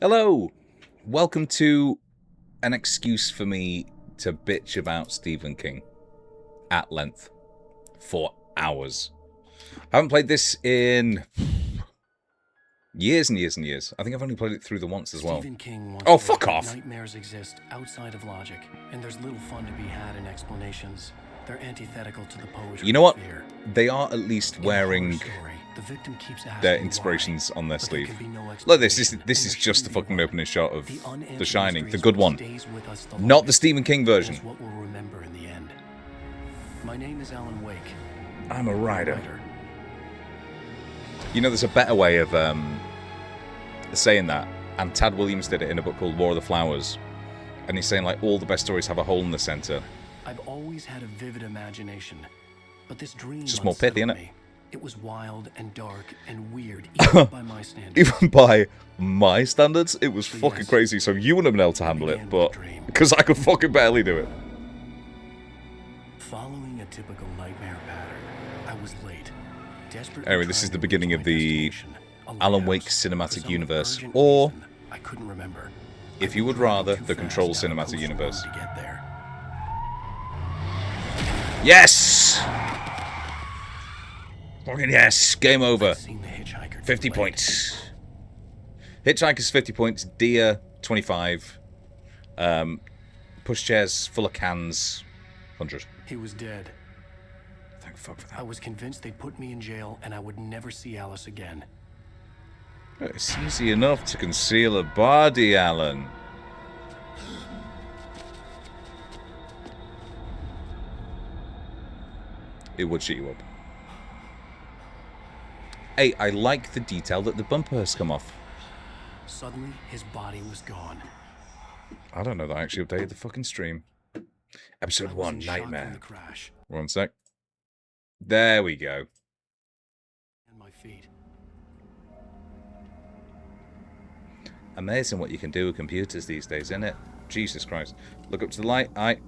Hello! Welcome to an excuse for me to bitch about Stephen King at length for hours. I haven't played this in years and years and years. I think I've only played it through the once as well. Stephen King once Oh, fuck off! Nightmares exist outside of logic, and there's little fun to be had in explanations. They're antithetical to the poetry. You know what? Of fear. They are at least wearing The victim keeps their asking inspirations why, on their but there sleeve. can be no Look, this explanation, is and just the there shouldn't fucking be opening shot of one. The unanswered Shining, the mystery good is what one. stays with us the Not the longest, Stephen King and version. is what we'll remember in the end. My name is Alan Wake. I'm a writer. You know, there's a better way of saying that, and Tad Williams did it in a book called War of the Flowers, and he's saying, like, all the best stories have a hole in the center. I've always had a vivid imagination, but this dream It's just more pithy, unsettled innit? me. It was wild and dark and weird, even by my standards. Even by my standards, it was fucking Yes. crazy, so you wouldn't have been able to handle it, began but... with a dream. Because I could fucking barely do it. Following a typical nightmare pattern, I was late. Desperately Anyway, this is trying the to beginning reach of my the destination, a Alan lighthouse. Wake For cinematic some universe, urgent or, reason, I couldn't remember. if I'd you been would driving rather, too the fast Control down a cinematic coastal universe. road to get there. Yes! Fucking yes! Game over. I'd seen the hitchhiker 50 too late. points. Hitchhiker's 50 points. Deer, 25. Pushchairs full of cans, 100. He was dead. Thank fuck for I that. was convinced they'd put me in jail and I would never see Alice again. It's easy enough to conceal a body, Alan. It would shit you up. Hey, I like the detail that the bumper has come off. Suddenly, his body was gone. I don't know that I actually updated the fucking stream. Episode I was 1, in shock from Nightmare. the crash. 1 sec. There we go. And my feet. Amazing what you can do with computers these days, isn't it? Jesus Christ. Look up to the light.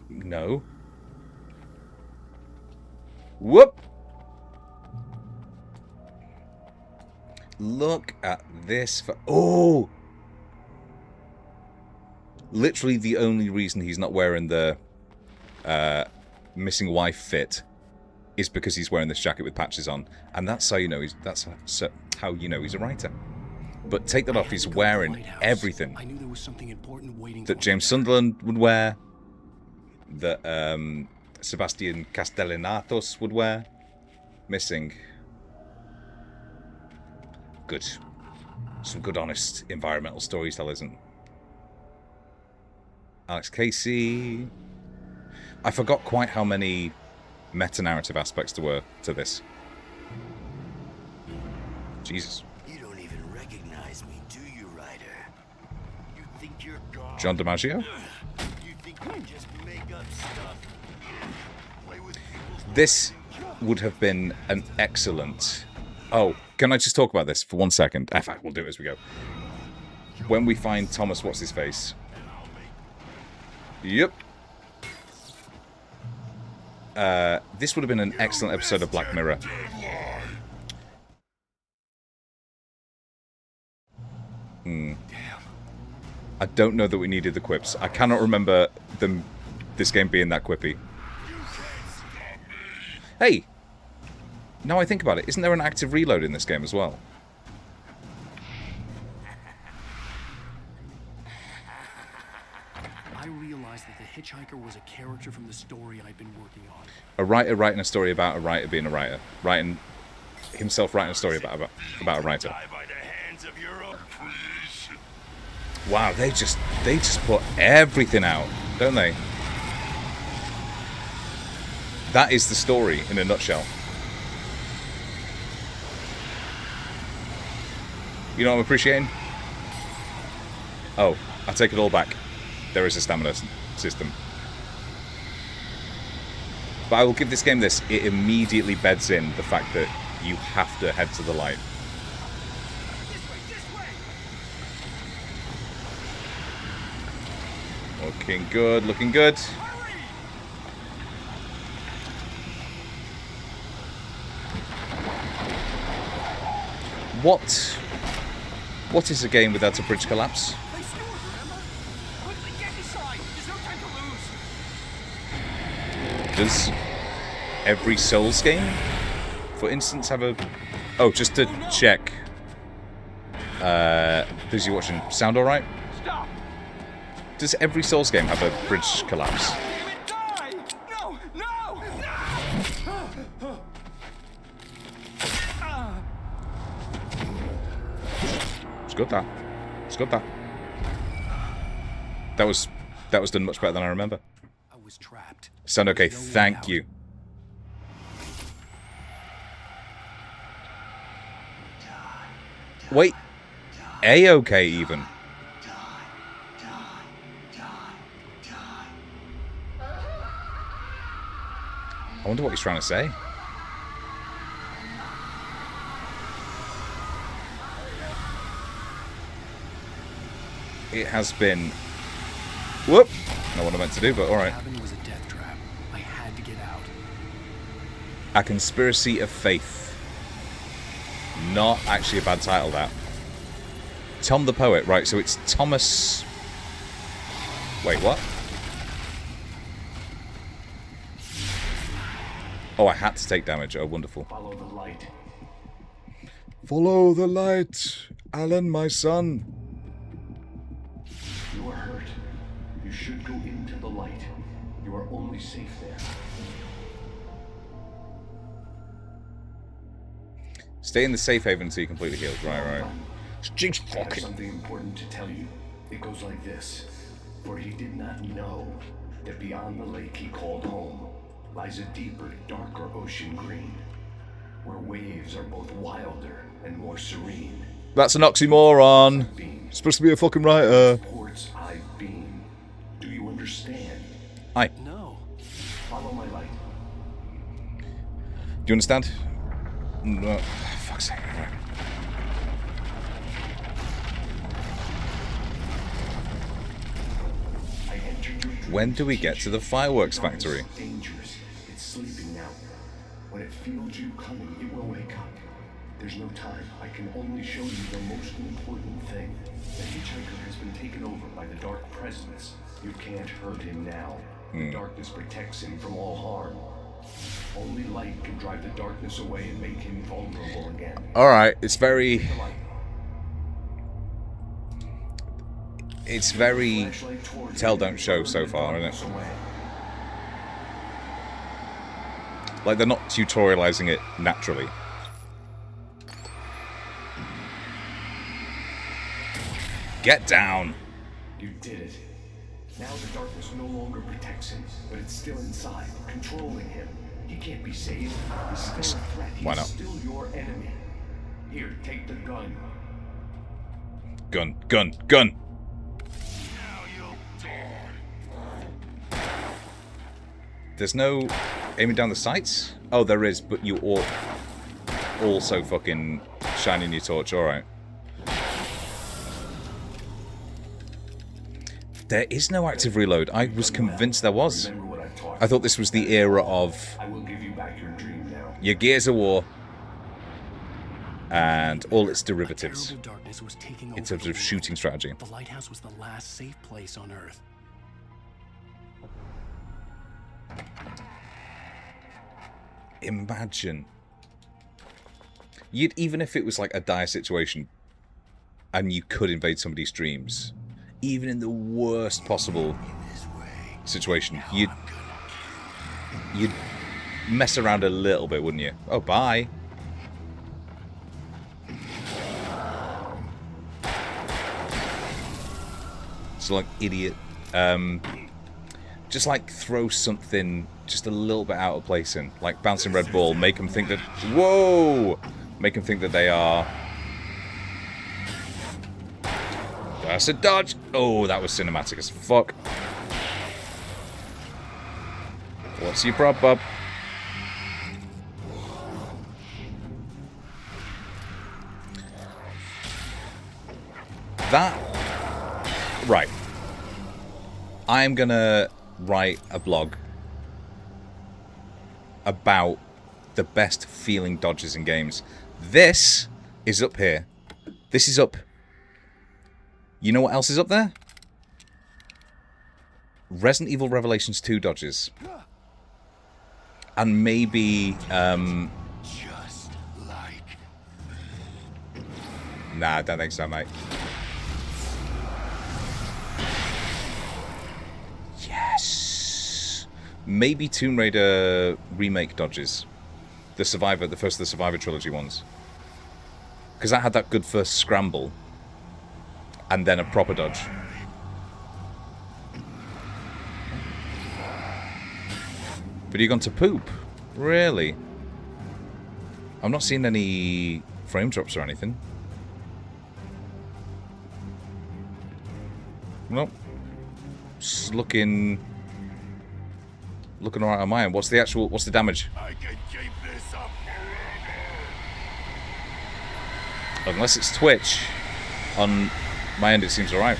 No. Whoop! Look at this. Oh! Literally the only reason he's not wearing the missing wife fit is because he's wearing this jacket with patches on, and that's how you know how you know he's a writer. But take that I off, had he's to go to the wearing lighthouse. everything I knew there was something important waiting that for James me. Sunderland would wear, that Sebastian Castellanos would wear. Missing. Good. Some good, honest environmental storytelling. Alex Casey. I forgot quite how many meta-narrative aspects there were to this. Jesus. You don't even recognize me, do you, Ryder? You think you're God? John DiMaggio? You think you just make up stuff? Play with people's This would have been an excellent... Oh, can I just talk about this for 1 second? In fact, we'll do it as we go. When we find Thomas What's-His-Face. Yep. This would have been an excellent episode of Black Mirror. I don't know that we needed the quips. I cannot remember this game being that quippy. Hey! Now I think about it, isn't there an active reload in this game as well? I realized that the hitchhiker was a character from the story I'd been working on. A writer writing a story about a writer being a writer. Writing a story about a writer. die by the hands of your own creation. Wow, they just put everything out, don't they? That is the story in a nutshell. You know what I'm appreciating? Oh, I take it all back. There is a stamina system. But I will give this game this. It immediately beds in the fact that you have to head to the light. Looking good, looking good. What is a game without a bridge collapse? Hey, Stuart, remember? Quickly, get inside. There's no time to lose. Does every Souls game, for instance, have a... Oh, just to check. Who's you watching? Sound alright? Stop. Does every Souls game have a bridge collapse? Damn it, die. No, no, no. It's good, that. It's good, that. That was done much better than I remember. I was trapped. Sound okay, There's no way thank out. you. Wait. A-okay, even. I wonder what he's trying to say. It has been... Whoop! Not what I meant to do, but The alright. cabin was a death trap. I had to get out. A Conspiracy of Faith. Not actually a bad title, that. Tom the Poet. Right, so it's Thomas... Wait, what? Oh, I had to take damage. Oh, wonderful. Follow the light. Follow the light, Alan, my son. You are hurt. You should go into the light. You are only safe there. Stay in the safe haven until you're completely healed. Right. Jinx I have fucking... something important to tell you. It goes like this. For he did not know that beyond the lake he called home lies a deeper, darker ocean green, where waves are both wilder and more serene. That's an oxymoron. Beam Supposed to be a fucking writer. ports I beam. Do you understand? Hi. No. Follow my light. Do you understand? No. Fuck's sake. Right. I entered your dream When do we to get teach to you. the fireworks Darkness factory? is dangerous. It's sleeping now. When it feels you coming, it will wake up. There's no time. I can only show you the most important thing. The hitchhiker has been taken over by the dark presence. You can't hurt him now. The darkness protects him from all harm. Only light can drive the darkness away and make him vulnerable again. Alright, it's very... The light. It's very... Flashlight towards Tell, you, don't show burn so the far, isn't darkness it? away. Like, they're not tutorializing it naturally. Get down! You did it. Now the darkness no longer protects him, but it's still inside, controlling him. He can't be saved. He's still a threat. He's Why not? still your enemy. Here, take the gun. Gun, gun, gun! Now you'll die. There's no aiming down the sights? Oh, there is, but you all also fucking shining your torch. Alright. There is no active reload. I was convinced there was. Remember what I've taught I thought this was the era of I will give you back your dream now. your Gears of War and all its derivatives Terrible darkness was taking over in terms the of world. shooting strategy. The lighthouse was the last safe place on Earth. Imagine. Even if it was like a dire situation and you could invade somebody's dreams, even in the worst possible situation, you'd mess around a little bit, wouldn't you? Oh, bye. So like idiot. Just like throw something just a little bit out of place in, like bouncing red ball, make them think that, whoa, make them think that they are. That's a dodge. Oh, that was cinematic as fuck. What's your prop, bub? That, right. I'm gonna write a blog about the best feeling dodges in games. This is up here. This is up. You know what else is up there? Resident Evil Revelations 2 dodges. And maybe, Just like Nah, I don't think so, mate. Yes! Maybe Tomb Raider remake dodges. The first of the Survivor trilogy ones. Because that had that good first scramble. And then a proper dodge. But you gone to poop? Really? I'm not seeing any frame drops or anything. Nope. It's looking alright on my end. What's the damage? I can keep this up forever. Unless it's Twitch. On my end it seems alright.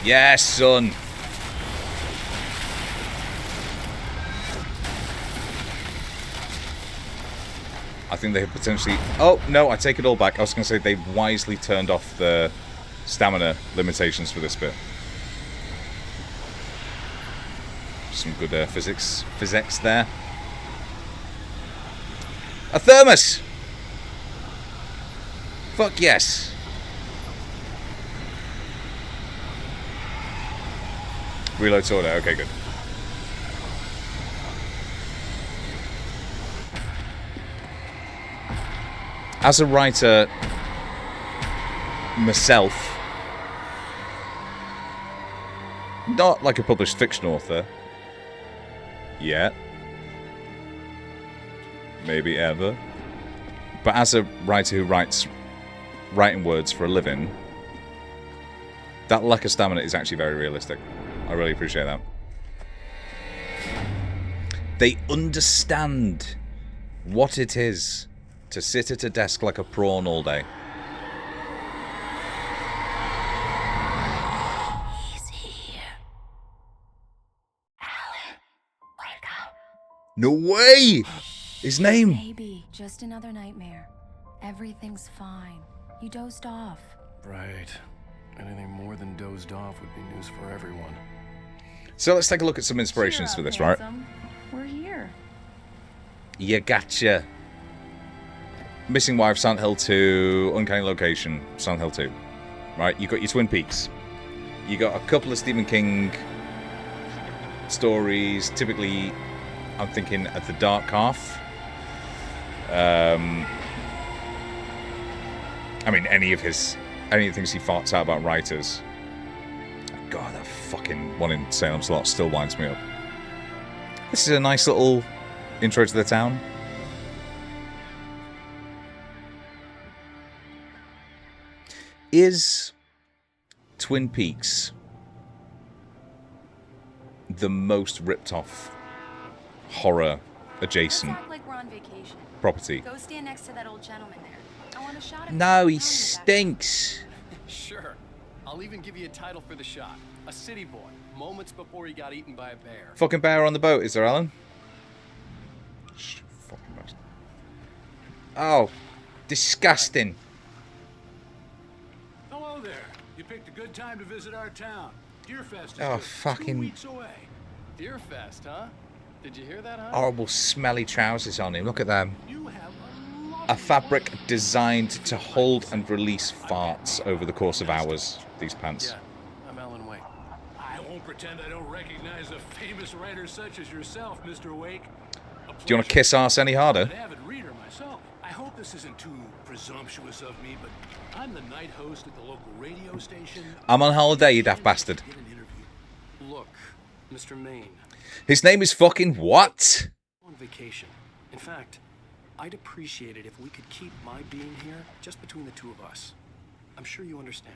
Yes, son! I think they have potentially... Oh, no, I take it all back. I was going to say they wisely turned off the stamina limitations for this bit. Some good physics there. A thermos! Fuck yes! Reload to okay, good. As a writer myself, not like a published fiction author yet, maybe ever, but as a writer who writes writing words for a living, that lack of stamina is actually very realistic. I really appreciate that. They understand what it is to sit at a desk like a prawn all day. He's here. Alan, wake up. No way! His name! Maybe just another nightmare. Everything's fine. You dozed off. Right. Anything more than dozed off would be news for everyone. So let's take a look at some inspirations Cheer for up, this, right? handsome. We're here. You gotcha. Missing Wife, Silent Hill 2, Uncanny Location, Silent Hill 2. Right, you got your Twin Peaks. You got a couple of Stephen King stories. Typically, I'm thinking at the Dark Half. I mean, any of the things he farts out about writers. God, that fucking one in Salem Slot still winds me up. This is a nice little intro to the town. Is Twin Peaks the most ripped off horror adjacent Let's act like we're on vacation. property? Go stand next to that old gentleman there. I want a shot of No, him. he stinks. Sure. I'll even give you a title for the shot. A city boy, moments before he got eaten by a bear. Fucking bear on the boat, is there, Alan? Fucking bastard. Oh, disgusting. Hello there. You picked a good time to visit our town. Deerfest is Oh, just fucking- 2 weeks away. Deerfest, huh? Did you hear that, huh? Horrible, smelly trousers on him. Look at them. You have A fabric designed to hold and release farts over the course of hours. These pants. Yeah, I'm Alan Wake. I won't pretend I don't recognize a famous writer such as yourself, Mr. Wake. Do you want to kiss arse any harder? An avid reader myself. I hope this isn't too presumptuous of me, but I'm the night host at the local radio station. I'm on holiday, you daft bastard. Get an interview. Look, Mr. Maine, His name is fucking what? on vacation. In fact, I'd appreciate it if we could keep my being here just between the two of us. I'm sure you understand.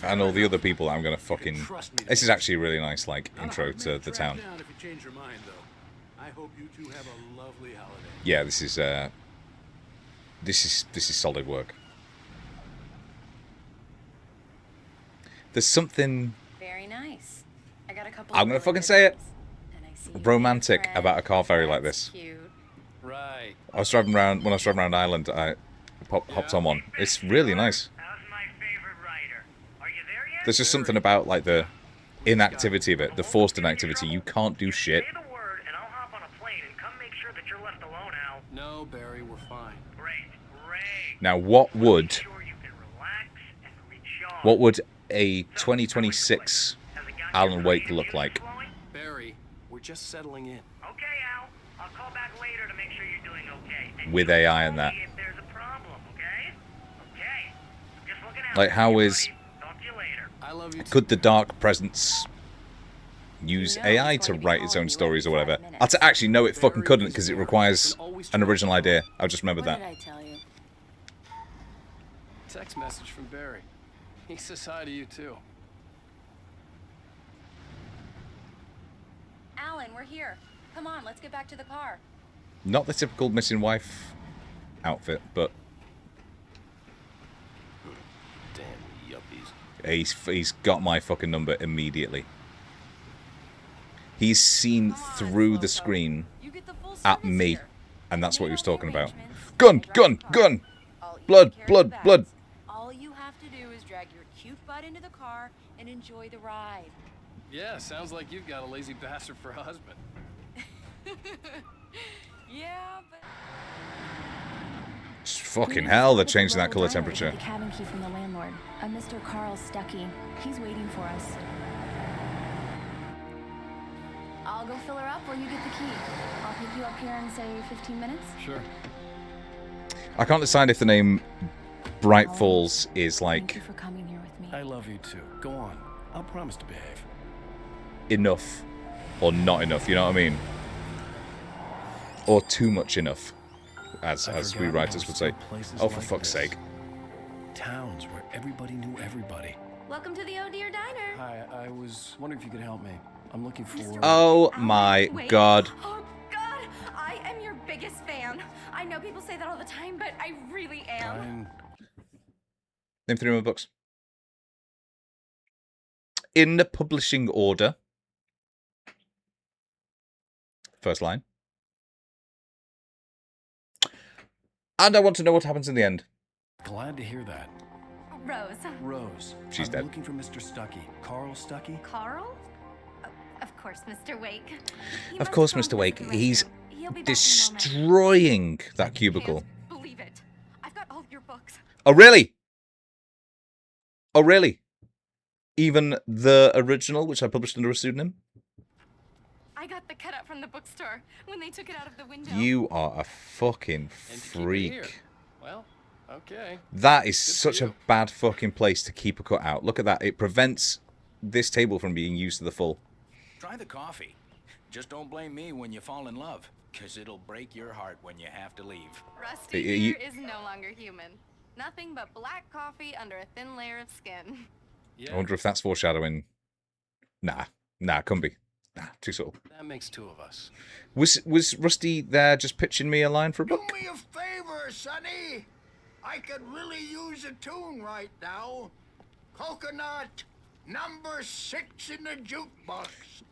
And all the other people I'm gonna fucking... Trust me. This is actually a really nice, like, Not a intro hard to man the track town. down if you change your mind, though. I hope you two have a lovely holiday. Yeah, this is solid work. There's something Very nice. I got a couple. I'm of gonna really fucking good say it. ones. And I see you romantic made a about a car ferry like That's this. Cute. Right. I was driving around when I was driving around Ireland. I hopped on one. It's really nice. How's my favorite writer? Are you there yet? There's just something about like the inactivity of it, the forced inactivity. You can't do shit. Say the word, and I'll hop on a plane and come make sure that you're left alone, Al. No, Barry, we're fine. Great, great. Now, what would Make sure you can relax and recharge. what would a 2026 Has it got Alan your Wake creative look juices like? flowing? Barry, we're just settling in. Okay, Al. I'll call back later to make sure you're doing okay. And With you AI call and that. me if there's a problem, okay? Okay. Just looking out Like, for how you, is- buddy. Talk to you later. I love you too. Could the Dark Presence use You know AI he's to going to be write its calling own you stories or every whatever? 5 minutes. I'll actually, no, it fucking Barry couldn't is because it Barry. requires You can always an trust original him. idea. I just remembered What that. did I tell you? Text message from Barry. He says hi to you too. Alan, we're here. Come on, let's get back to the car. Not the typical missing wife outfit, but Damn yuppies. he's got my fucking number immediately. He's seen Come on, through the Slowpoke. screen You get the full at service me, here. and that's what he was Made all the talking about. arrangements. Gun, Drive gun, the car. gun! I'll even Blood, carry blood, the blood. bags. All you have to do is drag your cute butt into the car and enjoy the ride. Yeah, sounds like you've got a lazy bastard for a husband. Yeah, but Fucking hell, they're changing that colour The temperature. cabin key from the landlord, a Mr. Carl Stuckey. He's waiting for us. I'll go fill her up while you get the key. I'll pick you up here in, say, 15 minutes. Sure. I can't decide if the name Bright Alan, Falls is Thank like you for coming here with me. I love you too. Go on. I'll promise to behave. enough or not enough, you know what I mean? Or too much enough, as screenwriters would say. Oh, for fuck's sake. Towns where everybody knew everybody. Welcome to the Oh Dear Diner. Hi, I was wondering if you could help me. I'm looking for... Oh Alan, my wait. god. Oh God, I am your biggest fan. I know people say that all the time, but I really am. I'm... Name 3 more books. In the publishing order. First line. And I want to know what happens in the end. Glad to hear that. Rose. Rose. She's I'm dead. looking for Mr. Stuckey. Carl Stuckey? Carl? Of course, Mr. Wake. He Of must course, have Mr. gone Wake. to the He's restroom. He'll be back in a moment. destroying that cubicle. Can't believe it. I've got all your books. Oh, really? Oh, really? Even the original, which I published under a pseudonym? I got the cutout from the bookstore when they took it out of the window. You are a fucking And to keep it here. freak. Well, okay. That is Good for such a you. bad fucking place to keep a cutout. Look at that. It prevents this table from being used to the full. Try the coffee. Just don't blame me when you fall in love, 'cause it'll break your heart when you have to leave. Rusty You- here is no longer human. Nothing but black coffee under a thin layer of skin. Yeah, I wonder if that's foreshadowing. Nah, couldn't be. Nah, too subtle. that makes 2 of us. Was Rusty there just pitching me a line for a Do book? me a favor, Sonny. I could really use a tune right now. Coconut, number 6 in the jukebox.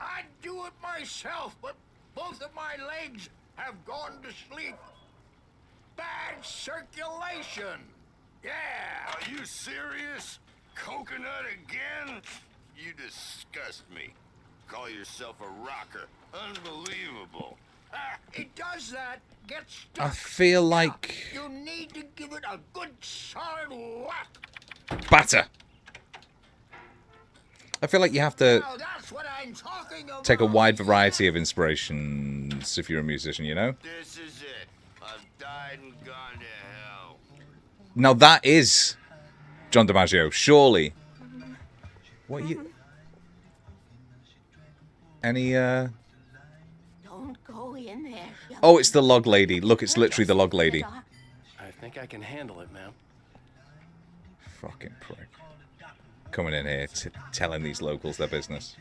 I'd do it myself, but both of my legs have gone to sleep. Bad circulation. Yeah. Are you serious? Coconut again? You disgust me. Call yourself a rocker. Unbelievable. It does that. Gets stuck. I feel like You need to give it a good solid whack. batter. I feel like you have to Now that's what I'm talking about. take a wide variety of inspirations if you're a musician, you know? This is it. I've died and gone to hell. Now that is John DiMaggio, surely. What you... Any, Don't go in there. Oh, it's the log lady. Look, it's literally the log lady. I think I can handle it, ma'am. Fucking prick. Coming in here, telling these locals their business.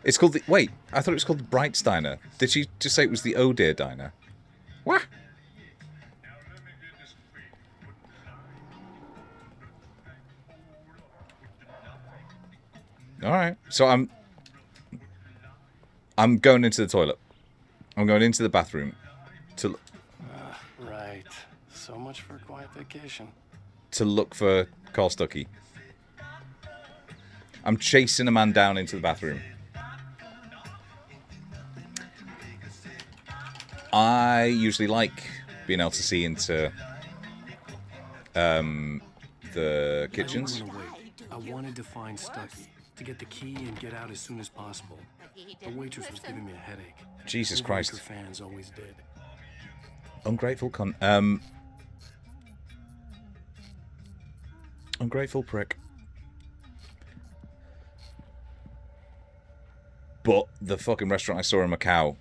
It's called the... Wait, I thought it was called the Bright's Diner. Did she just say it was the Oh Dear Diner? What? Alright, so I'm... I'm going into the toilet. I'm going into the bathroom to Right. So much for a quiet vacation. look for Carl Stuckey. I'm chasing a man down into the bathroom. I usually like being able to see into the kitchens. I didn't want to wait. I wanted to find Stuckey, to get the key and get out as soon as possible. The waitress was giving me a headache. Jesus Her Christ. fans always did. Ungrateful cunt. Ungrateful prick. But the fucking restaurant I saw in Macau,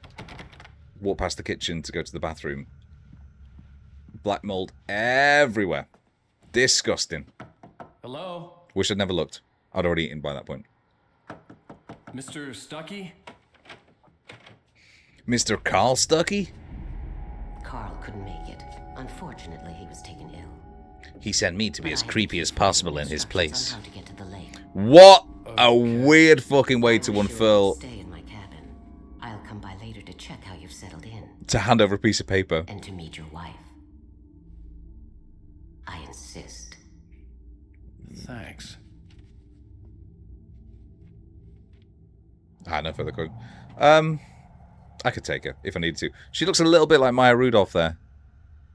walked past the kitchen to go to the bathroom. Black mold everywhere. Disgusting. Hello? Wish I'd never looked. I'd already eaten by that point. Mr. Stuckey? Mr. Carl Stuckey? Carl couldn't make it. Unfortunately, he was taken ill. He sent me to be But as I creepy had as given possible him in his instructions place. on how to get to the lake. What a weird fucking way to I'm sure unfurl, you'll stay in my cabin. I'll come by later to check how you've settled in to hand over a piece of paper. and to meet your wife. I insist. Thanks. Ah, no further quote. I could take her if I needed to. She looks a little bit like Maya Rudolph there.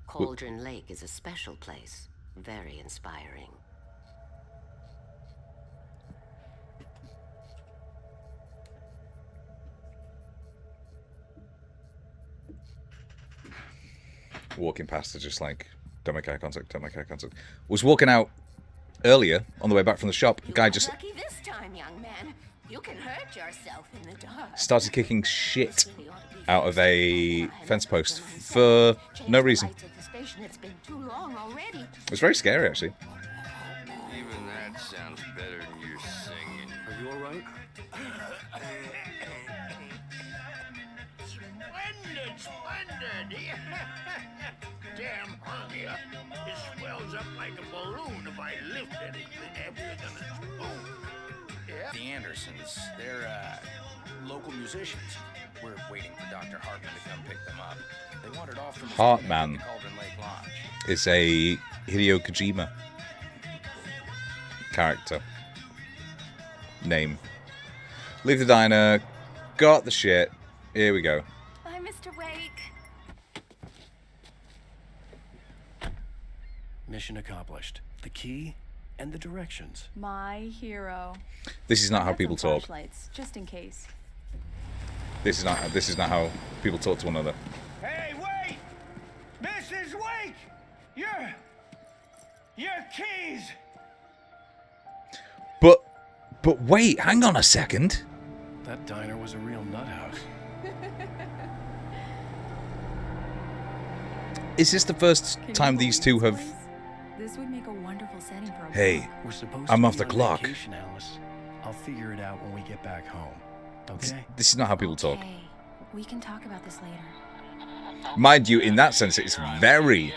Cauldron Lake is a special place. Very inspiring. Walking past her just like, don't make eye contact, don't make eye contact. Was walking out earlier on the way back from the shop. You Guy got just lucky this time, young man. You can hurt yourself in the dark. started kicking shit This really ought to be out of a fixed. fence post Come on, for Change no the reason. lights at the station. It's been too long already. It was very scary, actually. Even that sounds better than your singing. Are you alright? Splendid! Damn hernia. It swells up like a balloon if I lift anything heavier than a spoon. Yeah? The Andersons, they're local musicians. We're waiting for Dr. Hartman to come pick them up. They wandered off from the Hartman Cauldron Lake Lodge. is a Hideo Kojima character. Name. Leave the diner. Got the shit. Here we go. Bye, Mr. Wake. Mission accomplished. The key and the directions. My hero. This is not how Got people some talk. flashlights, just in case. This is not how people talk to one another. Hey, wait! Mrs. Wake! Your keys! But wait, hang on a second. That diner was a real nut house. Is this the first Can you time these two believe have? this place? This would make a wonderful setting for a Hey, book. We're supposed I'm to off be the on clock. Vacation, Alice. I'll figure it out when we get back home. Okay? This is not how people talk. Okay, we can talk about this later. Mind you, in that sense, it's very,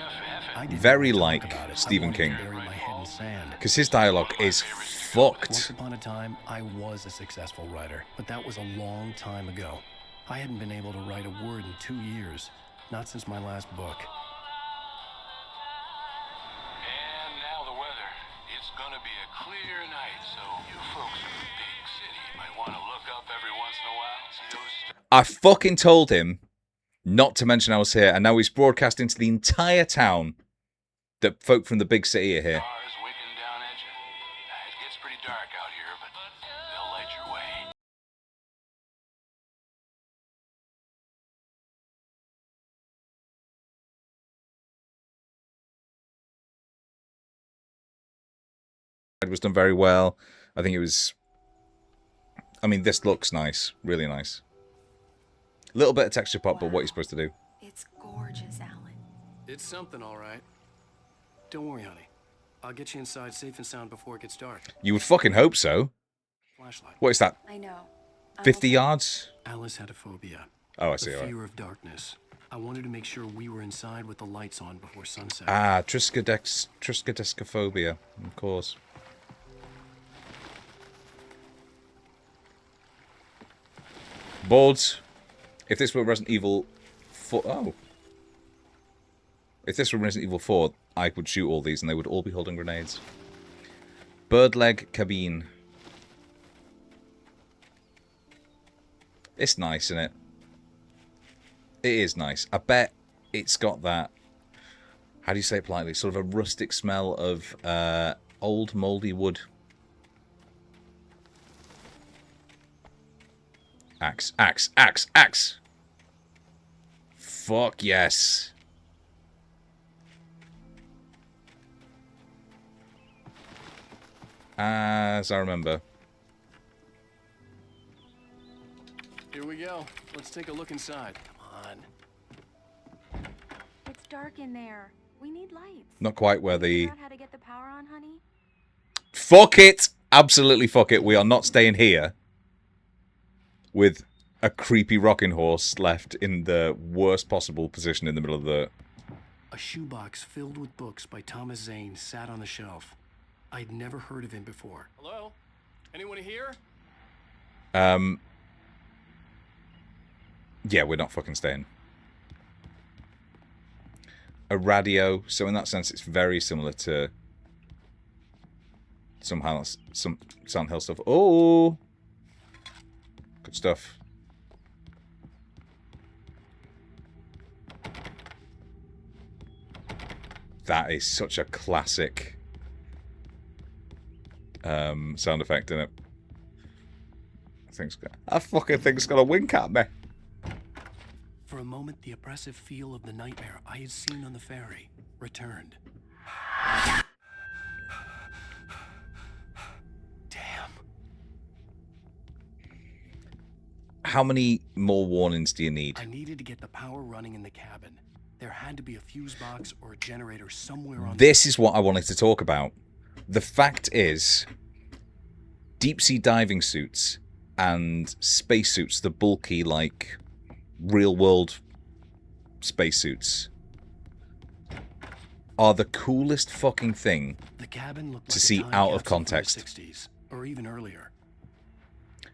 I didn't very want to like talk about it. I Stephen wanted to King. bury my head in sand. Because his dialogue is Once fucked. upon a time, I was a successful writer, but that was a long time ago. I hadn't been able to write a word in 2 years, not since my last book. And now the weather. It's gonna be a clear night, so you folks in the big city might want to look up every once in a while, see those I fucking told him not to mention I was here, and now he's broadcasting to the entire town that folk from the big city are here. stars winking down at you. It gets pretty dark out here, but they'll light your way. It was done very well. I think it was. I mean, this looks nice, really nice. A little bit of texture pop, but what you're supposed to do. It's gorgeous, Alan. It's something, all right. Don't worry, honey. I'll get you inside safe and sound before it gets dark. You would fucking hope so. Flashlight. What is that? I know. I'm 50 okay. yards? Alice had a phobia. Oh, I The see. All right. fear of darkness. I wanted to make sure we were inside with the lights on before sunset. Ah, triskaidekaphobia, of course. Boards. If this were Resident Evil 4... Oh. If this were Resident Evil 4, I would shoot all these and they would all be holding grenades. Bird leg cabine. It's nice, isn't it? It is nice. I bet it's got that... How do you say it politely? Sort of a rustic smell of old mouldy wood. Axe, axe, axe, axe! Fuck yes. As I remember. Here we go. Let's take a look inside. Come on. It's dark in there. We need lights. Not quite where the... Figure out how to get the power on, honey? Fuck it! Absolutely fuck it. We are not staying here with a creepy rocking horse left in the worst possible position in the middle of the... A shoebox filled with books by Thomas Zane sat on the shelf. I'd never heard of him before. Hello? Anyone here? Yeah, we're not fucking staying. A radio, so in that sense it's very similar to somehow some Silent Hill stuff. Oh! Good stuff. That is such a classic sound effect, isn't it? I fucking think it's got a wink at me. For a moment, the oppressive feel of the nightmare I had seen on the ferry returned. Damn. How many more warnings do you need? I needed to get the power running in the cabin. There had to be a fuse box or a generator somewhere on... This is what I wanted to talk about. The fact is, deep-sea diving suits and spacesuits, the bulky, like, real-world spacesuits, are the coolest fucking thing the cabin looked to like see a time out of capsule from the context. 60s, or even earlier.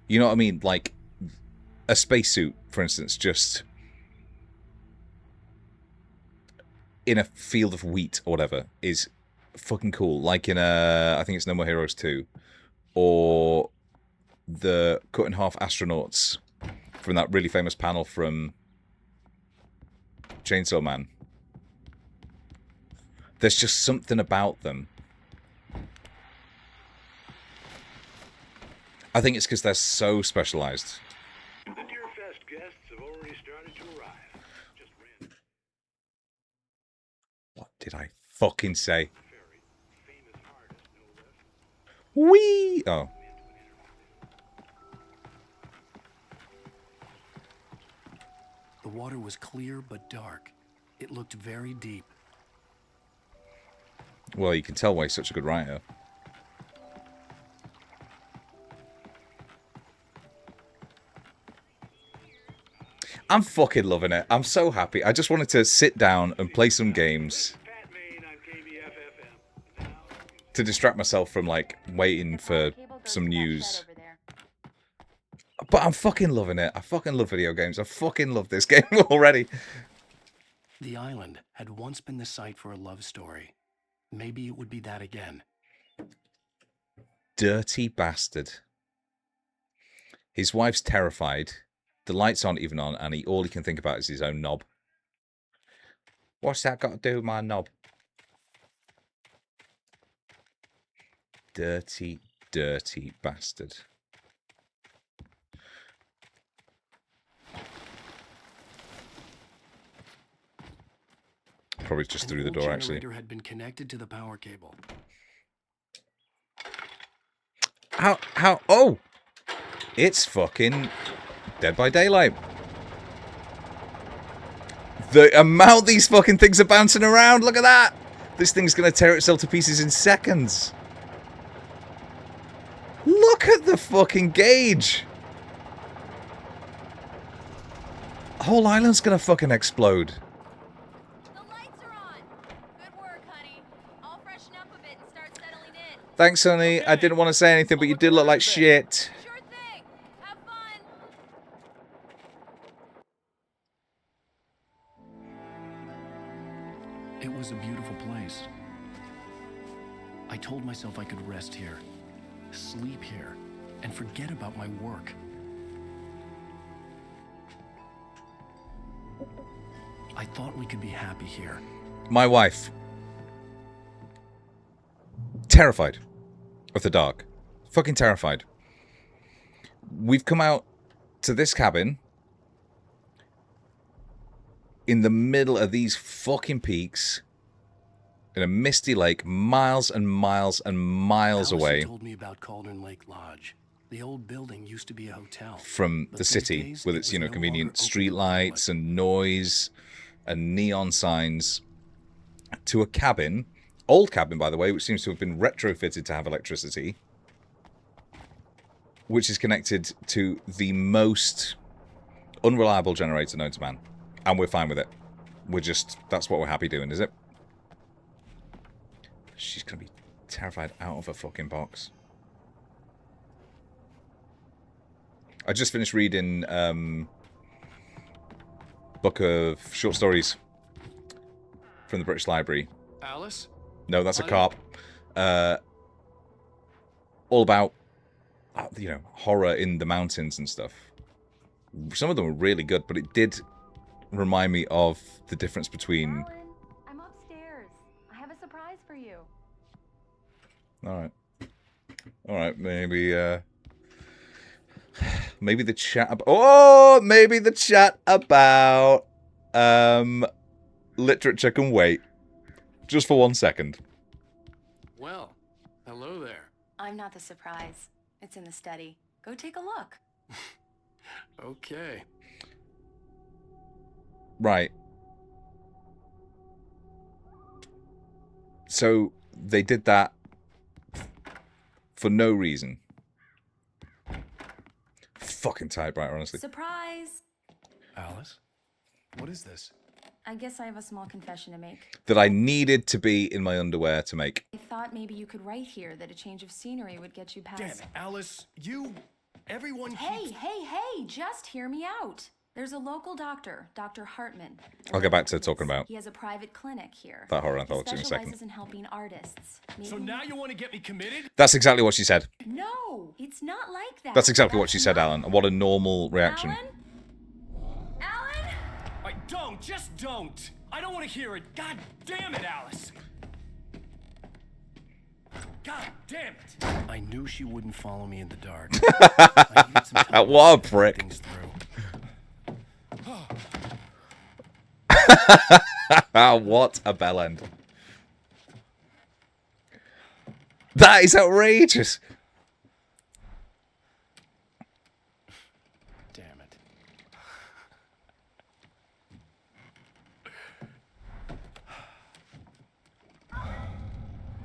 You know what I mean? Like, a spacesuit, for instance, just in a field of wheat or whatever, is fucking cool. Like in I think it's No More Heroes 2, or the cut in half astronauts from that really famous panel from Chainsaw Man. There's just something about them. I think it's because they're so specialized. The Deerfest guests have already started to arrive. Just ran. What did I fucking say? Whee! Oh. The water was clear but dark. It looked very deep. Well, you can tell why he's such a good writer. I'm fucking loving it. I'm so happy. I just wanted to sit down and play some games to distract myself from, like, waiting for some news. But I'm fucking loving it. I fucking love video games. I fucking love this game already. The island had once been the site for a love story. Maybe it would be that again. Dirty bastard. His wife's terrified. The lights aren't even on, and all he can think about is his own knob. What's that got to do with my knob? Dirty, dirty bastard. Probably just through the door, actually. The generator had been connected to the power cable. How? Oh! It's fucking Dead by Daylight. The amount these fucking things are bouncing around, look at that! This thing's gonna tear itself to pieces in seconds. Look at the fucking gauge! The whole island's gonna fucking explode. The lights are on. Good work, honey. I'll freshen up a bit and start settling in. Thanks, honey. I didn't want to say anything, but you did look like shit. Sure thing. Have fun. It was a beautiful place. I told myself I could rest here, sleep here, and forget about my work. I thought we could be happy here. My wife. Terrified of the dark. Fucking terrified. We've come out to this cabin in the middle of these fucking peaks in a misty lake, miles and miles and miles Allison away told me about Cauldron Lake Lodge. The old building used to be a hotel. from But the these city days, with it its, was you know, no convenient longer open street to the public. lights and noise and neon signs, to a cabin, old cabin by the way, which seems to have been retrofitted to have electricity, which is connected to the most unreliable generator known to man. And we're fine with it. We're just, that's what we're happy doing, is it? She's gonna be terrified out of her fucking box. I just finished reading book of short stories from the British Library. Alice? No, that's a carp. All about, you know, horror in the mountains and stuff. Some of them were really good, but it did remind me of the difference between... Alan, I'm upstairs. I have a surprise for you. Alright. Alright, maybe, maybe the chat... maybe the chat about, literature can wait. Just for 1 second. Well, hello there. I'm not the surprise. It's in the study. Go take a look. Okay. Right. So, they did that for no reason. Fucking typewriter, honestly. Surprise! Alice? What is this? I guess I have a small confession to make. That I needed to be in my underwear to make. I thought maybe you could write here that a change of scenery would get you past... Damn it, Alice, everyone Hey, keeps... hey, just hear me out. There's a local doctor, Dr. Hartman. I'll get back to talking about He has a private clinic here. that horror He anthology in a second. specializes in helping artists. So now you want to get me committed? That's exactly what she said. No, it's not like that. That's exactly what she said, Alan. And what a normal reaction. Alan? Just don't. I don't want to hear it. God damn it, Alice. God damn it. I knew she wouldn't follow me in the dark. I needed some time to What a think prick. things through. What a bellend. That is outrageous. Damn it.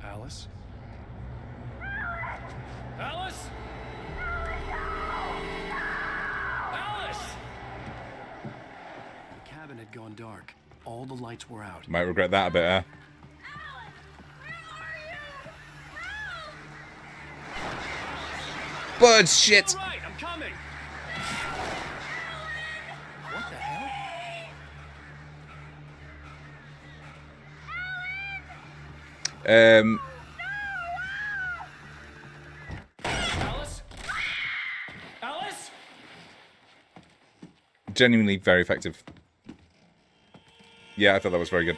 Alice? Alice? Alice! The cabin had gone dark. All the lights were out. Might regret that a bit, huh? Bird shit! All right, I'm coming. What the hell? Alice? Alice? Genuinely very effective. Yeah, I thought that was very good.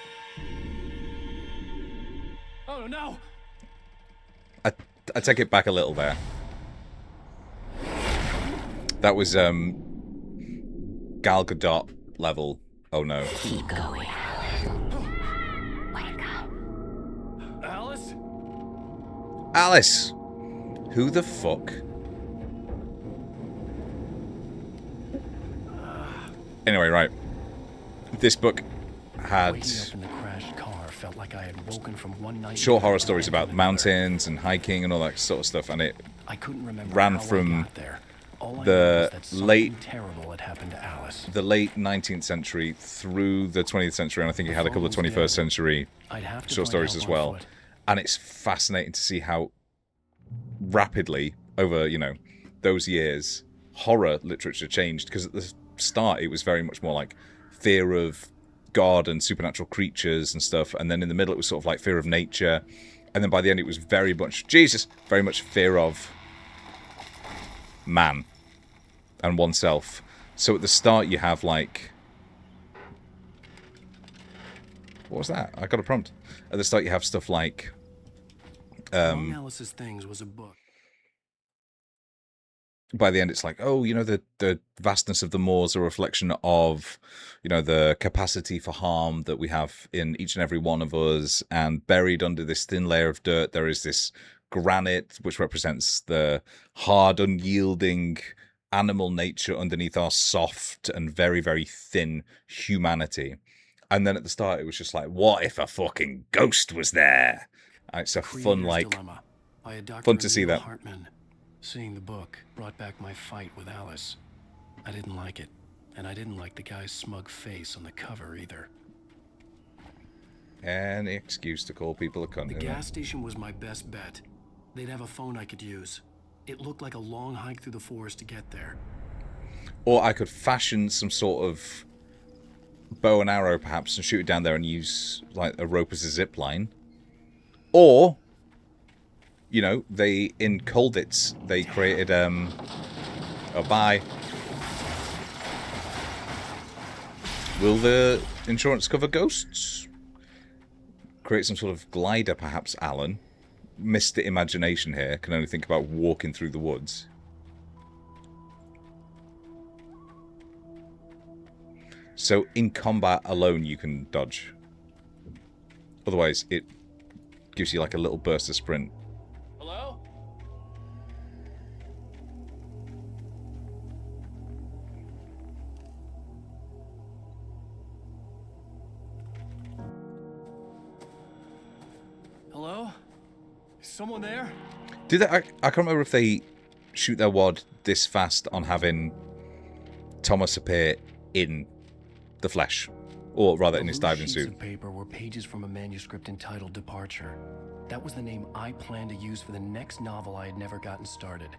Oh no! I take it back a little there. That was Gal Gadot level. Oh no. Keep going. Wake up. Alice? Alice! Who the fuck? Anyway, right. This book had Waking up in the crashed car felt like I had woken from one night. short horror stories about mountains and hiking and all that sort of stuff, and it I couldn't remember ran how I from got there. All I knew the was that something late terrible had happened to Alice. the late 19th century through the 20th century, and I think it had a couple of 21st century I'd have to short find stories help as on well. foot. And it's fascinating to see how rapidly over, you know, those years horror literature changed, because at the start it was very much more like fear of God and supernatural creatures and stuff. And then in the middle, it was sort of like fear of nature. And then by the end, it was very much, very much fear of man and oneself. So at the start, you have like... What was that? I got a prompt. At the start, you have stuff like... Among Alice's things was a book. By the end, it's like, oh, you know, the vastness of the moors are a reflection of, you know, the capacity for harm that we have in each and every one of us. And buried under this thin layer of dirt, there is this granite, which represents the hard, unyielding animal nature underneath our soft and very, very thin humanity. And then at the start, it was just like, what if a fucking ghost was there? And it's a fun, like, fun to see that. Hartman. Seeing the book brought back my fight with Alice. I didn't like it, and I didn't like the guy's smug face on the cover either. Any excuse to call people a cunt. The gas station was my best bet. They'd have a phone I could use. It looked like a long hike through the forest to get there. Or I could fashion some sort of bow and arrow, perhaps, and shoot it down there and use, like, a rope as a zip line. Or... You know, they, in Colditz, they created, oh, bye. Will the insurance cover ghosts? Create some sort of glider, perhaps, Alan. Missed the imagination here. Can only think about walking through the woods. So, in combat alone, you can dodge. Otherwise, it gives you, like, a little burst of sprint. Hello? Hello? Is someone there? Do they? I can't remember if they shoot their wad this fast on having Thomas appear in the flesh, or rather in his diving suit. Of paper were pages from a manuscript entitled Departure. That was the name I planned to use for the next novel I had never gotten started.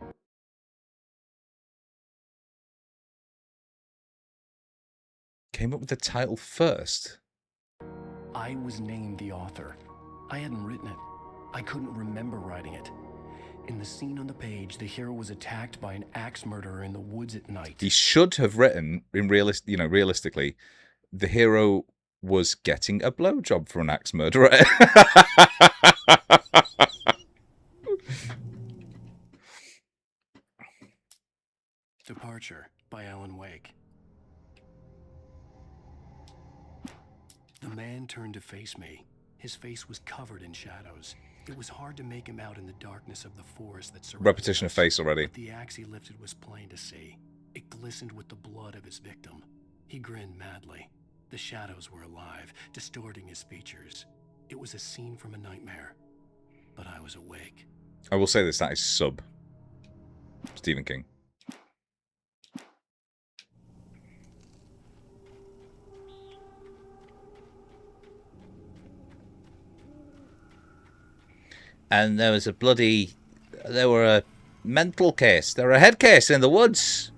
Came up with the title first? I was named the author. I hadn't written it. I couldn't remember writing it. In the scene on the page, the hero was attacked by an axe murderer in the woods at night. He should have written, realistically, the hero was getting a blowjob for an axe murderer. Departure by Alan Wake. The man turned to face me. His face was covered in shadows. It was hard to make him out in the darkness of the forest that surrounded Repetition of us, face already. But the axe he lifted was plain to see. It glistened with the blood of his victim. He grinned madly. The shadows were alive, distorting his features. It was a scene from a nightmare. But I was awake. I will say this, that is sub Stephen King. And there was a mental case. There were a head case in the woods.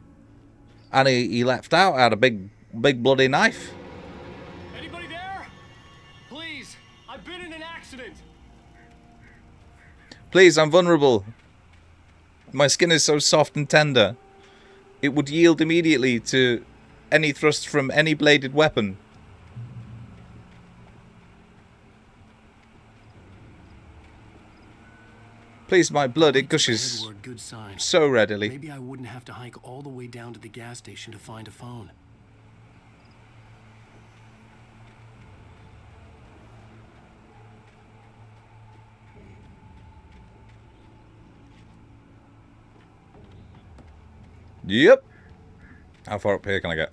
And he left out, had a big bloody knife. Anybody there? Please, I've been in an accident. Please, I'm vulnerable. My skin is so soft and tender. It would yield immediately to any thrust from any bladed weapon. Please, my blood, it gushes so readily. Maybe I wouldn't have to hike all the way down to the gas station to find a phone. Yep. How far up here can I get?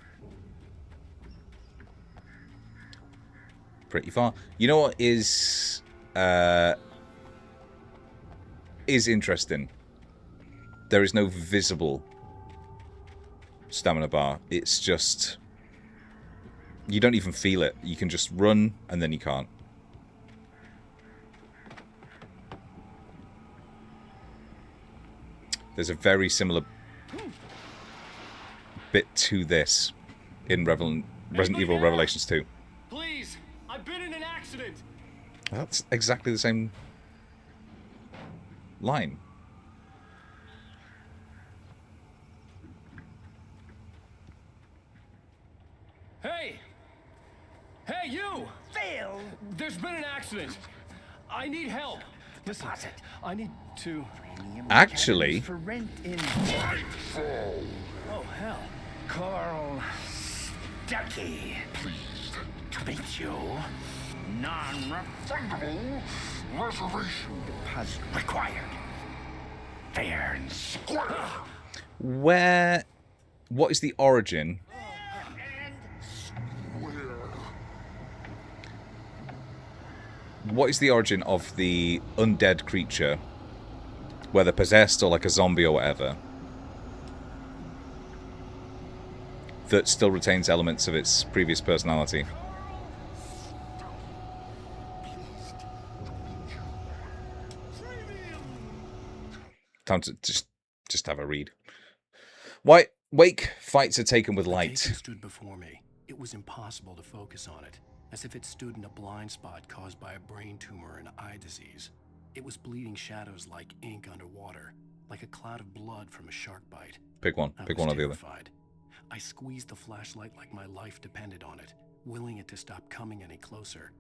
Pretty far. You know what is interesting? There is no visible stamina bar. It's just... You don't even feel it. You can just run, and then you can't. There's a very similar bit to this in Resident Evil Revelations 2. Please. That's exactly the same line. Hey! Hey, you! Phil! There's been an accident. I need help. Listen, I need to... Actually, For rent in Oh, hell. Carl Stucky. Pleased to meet you. Non-refundable reservation deposit required. Fair and square. what is the origin? What is the origin of the undead creature, whether possessed or like a zombie or whatever, that still retains elements of its previous personality? Time to just have a read. Why? Wake fights are taken with light. The Jason stood before me. It was impossible to focus on it, as if it stood in a blind spot caused by a brain tumor and eye disease. It was bleeding shadows like ink underwater, like a cloud of blood from a shark bite. Pick one. Pick one or the other. I squeezed the flashlight like my life depended on it, willing it to stop coming any closer.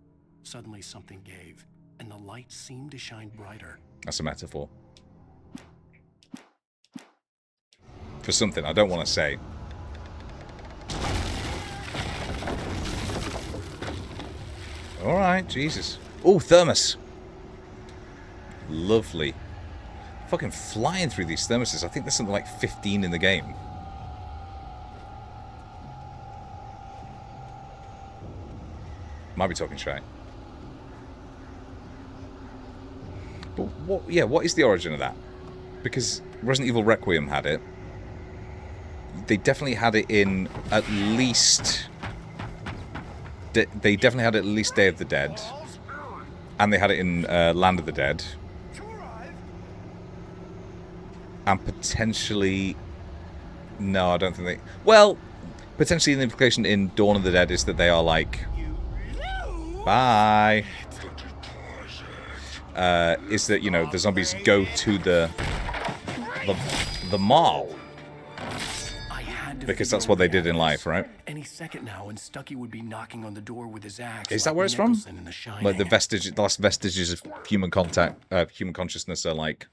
Suddenly something gave, and the light seemed to shine brighter. That's a metaphor. For something I don't want to say. Alright, Jesus. Oh, thermos. Lovely. Fucking flying through these thermoses. I think there's something like 15 in the game. Might be talking shite. But what is the origin of that? Because Resident Evil Requiem had it. They definitely had it in at least... They definitely had it at least Day of the Dead. And they had it in Land of the Dead. And potentially... No, I don't think they... Well, potentially the implication in Dawn of the Dead is that they are like... Bye! Is that, you know, the zombies go to the mall. Because that's what they did in life, right? Any second now, and Stucky would be knocking on the door with his axe. Is that where it's from? Like the last vestiges of human contact, human consciousness are like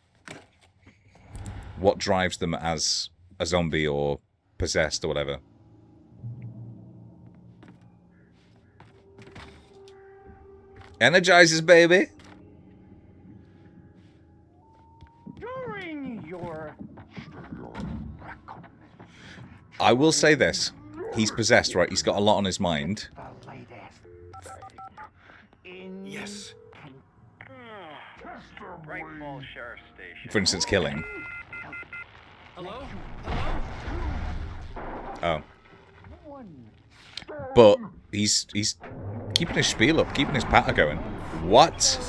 what drives them as a zombie or possessed or whatever. Energizes, baby. During your I will say this. He's possessed, right? He's got a lot on his mind. Yes. For instance, killing. Hello? Oh. But he's keeping his spiel up, keeping his patter going. What?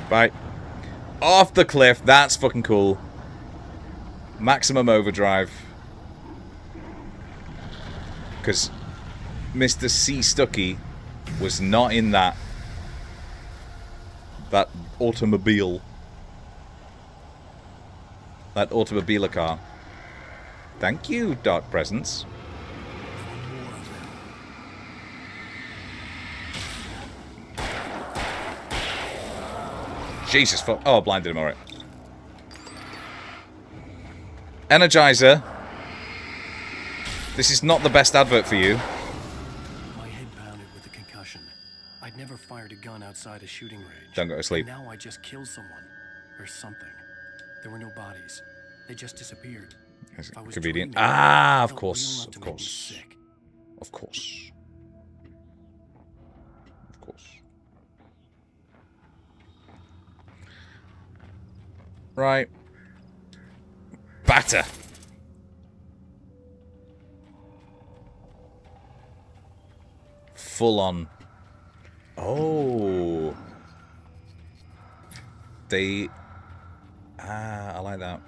Right. Off the cliff. That's fucking cool. Maximum overdrive. Because Mr. C. Stucky was not in that automobile. That automobile car. Thank you, Dark Presence. Jesus fuck. Oh, I blinded him, alright. Energizer. This is not the best advert for you. My head pounded with a concussion. I'd never fired a gun outside a shooting range. Don't go to sleep. And now I just killed someone. Or something. There were no bodies. They just disappeared. Is it If I was convenient? dreaming, Ah, of it felt course. real enough Of to make me course. sick. Of course. Of course. Right. Batter. Full on. Oh. They... Ah, I like that.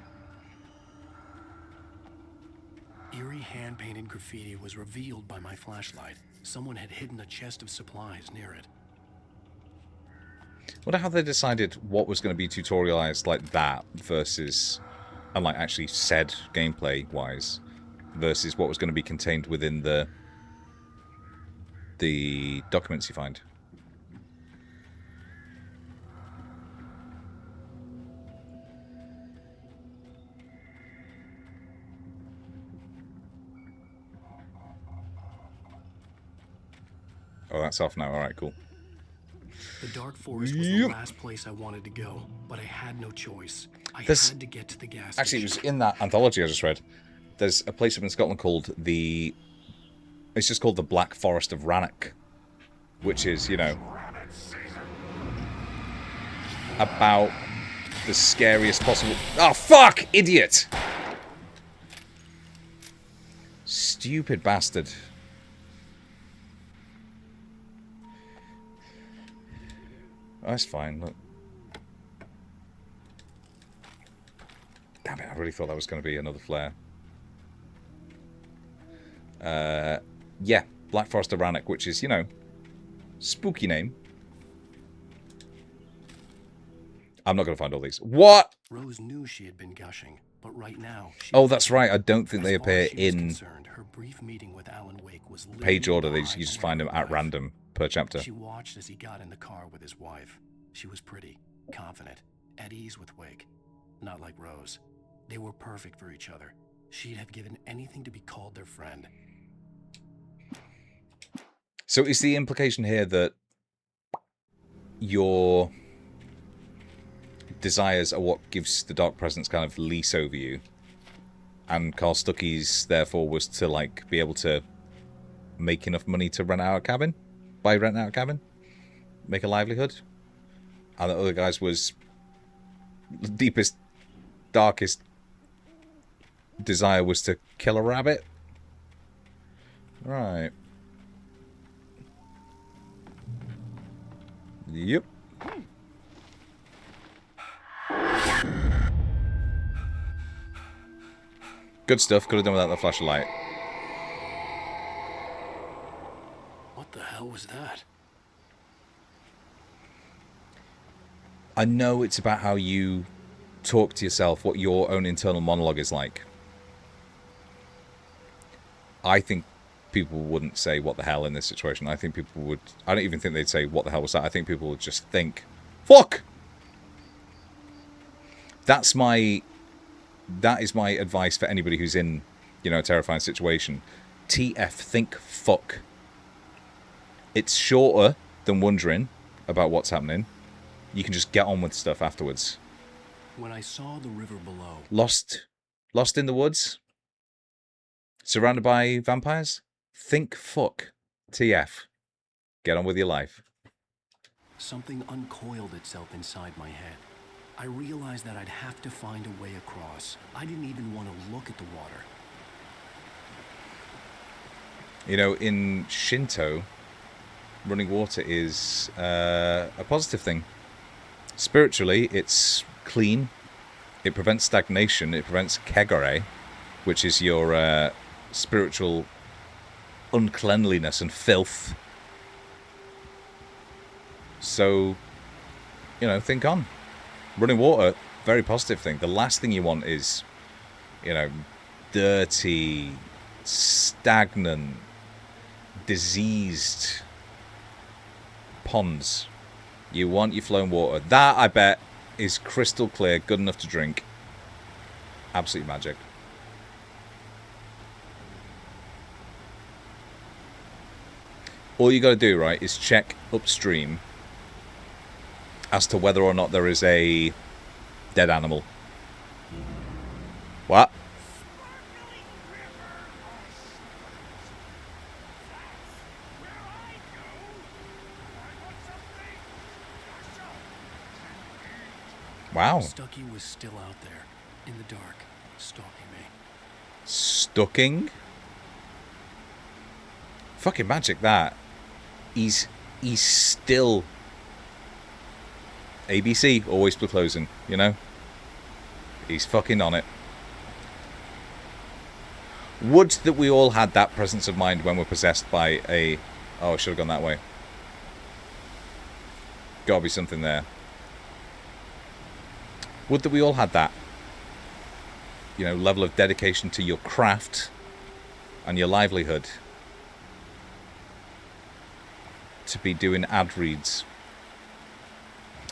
Eerie hand-painted graffiti was revealed by my flashlight. Someone had hidden a chest of supplies near it. Wonder how they decided what was going to be tutorialized like that versus, and like actually said gameplay-wise, versus what was going to be contained within the documents you find. Oh, that's off now. All right, cool. The dark forest was the last place I wanted to go, but I had no choice. I had to get to the gas station. Actually, it was in that anthology I just read. There's a place up in Scotland called the... It's just called the Black Forest of Rannoch, which is, you know, about the scariest possible... Oh, fuck! Idiot! Stupid bastard. Oh, that's fine, look. Damn it, I really thought that was going to be another flare. Yeah, Black Forest of Rannoch, which is, you know, spooky name. I'm not going to find all these. What? Rose knew she had been gushing, but right now... Oh, that's right. I don't think they appear in her brief meeting with Alan Wake was page order. You just find them at random per chapter. She watched as he got in the car with his wife. She was pretty, confident, at ease with Wake. Not like Rose. They were perfect for each other. She'd have given anything to be called their friend. So is the implication here that your desires are what gives the Dark Presence kind of lease over you? And Carl Stuckey's, therefore, was to, like, be able to make enough money to rent out a cabin? By renting out a cabin? Make a livelihood? And the other guy's was the deepest, darkest desire was to kill a rabbit? Right. Yep. Good stuff. Could have done without the flashlight. What the hell was that? I know it's about how you talk to yourself, what your own internal monologue is like. I think people wouldn't say what the hell in this situation. I think people would... I don't even think they'd say what the hell was that. I think people would just think, fuck! That is my advice for anybody who's in, you know, a terrifying situation. TF, think fuck. It's shorter than wondering about what's happening. You can just get on with stuff afterwards. When I saw the river below... Lost in the woods? Surrounded by vampires? Think fuck. TF. Get on with your life. Something uncoiled itself inside my head. I realized that I'd have to find a way across. I didn't even want to look at the water. You know, in Shinto, running water is a positive thing. Spiritually, it's clean. It prevents stagnation. It prevents kegare, which is your spiritual uncleanliness and filth. So, you know, think on. Running water, very positive thing. The last thing you want is, you know, dirty, stagnant, diseased ponds. You want your flowing water. That, I bet, is crystal clear, good enough to drink. Absolute magic. All you got to do, right, is check upstream as to whether or not there is a dead animal. What? Wow. Stuckey was still out there, in the dark, stalking me. Stalking? Fucking magic, that. He's still... ABC, always for closing, you know? He's fucking on it. Would that we all had that presence of mind when we're possessed by a... Oh, I should have gone that way. Gotta be something there. Would that we all had that, you know, level of dedication to your craft and your livelihood to be doing ad reads.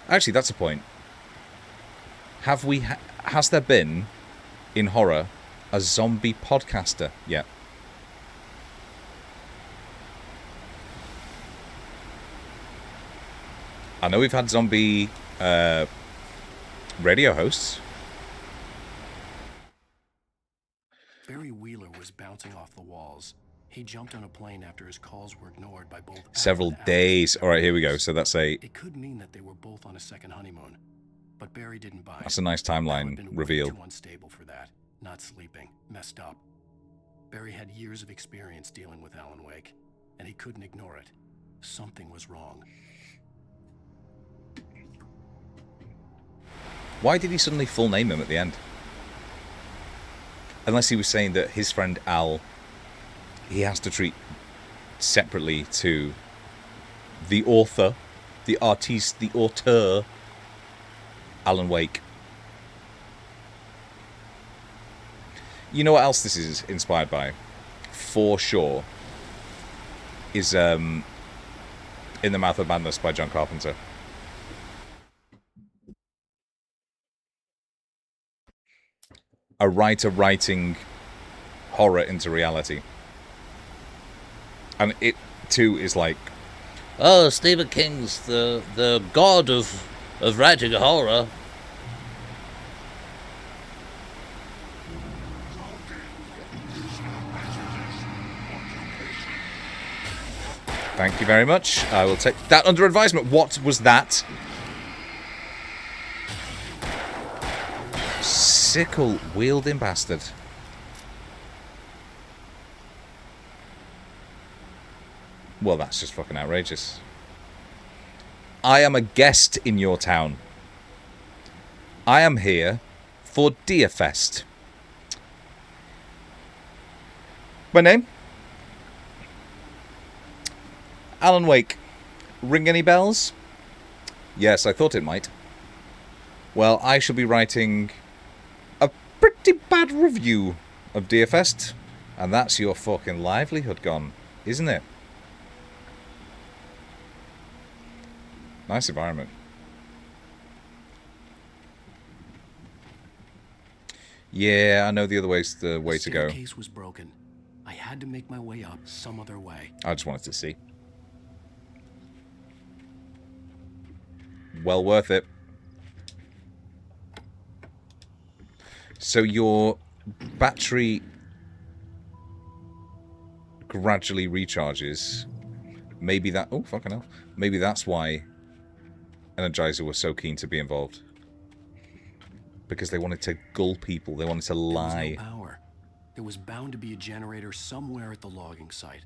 Actually, that's a point. Have we... has there been, in horror, a zombie podcaster yet? I know we've had zombie radio hosts. Barry Wheeler was bouncing off the walls. He jumped on a plane after his calls were ignored by both. Several days. All right, here we go. So that's a... It could mean that they were both on a second honeymoon, but Barry didn't buy it. That's a nice timeline reveal. Too unstable for that. Not sleeping, messed up. Barry had years of experience dealing with Alan Wake, and he couldn't ignore it. Something was wrong. Why did he suddenly full name him at the end? Unless he was saying that his friend Al, he has to treat separately to the author, the artiste, the auteur, Alan Wake. You know what else this is inspired by? For sure. Is In the Mouth of Madness by John Carpenter. A writer writing horror into reality. And it, too, is like... Oh, Stephen King's the god of writing horror. Thank you very much. I will take that under advisement. What was that? Sickle-wielding bastard. Well, that's just fucking outrageous. I am a guest in your town. I am here for Deerfest. My name? Alan Wake. Ring any bells? Yes, I thought it might. Well, I shall be writing a pretty bad review of Deerfest, and that's your fucking livelihood gone, isn't it? Nice environment. Yeah, I know the other way's the way to go. The staircase was broken. I had to make my way up some other way. I just wanted to see. Well worth it. So your battery gradually recharges. Maybe that... Oh, fucking hell. Maybe that's why Energizer was so keen to be involved. Because they wanted to gull people. They wanted to lie. There was no power. There was bound to be a generator somewhere at the logging site.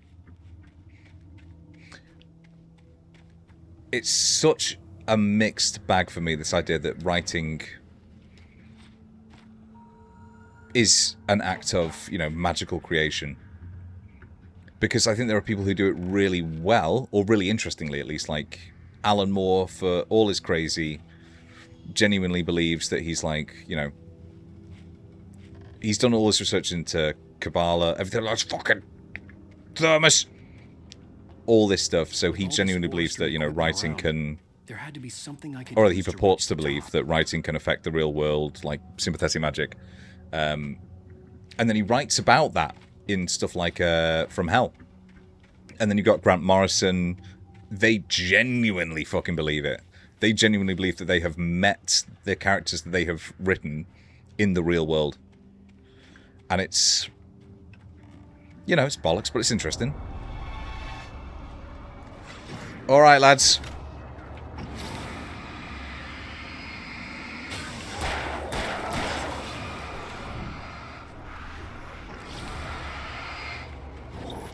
It's such a mixed bag for me, this idea that writing is an act of, you know, magical creation. Because I think there are people who do it really well, or really interestingly at least, like Alan Moore, for all his crazy, genuinely believes that he's like, you know, he's done all this research into Kabbalah, everything like fucking thermos, all this stuff, so he genuinely believes that, you know, writing can... There had to be something I could or he purports to believe that writing can affect the real world, like sympathetic magic. And then he writes about that in stuff like From Hell. And then you've got Grant Morrison. They genuinely fucking believe it. They genuinely believe that they have met the characters that they have written in the real world. And it's... you know, it's bollocks, but it's interesting. Alright, lads.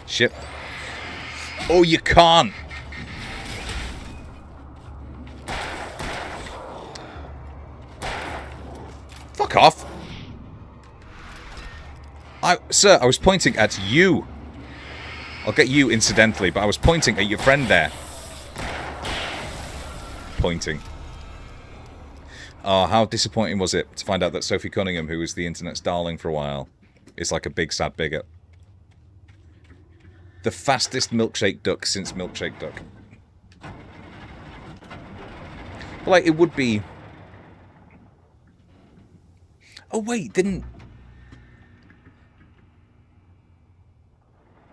Shit. Oh, you can't. Fuck off. Sir, I was pointing at you. I'll get you incidentally, but I was pointing at your friend there. Pointing. Oh, how disappointing was it to find out that Sophie Cunningham, who was the internet's darling for a while, is like a big sad bigot. The fastest milkshake duck since Milkshake Duck. But, like, it would be... Oh, wait, didn't...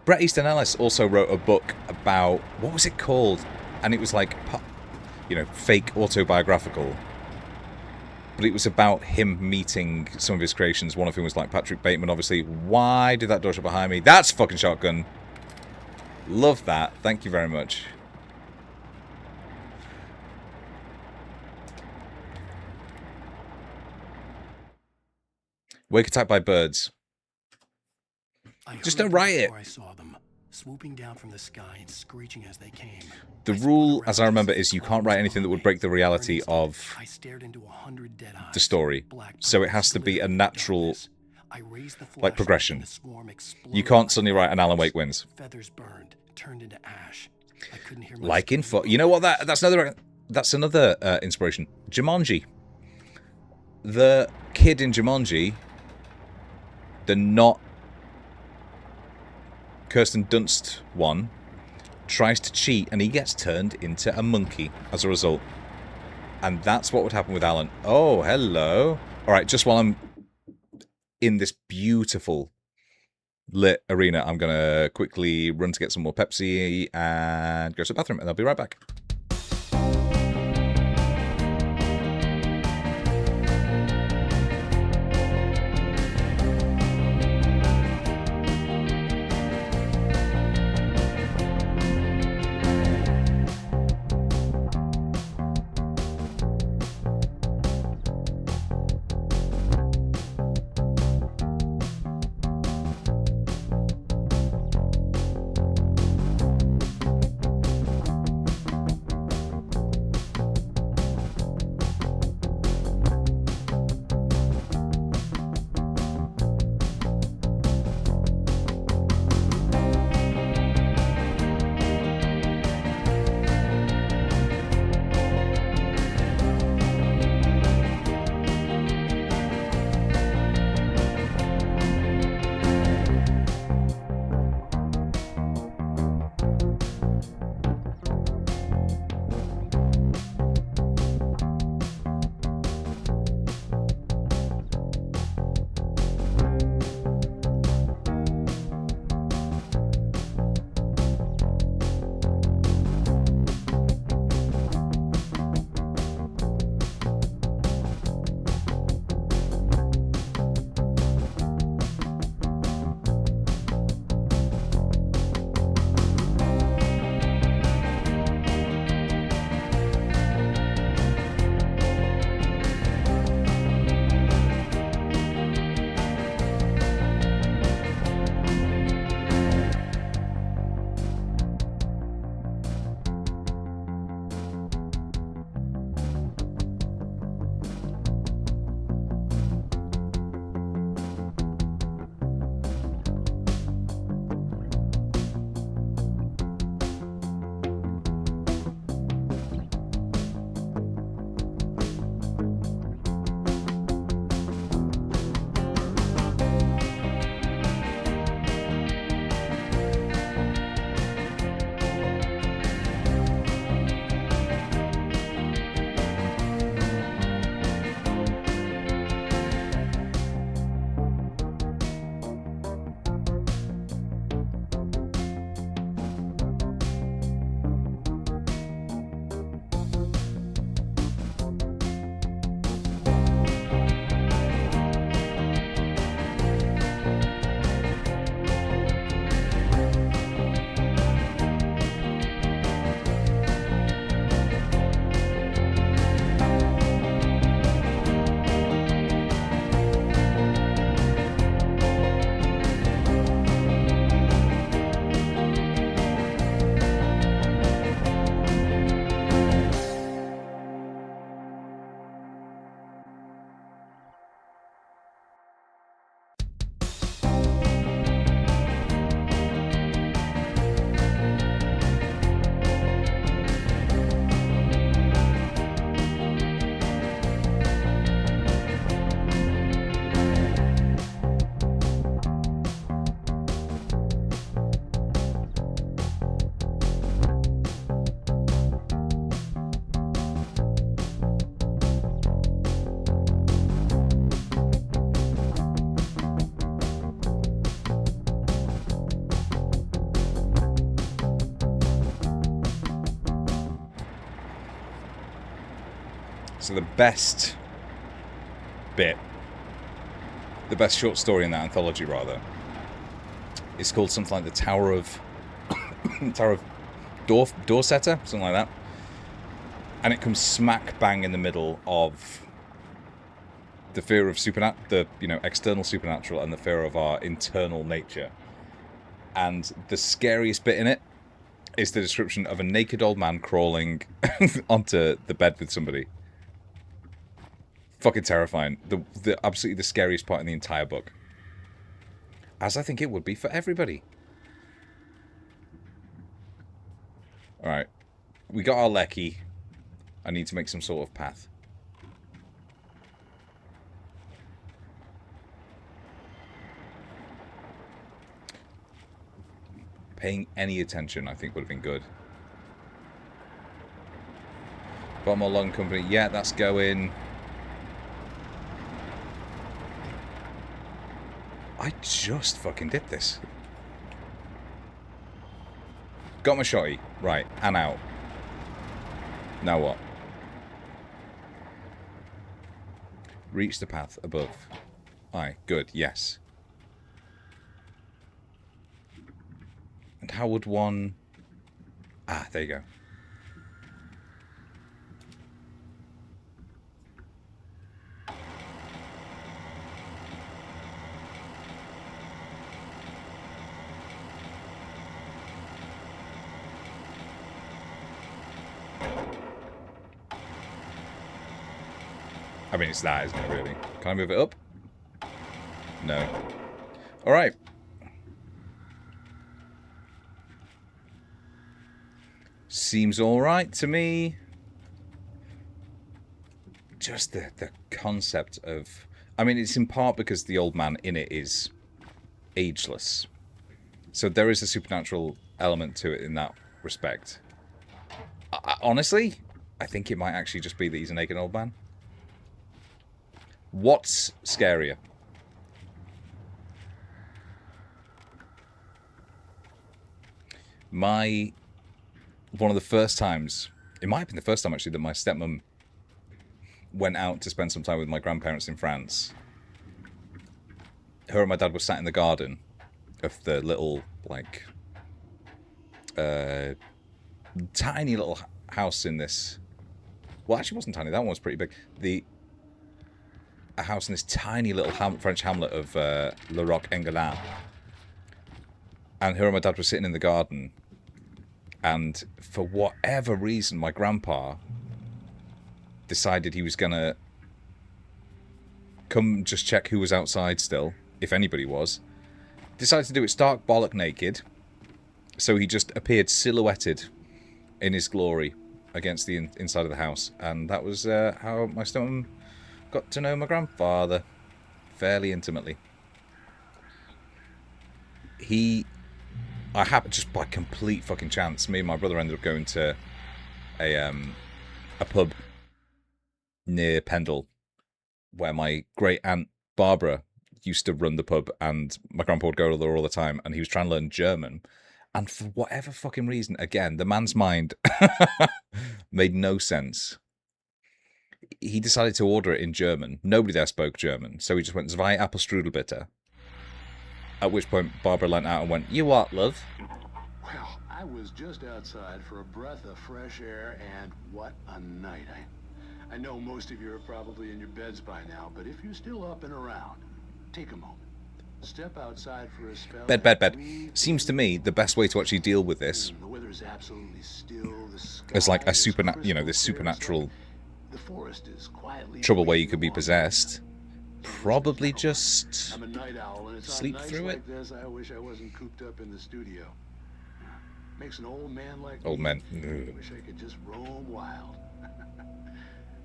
Bret Easton Ellis also wrote a book about... What was it called? And it was like, you know, fake autobiographical. But it was about him meeting some of his creations. One of whom was like Patrick Bateman, obviously. Why did that door shut behind me? That's fucking shotgun. Love that. Thank you very much. Wake attacked by birds. Just don't write it. I saw them, swooping down from the sky and screeching as they came. The rule, as I remember, is you can't write anything that would break the reality of the story. So it has to be a natural, like, progression. You can't suddenly write an Alan Wake wins. Feathers burned, turned into ash. I couldn't hear my Like info. You know what? That's another inspiration. Jumanji. The kid in Jumanji, the not Kirsten Dunst one, tries to cheat and he gets turned into a monkey as a result. And that's what would happen with Alan. Oh, hello. Alright, just while I'm in this beautiful lit arena, I'm going to quickly run to get some more Pepsi and go to the bathroom, and I'll be right back. So the best bit, the best short story in that anthology, rather, is called something like the Tower of Dorsetter, something like that. And it comes smack bang in the middle of the fear of external supernatural and the fear of our internal nature. And the scariest bit in it is the description of a naked old man crawling onto the bed with somebody. Fucking terrifying. The absolutely the scariest part in the entire book. As I think it would be for everybody. Alright. We got our Lecky. I need to make some sort of path. Paying any attention, I think, would have been good. Bomber Lung Company. Yeah, that's going. I just fucking did this. Got my shotty. Right, and out. Now what? Reach the path above. Aye, good, yes. And how would one... Ah, there you go. I mean, it's that, isn't it, really? Can I move it up? No. Alright. Seems alright to me. Just the concept of... I mean, it's in part because the old man in it is ageless. So there is a supernatural element to it in that respect. Honestly, I think it might actually just be that he's a naked old man. What's scarier? One of the first times, it might have been the first time actually, that my stepmom went out to spend some time with my grandparents in France. Her and my dad were sat in the garden of the little, like, tiny little house in this... Well, actually it wasn't tiny, that one was pretty big. A house in this tiny little French hamlet of Le Roc-Enguerrand. And her and my dad were sitting in the garden. And for whatever reason, my grandpa decided he was going to come just check who was outside still, if anybody was. Decided to do it stark bollock naked. So he just appeared silhouetted in his glory against the inside of the house. And that was how my stepmom got to know my grandfather fairly intimately. I happened, just by complete fucking chance, me and my brother ended up going to a pub near Pendle where my great aunt Barbara used to run the pub, and my grandpa would go there all the time, and he was trying to learn German. And for whatever fucking reason, again, the man's mind made no sense. He decided to order it in German. Nobody there spoke German, so he just went, Zwei Apfelstrudelbitter. At which point Barbara leant out and went, "You what, love?" Well, I was just outside for a breath of fresh air, and what a night. I know most of you are probably in your beds by now, but if you're still up and around, take a moment. Step outside for a spell. Bed. Seems to me the best way to actually deal with this The weather is absolutely still. is like a this supernatural trouble where you could be possessed. Probably just I'm a night owl, and it's sleep nights through like it. this, I wish I wasn't cooped up in the studio. Makes an old man like Old me. men. Wish I could just roam wild.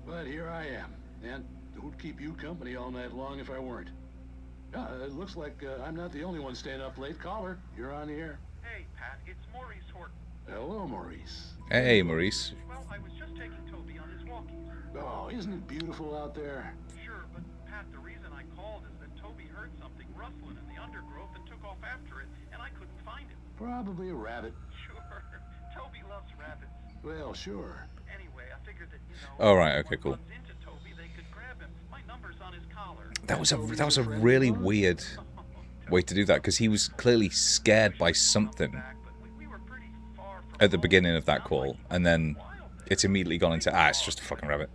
But here I am, and who'd keep you company all night long if I weren't? It looks like I'm not the only one staying up late. Caller, you're on the air. Hey, Pat, it's Maurice Horton. Hello, Maurice. Hey, Maurice. Well, I was just taking Toby on his walkies. Oh, isn't it beautiful out there? Sure, but Pat, the reason I called is that Toby heard something rustling in the undergrowth and took off after it, and I couldn't find it. Probably a rabbit. Sure, Toby loves rabbits. Well, sure. Anyway, I figured that, All right, okay, cool. runs into horse on his collar. That was a really weird way to do that, because he was clearly scared by something at the beginning of that call, and then it's immediately gone into, it's just a fucking rabbit.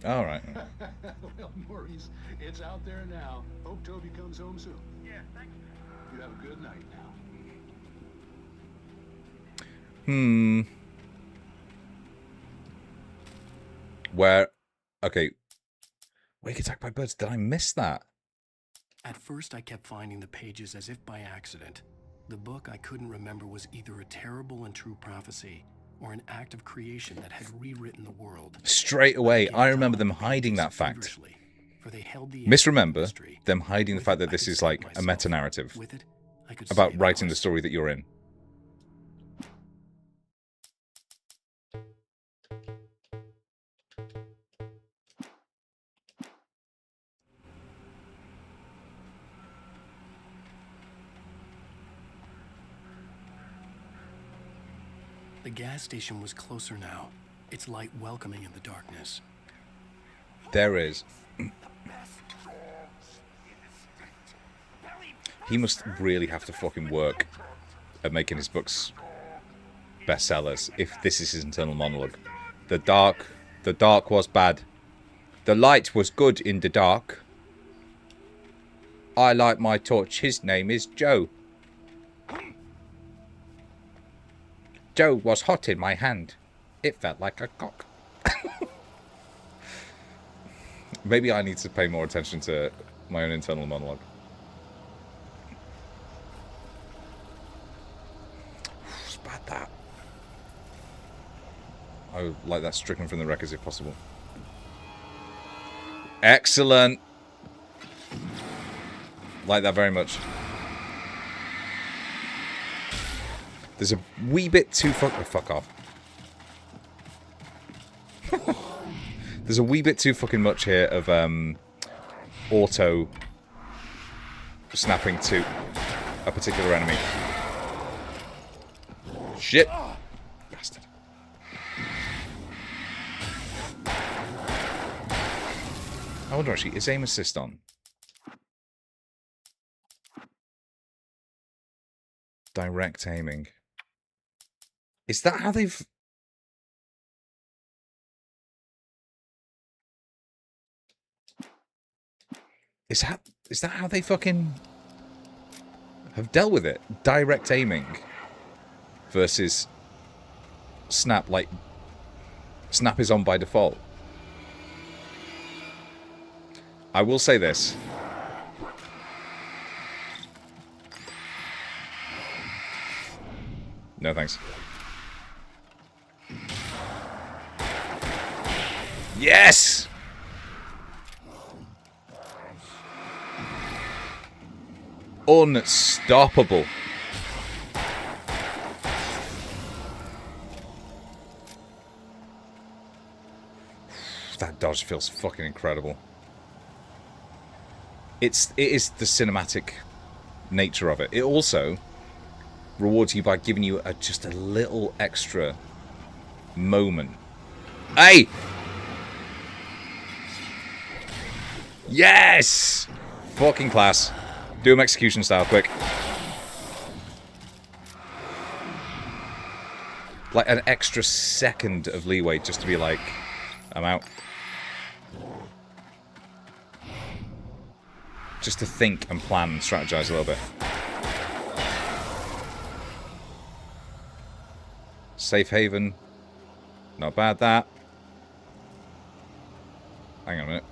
All right. Well, Maurice, it's out there now. Hope Toby comes home soon. Yeah, thanks. You have a good night now. Where? Okay. Wake attacked by birds. Did I miss that? At first, I kept finding the pages as if by accident. The book I couldn't remember was either a terrible and true prophecy or an act of creation that had rewritten the world. Straight away, I remember them hiding that fact. Misremember them hiding the fact that this is like a meta-narrative about writing the story that you're in. The gas station was closer now, its light welcoming in the darkness. There is. He must really have to fucking work at making his books bestsellers if this is his internal monologue. The dark was bad. The light was good in the dark. I light my torch. His name is Joe. Joe was hot in my hand. It felt like a cock. Maybe I need to pay more attention to my own internal monologue. It's bad, that. I would like that stricken from the records if possible. Excellent. Like that very much. There's a wee bit too fuck off. There's a wee bit too fucking much here of auto snapping to a particular enemy. Shit. Bastard. I wonder actually, is aim assist on? Direct aiming. Is that how they've... Is that how they fucking have dealt with it? Direct aiming versus snap, like snap is on by default. I will say this. No thanks. Yes! Unstoppable. That dodge feels fucking incredible. It is the cinematic nature of it. It also rewards you by giving you just a little extra moment. Hey! Yes! Fucking class. Do them execution style, quick. Like an extra second of leeway just to be like, I'm out. Just to think and plan and strategize a little bit. Safe haven. Not bad, that. Hang on a minute.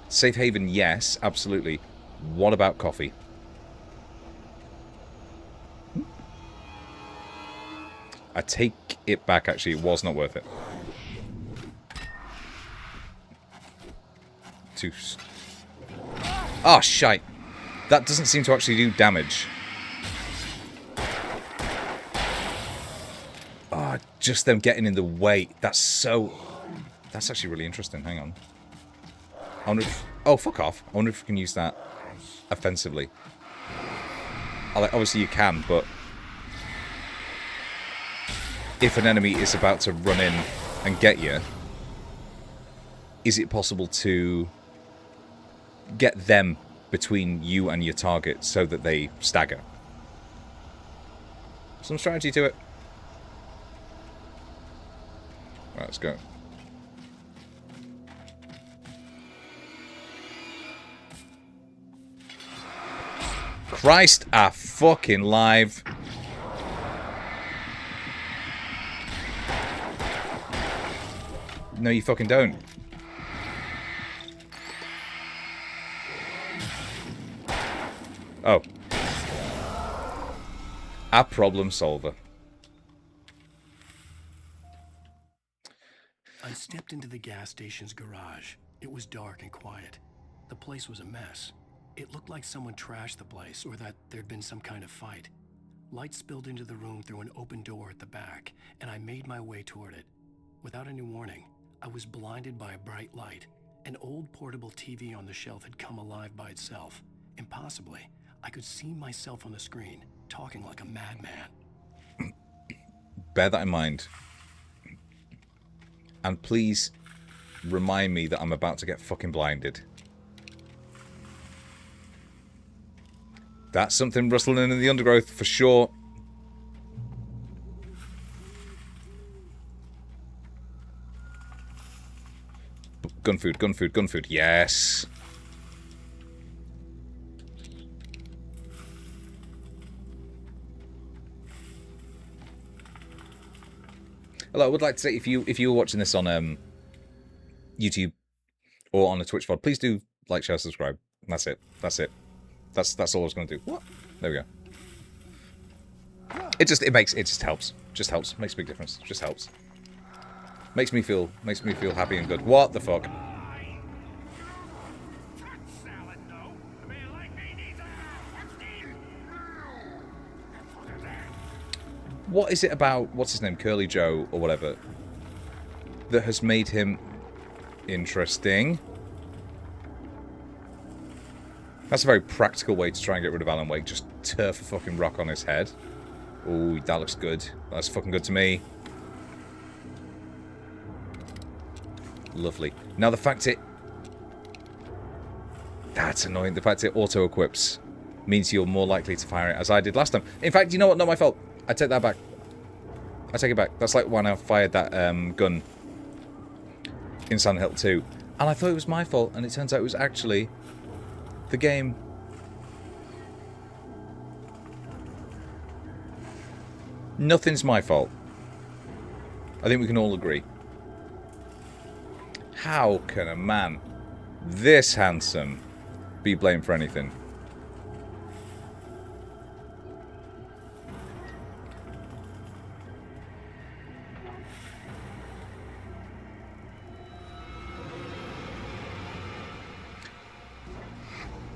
Safe haven, yes, absolutely. What about coffee? I take it back, actually. It was not worth it. Oh, shite. That doesn't seem to actually do damage. Oh, just them getting in the way. That's actually really interesting. Hang on. I wonder if... Oh, fuck off. I wonder if we can use that offensively. Obviously you can, but... if an enemy is about to run in and get you, is it possible to get them between you and your target so that they stagger? Some strategy to it. Right, let's go. Christ a fucking live. No, you fucking don't. Oh. A problem solver. I stepped into the gas station's garage. It was dark and quiet. The place was a mess. It looked like someone trashed the place or that there'd been some kind of fight. Light spilled into the room through an open door at the back, and I made my way toward it. Without any warning, I was blinded by a bright light. An old portable TV on the shelf had come alive by itself. Impossibly, I could see myself on the screen, talking like a madman. Bear that in mind. And please remind me that I'm about to get fucking blinded. That's something rustling in the undergrowth for sure. Gun food, gun food, gun food. Yes. Hello, I would like to say if you were watching this on YouTube or on a Twitch VOD, please do like, share, subscribe. That's it. That's it. That's all I was going to do. What? There we go. It just helps. Just helps. Makes a big difference. Just helps. Makes me feel happy and good. What the fuck? What is it about, what's his name, Curly Joe or whatever, that has made him interesting? That's a very practical way to try and get rid of Alan Wake. Just turf a fucking rock on his head. Ooh, that looks good. That's fucking good to me. Lovely. Now the fact it... That's annoying. The fact it auto-equips means you're more likely to fire it as I did last time. In fact, you know what? Not my fault. I take that back. I take it back. That's like when I fired that gun in Silent Hill 2. And I thought it was my fault, and it turns out it was actually the game. Nothing's my fault. I think we can all agree. How can a man this handsome be blamed for anything?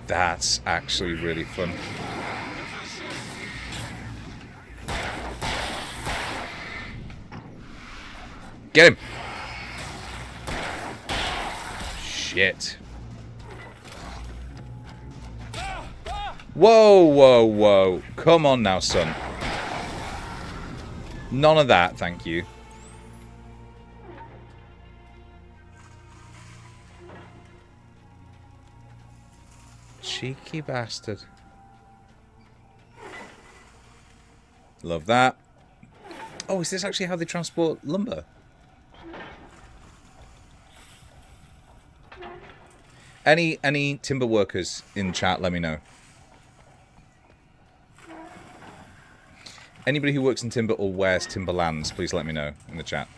That's actually really fun. Get him! Shit. Whoa, whoa, whoa. Come on now, son. None of that, thank you. Cheeky bastard. Love that. Oh, is this actually how they transport lumber? Any timber workers in chat, let me know. Anybody who works in timber or wears timberlands, please let me know in the chat.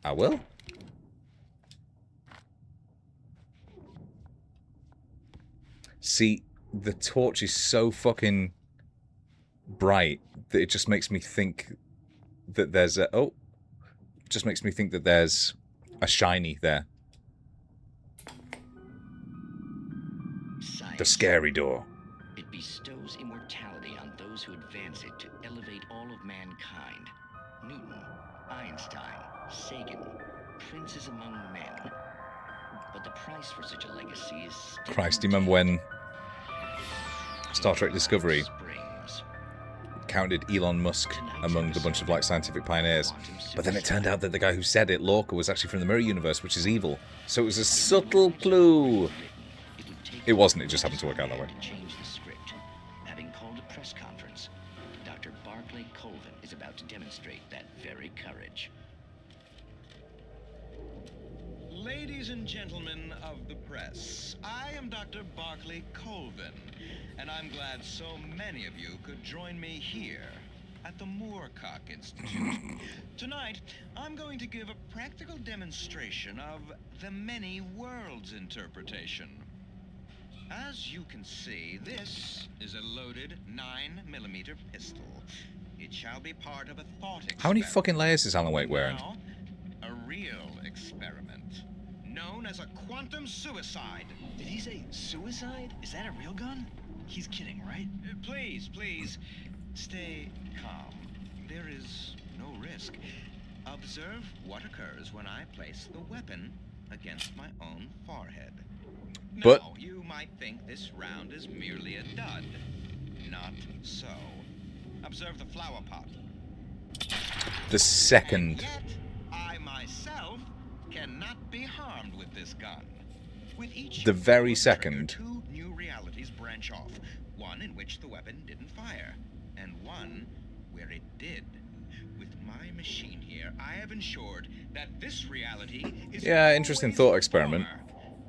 I will. See, the torch is so fucking bright that it just makes me think that there's a... Oh. It just makes me think that there's a shiny there. Science. The scary door. It bestows immortality on those who advance it to elevate all of mankind. Newton, Einstein, Sagan, princes among men. But the price for such a legacy is... Christ, do you remember when Star Trek Discovery counted Elon Musk among the bunch of like scientific pioneers. But then it turned out that the guy who said it, Lorca, was actually from the Mirror Universe, which is evil. So it was a subtle clue. It wasn't, it just happened to work out that way. Change the script. Having called a press conference, Dr. Barclay Colvin is about to demonstrate that very courage. Ladies and gentlemen of the press, I am Dr. Barclay Colvin, and I'm glad so many of you could join me here at the Moorcock Institute. Tonight, I'm going to give a practical demonstration of the many worlds interpretation. As you can see, this is a loaded 9mm pistol. It shall be part of a thought experiment. How many fucking layers is Alan Wake wearing? Now, a real experiment, known as a quantum suicide. Did he say suicide? Is that a real gun? He's kidding, right? Please, please, stay calm. There is no risk. Observe what occurs when I place the weapon against my own forehead. But now, you might think this round is merely a dud. Not so. Observe the flower pot. the second. And yet, I myself cannot be harmed with this gun. With each The very second. two new realities branch off. One in which the weapon didn't fire, and one where it did. With my machine here, I have ensured that this reality is Yeah, interesting thought experiment.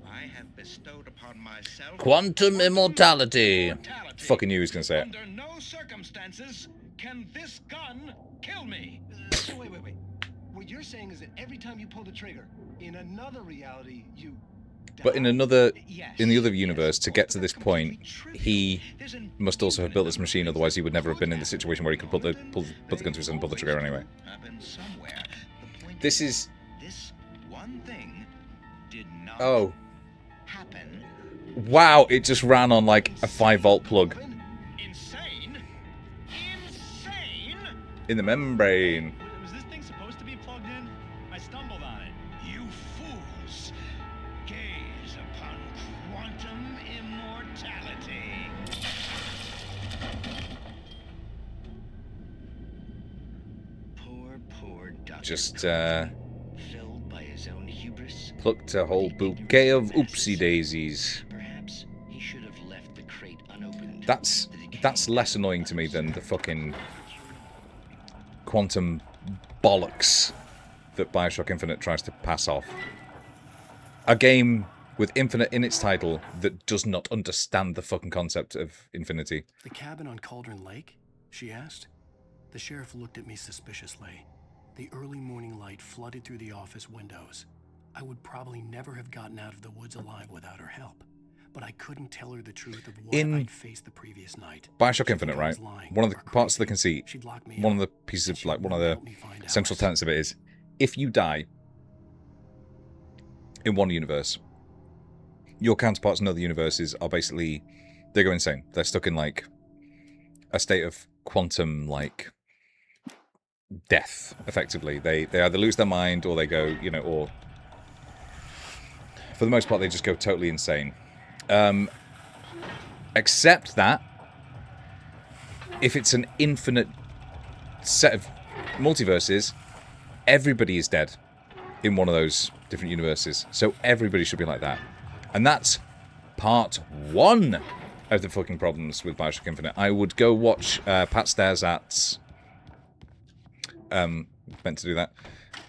I have bestowed upon myself Quantum immortality. Fucking knew he was gonna say it. Under no circumstances can this gun kill me. So wait. What you're saying is that every time you pull the trigger, in another reality, you... But in the other universe, to get to this point, he must also have built this machine. Otherwise, he would never have been in the situation where he could put the gun to his head and pull the trigger anyway. This is. This one thing did not Oh. happen. Wow! It just ran on like a 5-volt plug. Insane. Insane. In the membrane. Was this thing supposed to be plugged in? I stumbled on it. You fools. Gaze upon quantum immortality. Poor Dr. Just filled by his own hubris. plucked a whole bouquet of oopsie daisies. Perhaps he should have left the crate unopened. That's less annoying to me than the fucking quantum bollocks that Bioshock Infinite tries to pass off. A game with Infinite in its title that does not understand the fucking concept of infinity. The cabin on Cauldron Lake? She asked. The sheriff looked at me suspiciously. The early morning light flooded through the office windows. I would probably never have gotten out of the woods alive without her help. But I couldn't tell her the truth of what I'd faced the previous night. Bioshock Infinite, right? One of the parts of the conceit, one of the pieces of, like, one of the central tenets of it is, if you die in one universe, your counterparts in other universes are basically, they go insane. They're stuck in, like, a state of quantum, like, death, effectively. They either lose their mind or they go, you know, or for the most part, they just go totally insane. Except that if it's an infinite set of multiverses, everybody is dead in one of those different universes. So everybody should be like that. And that's part one of the fucking problems with Bioshock Infinite. I would go watch Pat Stares At's meant to do that.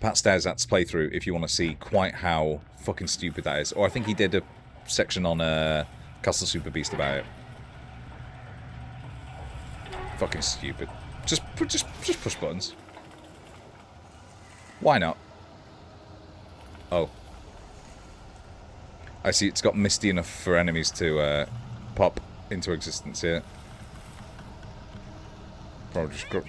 Pat Stares At's playthrough if you want to see quite how fucking stupid that is. Or I think he did a section on Castle Super Beast about it. Fucking stupid. Just push buttons. Why not? Oh. I see it's got misty enough for enemies to pop into existence here. Probably just go.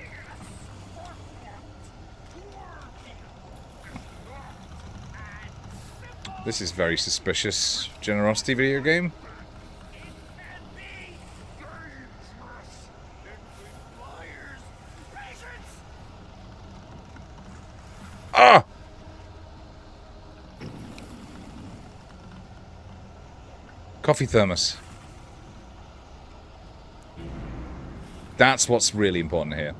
This is very suspicious. Generosity video game. Ah! Coffee thermos. That's what's really important here.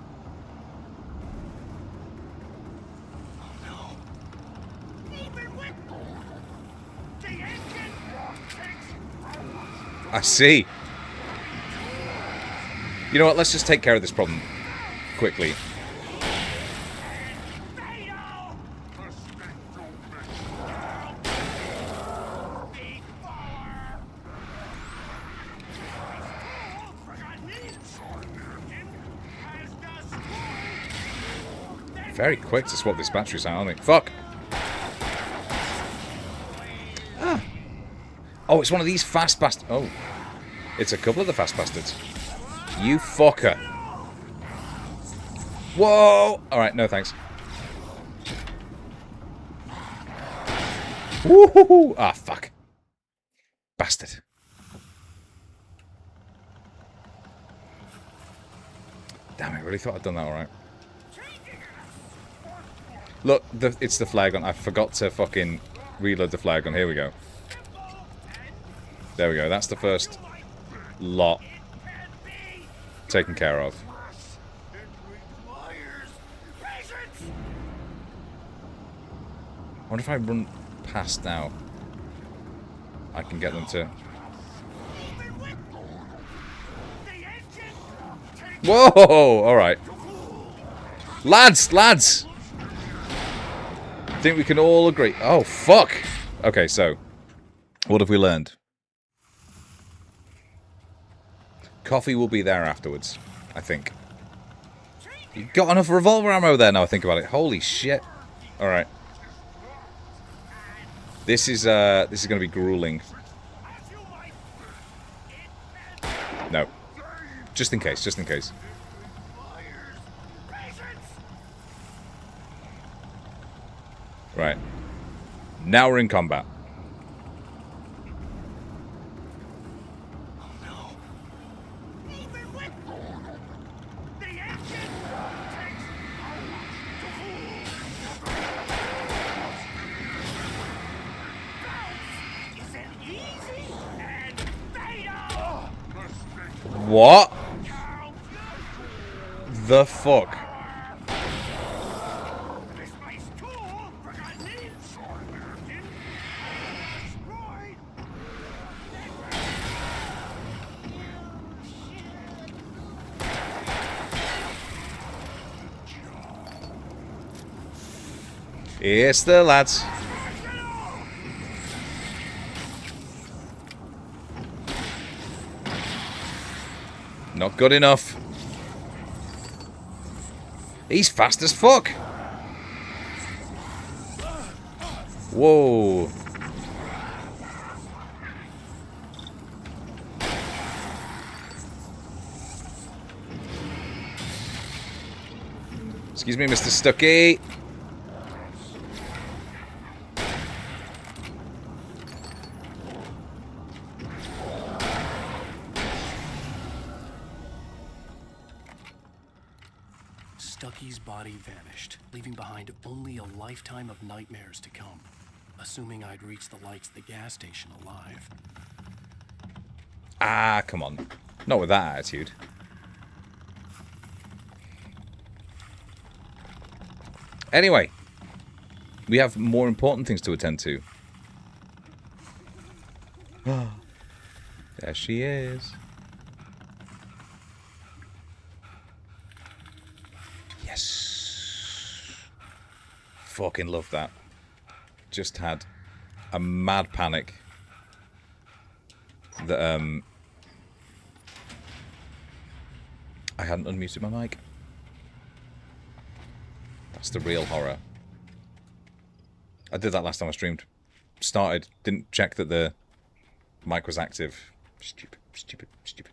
I see. You know what? Let's just take care of this problem quickly. Very quick to swap this batteries out, aren't they? Fuck! Ah. Oh, it's one of these fast bastards. Oh. It's a couple of the fast bastards. You fucker. Whoa! Alright, no thanks. Woohoo! Ah, fuck. Bastard. Damn, I really thought I'd done that alright. Look, it's the flag gun. I forgot to fucking reload the flag gun. Here we go. There we go. That's the first lot taken care of. I wonder if I run past now, I can get them to... Whoa! Alright. Lads! Lads! I think we can all agree. Oh, fuck! Okay, so, what have we learned? Coffee will be there afterwards, I think. You got enough revolver ammo there now I think about it. Holy shit. Alright. This is going to be grueling. No. Just in case, just in case. Right. Now we're in combat. What the fuck? Yes, the lads. Not good enough. He's fast as fuck. Whoa. Excuse me, Mr. Stucky. Stucky's body vanished, leaving behind only a lifetime of nightmares to come, assuming I'd reached the lights at the gas station alive. Ah, come on. Not with that attitude. Anyway, we have more important things to attend to. There she is. Yes. Fucking love that. Just had a mad panic that I hadn't unmuted my mic. That's the real horror. I did that last time I streamed. Started, didn't check that the mic was active. Stupid, stupid, stupid.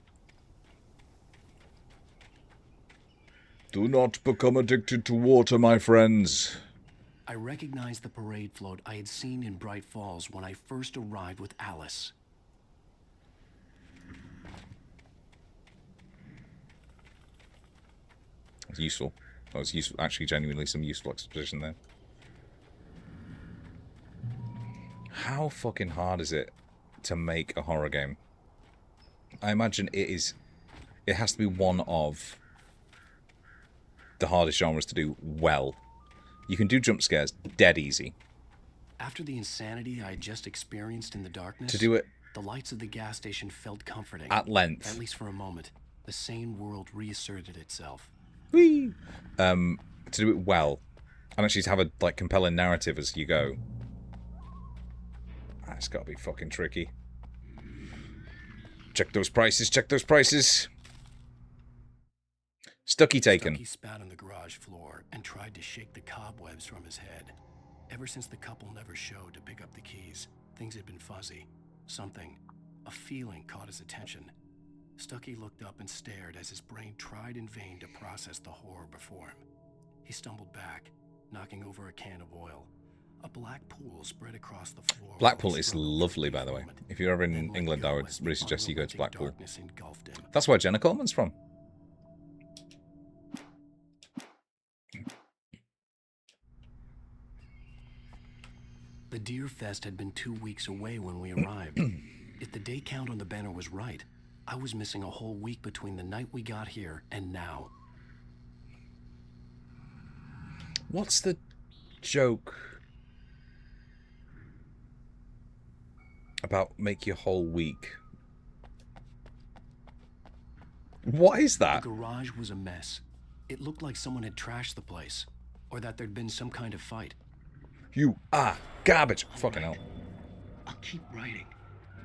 Do not become addicted to water, my friends. I recognized the parade float I had seen in Bright Falls when I first arrived with Alice. It's useful. That was useful. Actually, genuinely some useful exposition there. How fucking hard is it to make a horror game? I imagine it is it has to be one of the hardest genres to do well. You can do jump scares dead easy. After the insanity I had just experienced in the darkness, To do it the lights of the gas station felt comforting. at length. At least for a moment. The sane world reasserted itself. Whee! To do it well, and actually to have a like compelling narrative as you go. That's got to be fucking tricky. Check those prices. Check those prices. Stucky taken. Stucky spat on the garage floor and tried to shake the cobwebs from his head. Ever since the couple never showed to pick up the keys, things had been fuzzy. Something, a feeling caught his attention. Stucky looked up and stared as his brain tried in vain to process the horror before him. He stumbled back, knocking over a can of oil. A black pool spread across the floor. Blackpool is lovely, by the way. If you're ever in England, I would really suggest you go to Blackpool. That's where Jenna Coleman's from. The Deer Fest had been 2 weeks away when we arrived. If the day count on the banner was right, I was missing a whole week between the night we got here and now. What's the joke about make your whole week? What is that? The garage was a mess. It looked like someone had trashed the place, or that there'd been some kind of fight. You are garbage. Fucking hell. I'll keep writing.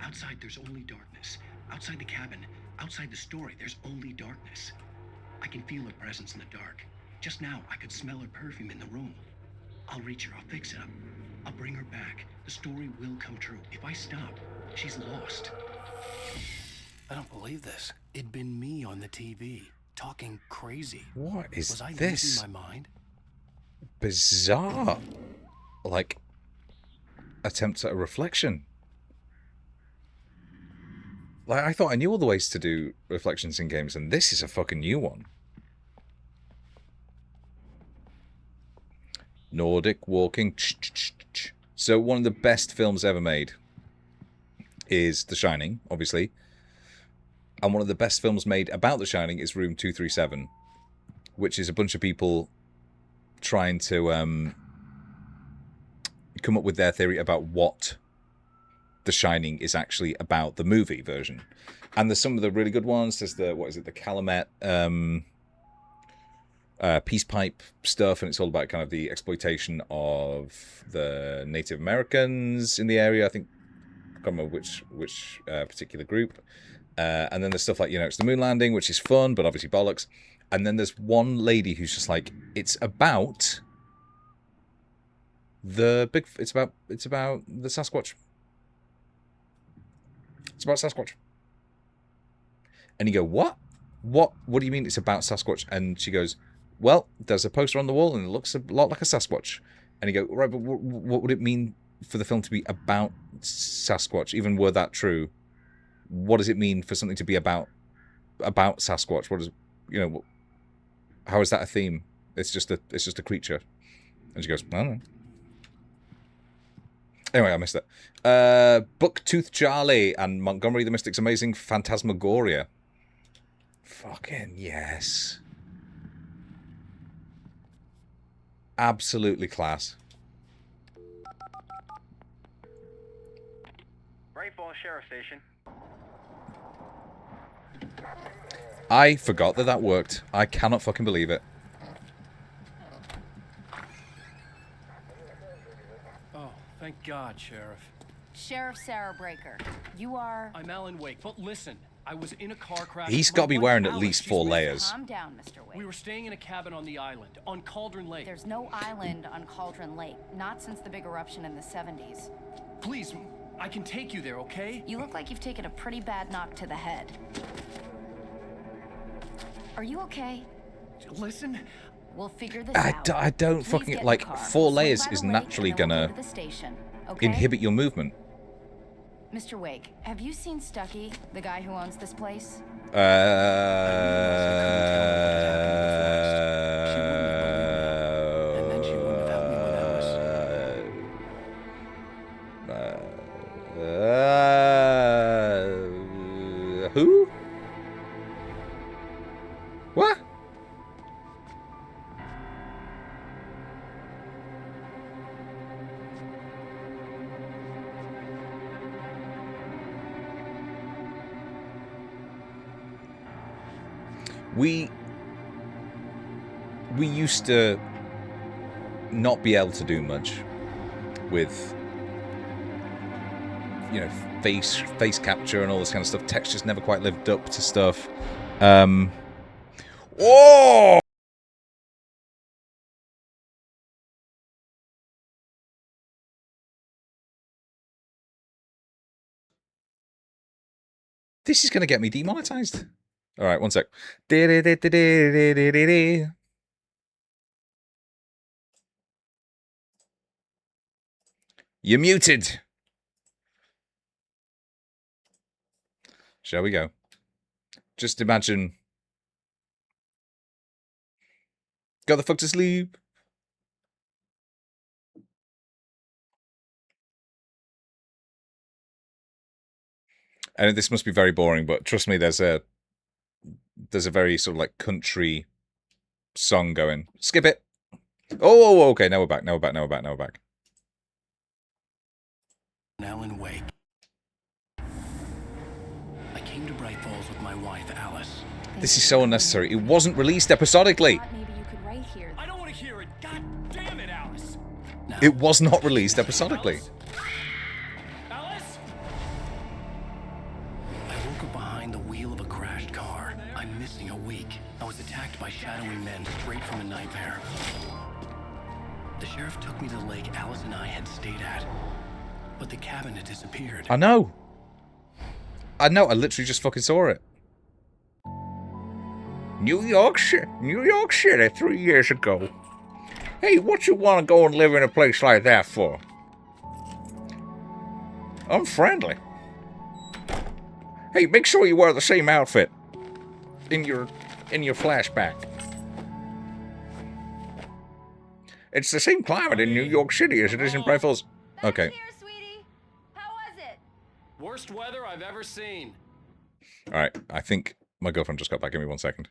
Outside, there's only darkness. Outside the cabin, outside the story, there's only darkness. I can feel her presence in the dark. Just now, I could smell her perfume in the room. I'll reach her. I'll fix it up. I'll bring her back. The story will come true. If I stop, she's lost. I don't believe this. It'd been me on the TV, talking crazy. What is Was I this? losing my mind? Bizarre. Like, attempts at a reflection. Like, I thought I knew all the ways to do reflections in games, and this is a fucking new one. Nordic walking. So one of the best films ever made is The Shining, obviously. And one of the best films made about The Shining is Room 237, which is a bunch of people trying to come up with their theory about what The Shining is actually about, the movie version. And there's some of the really good ones. There's the, what is it, the Calumet peace pipe stuff, and it's all about kind of the exploitation of the Native Americans in the area. I think, I can't remember which particular group. And then there's stuff like, you know, it's the moon landing, which is fun, but obviously bollocks. And then there's one lady who's just like, it's about the Sasquatch. It's about Sasquatch. And you go, what? What do you mean it's about Sasquatch? And she goes, well, there's a poster on the wall and it looks a lot like a Sasquatch. And you go, right, but what would it mean for the film to be about Sasquatch? Even were that true, what does it mean for something to be about Sasquatch? What is, you know, how is that a theme? It's just a creature. And she goes, I don't know. Anyway, I missed it. Bucktooth Charlie and Montgomery the Mystic's Amazing Phantasmagoria. Fucking yes. Absolutely class. Great Falls Sheriff Station. I forgot that worked. I cannot fucking believe it. Oh, thank God, Sheriff. Sheriff Sarah Breaker, you are... I'm Alan Wake, but listen, I was in a car crash... He's got to be wearing at least 4 layers. Calm down, Mr. Wake. We were staying in a cabin on the island, on Cauldron Lake. There's no island on Cauldron Lake, not since the big eruption in the 70s. Please, I can take you there, okay? You look like you've taken a pretty bad knock to the head. Are you okay? Listen... We'll figure this out. I don't fucking... Like, 4 layers is naturally gonna inhibit your movement. Mr. Wake, have you seen Stucky, the guy who owns this place? Who? What? We used to not be able to do much with, you know, face capture and all this kind of stuff. Textures never quite lived up to stuff. Oh! This is going to get me demonetized. All right, one sec. You're muted. Shall we go? Just imagine. Go the fuck to sleep. And this must be very boring, but trust me, there's a very sort of like country song going. Skip it. Oh, okay. Now we're back. Now we're back. Alan Wake. I came to Bright Falls with my wife, Alice. This is so unnecessary. It wasn't released episodically. Maybe you could write here. I don't want to hear it. God damn it, Alice. It was not released episodically. Alice? I woke up behind the wheel of a crashed car. I'm missing a week. I was attacked by shadowy men straight from a nightmare. The sheriff took me to the lake Alice and I had stayed at. But the cabin had disappeared. I know. I literally just fucking saw it. New York City 3 years ago. Hey, what you want to go and live in a place like that for? I'm friendly. Hey, make sure you wear the same outfit in your flashback. It's the same climate in New York City as it is in Bright Falls. Okay. Worst weather I've ever seen. All right. I think my girlfriend just got back. Give me 1 second.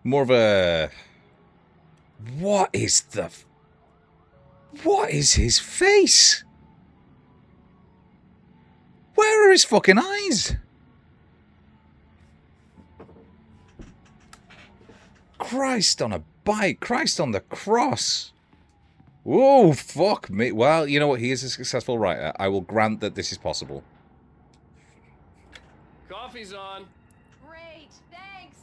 More of a... What is his face? Where are his fucking eyes? Christ on a bike. Christ on the cross. Oh, fuck me. Well, you know what? He is a successful writer. I will grant that this is possible. Coffee's on. Great, thanks.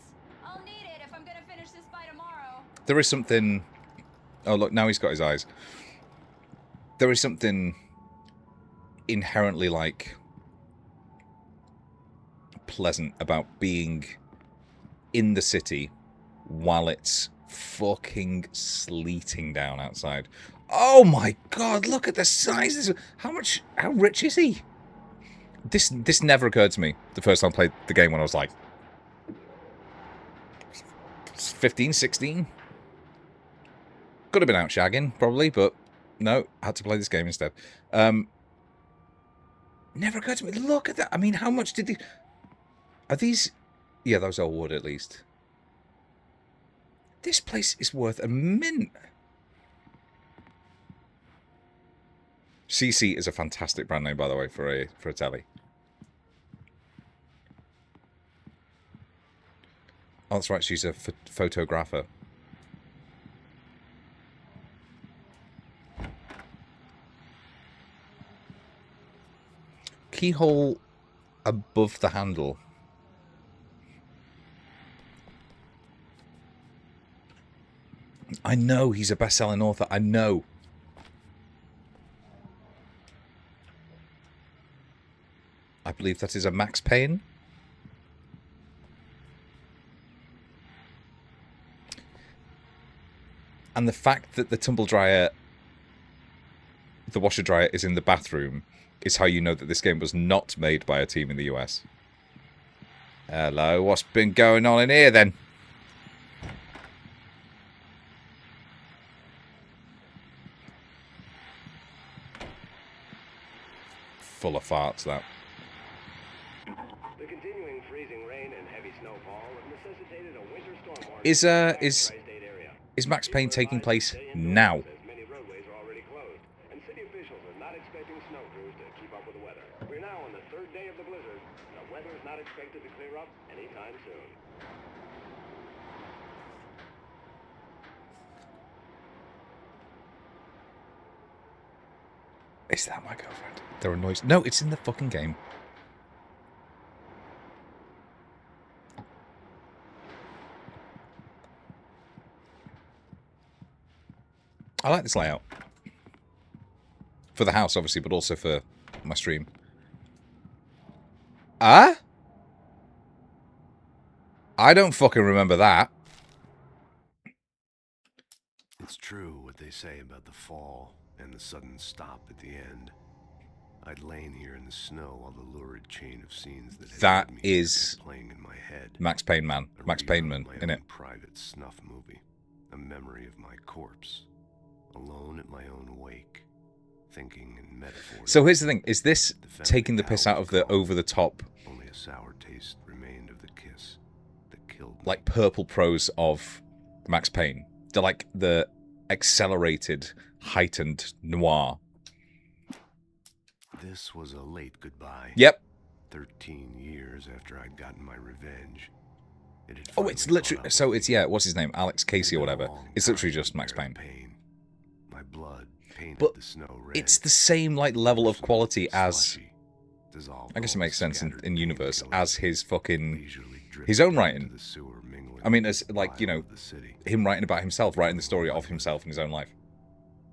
I'll need it if I'm gonna finish this by tomorrow. There is something... Oh, look, now he's got his eyes. there is something inherently, like, pleasant about being in the city while it's fucking sleeting down outside. Oh my god, look at the size. How rich is he? This never occurred to me the first time I played the game when I was like 15, 16. Could have been out shagging, probably, but no, I had to play this game instead. Never occurred to me. Look at that. I mean, how much did they... Are these... Yeah, those are wood, at least. This place is worth a mint. CC is a fantastic brand name, by the way, for a telly. Oh, that's right. She's a photographer. Keyhole above the handle. I know he's a best-selling author. I know. I believe that is a Max Payne. And the fact that the tumble dryer, the washer dryer, is in the bathroom is how you know that this game was not made by a team in the US. Hello, what's been going on in here then? Full of farts, that. The continuing freezing rain and heavy snowfall have necessitated a winter storm warning. Is Max Payne taking place now? Many roadways are already closed, and city officials are not expecting snow crews to keep up with the weather. We're now on the third day of the blizzard, and the weather is not expected to clear up anytime soon. Is that my girlfriend? There are noises. No, it's in the fucking game. I like this layout. For the house, obviously, but also for my stream. Ah? I don't fucking remember that. It's true what they say about the fall and the sudden stop at the end. I'd lain here in the snow while the lurid chain of scenes that is playing in my head. Max Payne man. Max Payne man, innit? Private snuff movie. A memory of my corpse. Alone at my own wake. Thinking in metaphors. So here's the thing. Is this taking the piss out of the over-the-top... Only a sour taste remained of the kiss that killed me. Like purple prose of Max Payne? Like the accelerated, heightened noir. This was a late goodbye. Yep. 13 years after I'd gotten my revenge. Oh, it's literally... So it's, yeah, what's his name? Alex Casey or whatever. It's literally just Max Payne. My blood painted but the snow red. It's the same, like, level of quality as... I guess it makes sense in universe, as his fucking... His own writing. I mean, as, like, you know, him writing about himself, writing the story of himself in his own life.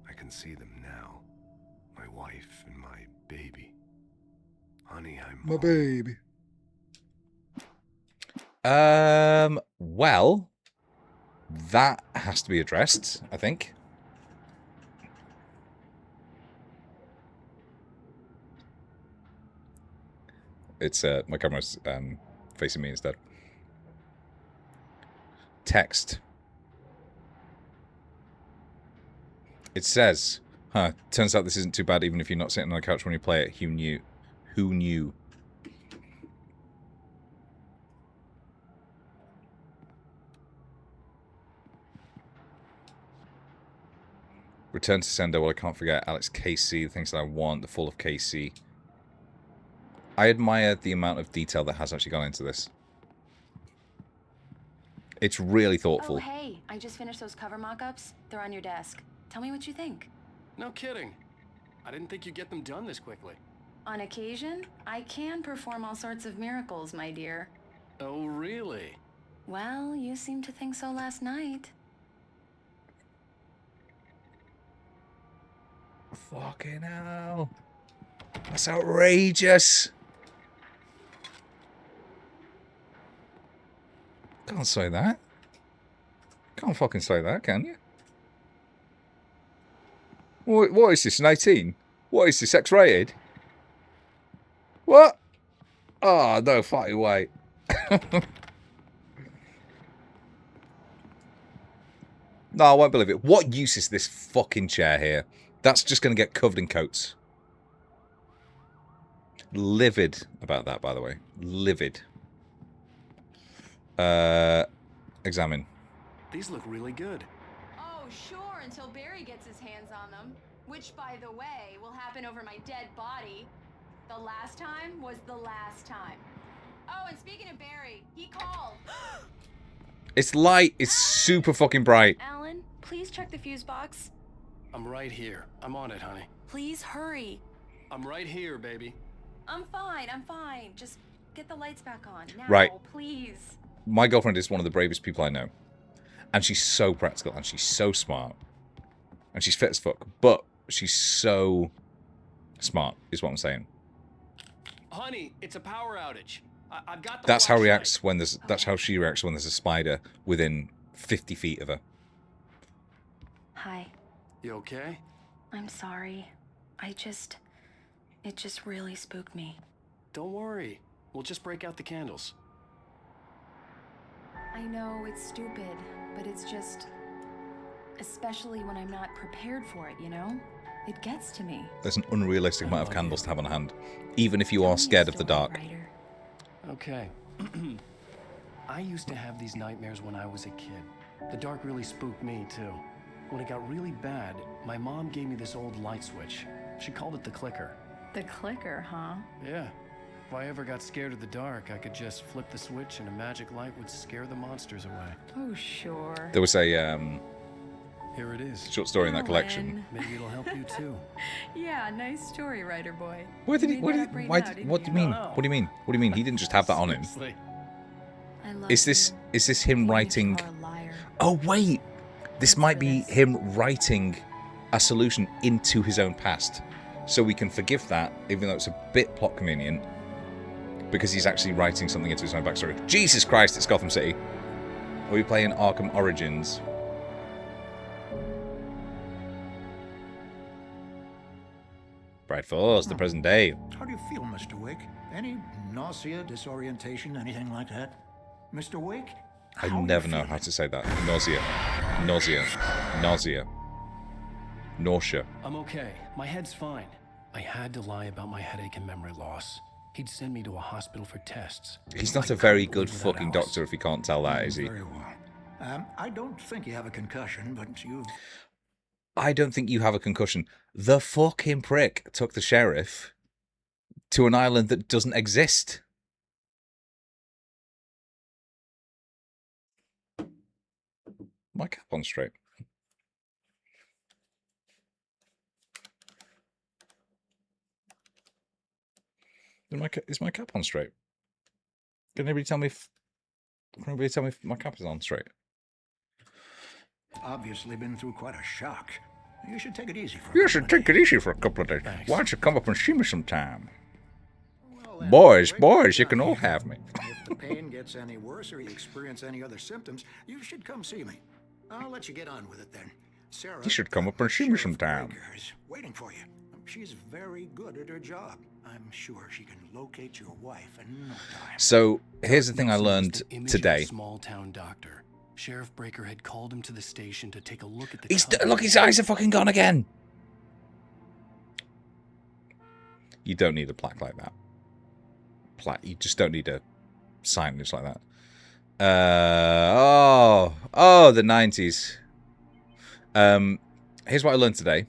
I can see them now. My wife and my baby. Honey, I'm my baby. Well, that has to be addressed, I think. It's, my camera's, facing me instead. Text. It says, turns out this isn't too bad even if you're not sitting on the couch when you play it. Who knew? Who knew? Return to sender. Well, I can't forget Alex Casey, the things that I want, the fall of Casey. I admire the amount of detail that has actually gone into this. It's really thoughtful. Oh, hey, I just finished those cover mock-ups. They're on your desk. Tell me what you think. No kidding. I didn't think you'd get them done this quickly. On occasion, I can perform all sorts of miracles, my dear. Oh, really? Well, you seemed to think so last night. Fucking hell. That's outrageous. Can't say that. Can't fucking say that, can you? What is this, an 18? What is this, X-rated? What? Oh, no fucking way. No, I won't believe it. What use is this fucking chair here? That's just going to get covered in coats. Livid about that, by the way. Livid. Examine. These look really good. Oh, sure, until Barry gets his hands on them. Which, by the way, will happen over my dead body. The last time was the last time. Oh, and speaking of Barry, he called. It's light. It's super fucking bright. Alan, please check the fuse box. I'm right here. I'm on it, honey. Please hurry. I'm right here, baby. I'm fine. Just get the lights back on now, Right. please. My girlfriend is one of the bravest people I know. And she's so practical and she's so smart. And she's fit as fuck. But she's so smart, is what I'm saying. Honey, it's a power outage. I've got the That's how flashlight. that's how she reacts when there's a spider within 50 feet of her. Hi. You okay? I'm sorry. It just really spooked me. Don't worry. We'll just break out the candles. I know it's stupid, but it's just... Especially when I'm not prepared for it, you know? It gets to me. There's an unrealistic amount of candles to have on hand. Even if you are scared of the dark. Okay. I used to have these nightmares when I was a kid. The dark really spooked me, too. When it got really bad, my mom gave me this old light switch. She called it the clicker. The clicker, huh? Yeah. If I ever got scared of the dark, I could just flip the switch and a magic light would scare the monsters away. Oh, sure. There was a Here it is. short story in that collection. Maybe it'll help you too. Yeah, nice story, writer boy. Where did he? You What made did? that up right Why? now, Did, didn't what do you you? mean? What do you mean? What do you mean? He didn't just have that on him. Seriously. I love Is this him writing? you are a liar. Oh wait, this might be him writing a solution into his own past, so we can forgive that, even though it's a bit plot convenient, because he's actually writing something into his own backstory. Jesus Christ, it's Gotham City. Are we playing Arkham Origins? Bright Falls, the present day. How do you feel, Mr. Wake? Any nausea, disorientation, anything like that? Mr. Wake? I never know how to say that. Nausea. Nausea. Nausea. Nausea. I'm okay. My head's fine. I had to lie about my headache and memory loss. He'd send me to a hospital for tests. He's not a very good fucking doctor if he can't tell that, is he? Very well. I don't think you have a concussion, but you've... I don't think you have a concussion. The fucking prick took the sheriff to an island that doesn't exist. My cap on straight. Is my cap on straight? Can anybody tell me if my cap is on straight? obviously been through quite a shock. You should take it easy for You should take it easy for a couple of days. Why don't you come up and see me sometime? Boys, you can all have me. If the pain gets any worse or you experience any other symptoms, you should come see me. I'll let you get on with it then. Sarah, You should come up and see me sometime. is waiting for you. She's very good at her job. I'm sure she can locate your wife in no time. So here's the thing I learned today. Small town doctor. Sheriff Breaker had called him to the station to take a look at the. Look, his eyes are fucking gone again. You don't need a plaque like that. You just don't need a signage like that. The 90s. Here's what I learned today.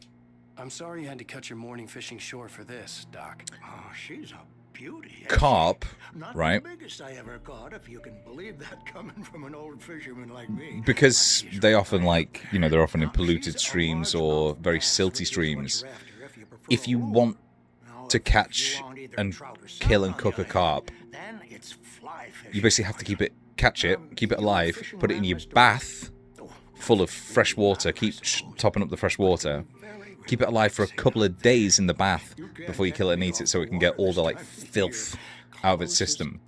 I'm sorry you had to cut your morning fishing short for this, Doc. Oh, she's a beauty. Carp, Not right? the biggest I ever caught, if you can believe that coming from an old fisherman like me. Because they often they're often in polluted streams or very silty streams. If you want to catch and kill and cook a carp, you basically have to catch it, keep it alive, put it in your bath full of fresh water, keep topping up the fresh water, keep it alive for a couple of days in the bath before you kill it and eat it, so it can get all the like filth out of its system.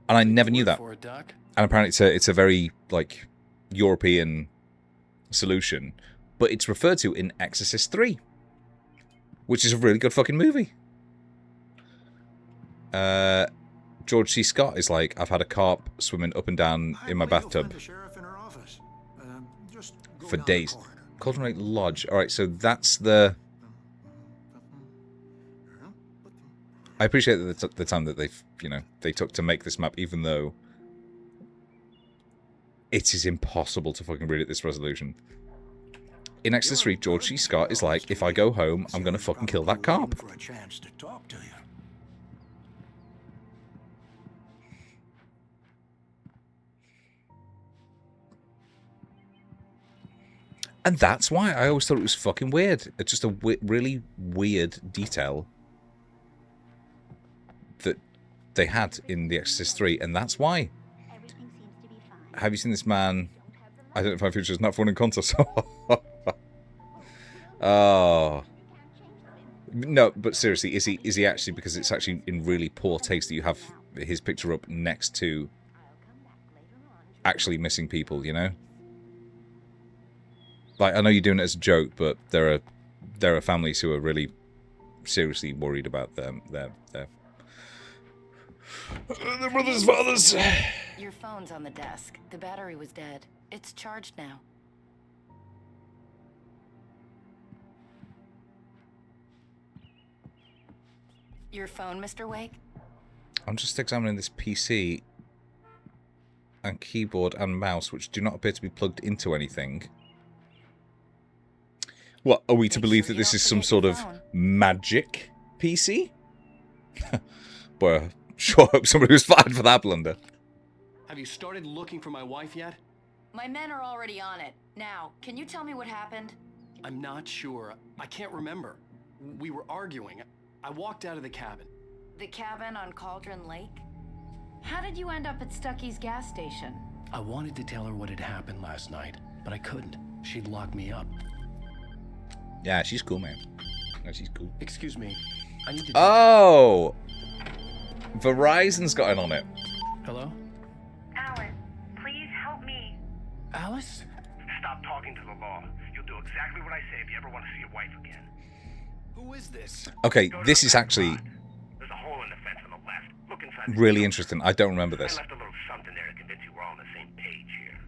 And I never knew that. And apparently it's a very like European solution, but it's referred to in Exorcist 3, which is a really good fucking movie. George C. Scott is like, I've had a carp swimming up and down in my bathtub for days. Cauldron Lake Lodge. All right, so that's the. I appreciate the time that they took to make this map, even though it is impossible to fucking read at this resolution. In Exodus 3, George C. Scott is like, if I go home, I'm gonna fucking kill that carp. And that's why I always thought it was fucking weird. It's just a really weird detail that they had in The Exorcist 3, and that's why. Have you seen this man? Identify features not found in contest. Oh. No, but seriously, is he actually, because it's actually in really poor taste that you have his picture up next to actually missing people, you know? Like, I know you're doing it as a joke, but there are families who are really seriously worried about their brothers' fathers. Your phone's on the desk. The battery was dead. It's charged now. Your phone, Mr. Wake? I'm just examining this PC and keyboard and mouse, which do not appear to be plugged into anything. What, are we to believe that this is some sort of magic PC? Boy, I sure hope somebody was fired for that blunder. Have you started looking for my wife yet? My men are already on it. Now, can you tell me what happened? I'm not sure. I can't remember. We were arguing. I walked out of the cabin. The cabin on Cauldron Lake? How did you end up at Stucky's gas station? I wanted to tell her what had happened last night, but I couldn't. She'd lock me up. Yeah, she's cool, man. No, she's cool. Excuse me. I need to... Oh! Verizon's got in on it. Hello? Alice, please help me. Alice? Stop talking to the law. You'll do exactly what I say if you ever want to see your wife again. Who is this? Okay, this is actually There's a hole in the fence on the left. Look inside. really interesting. I don't remember this. I left a little something there to convince you we're all on the same page here.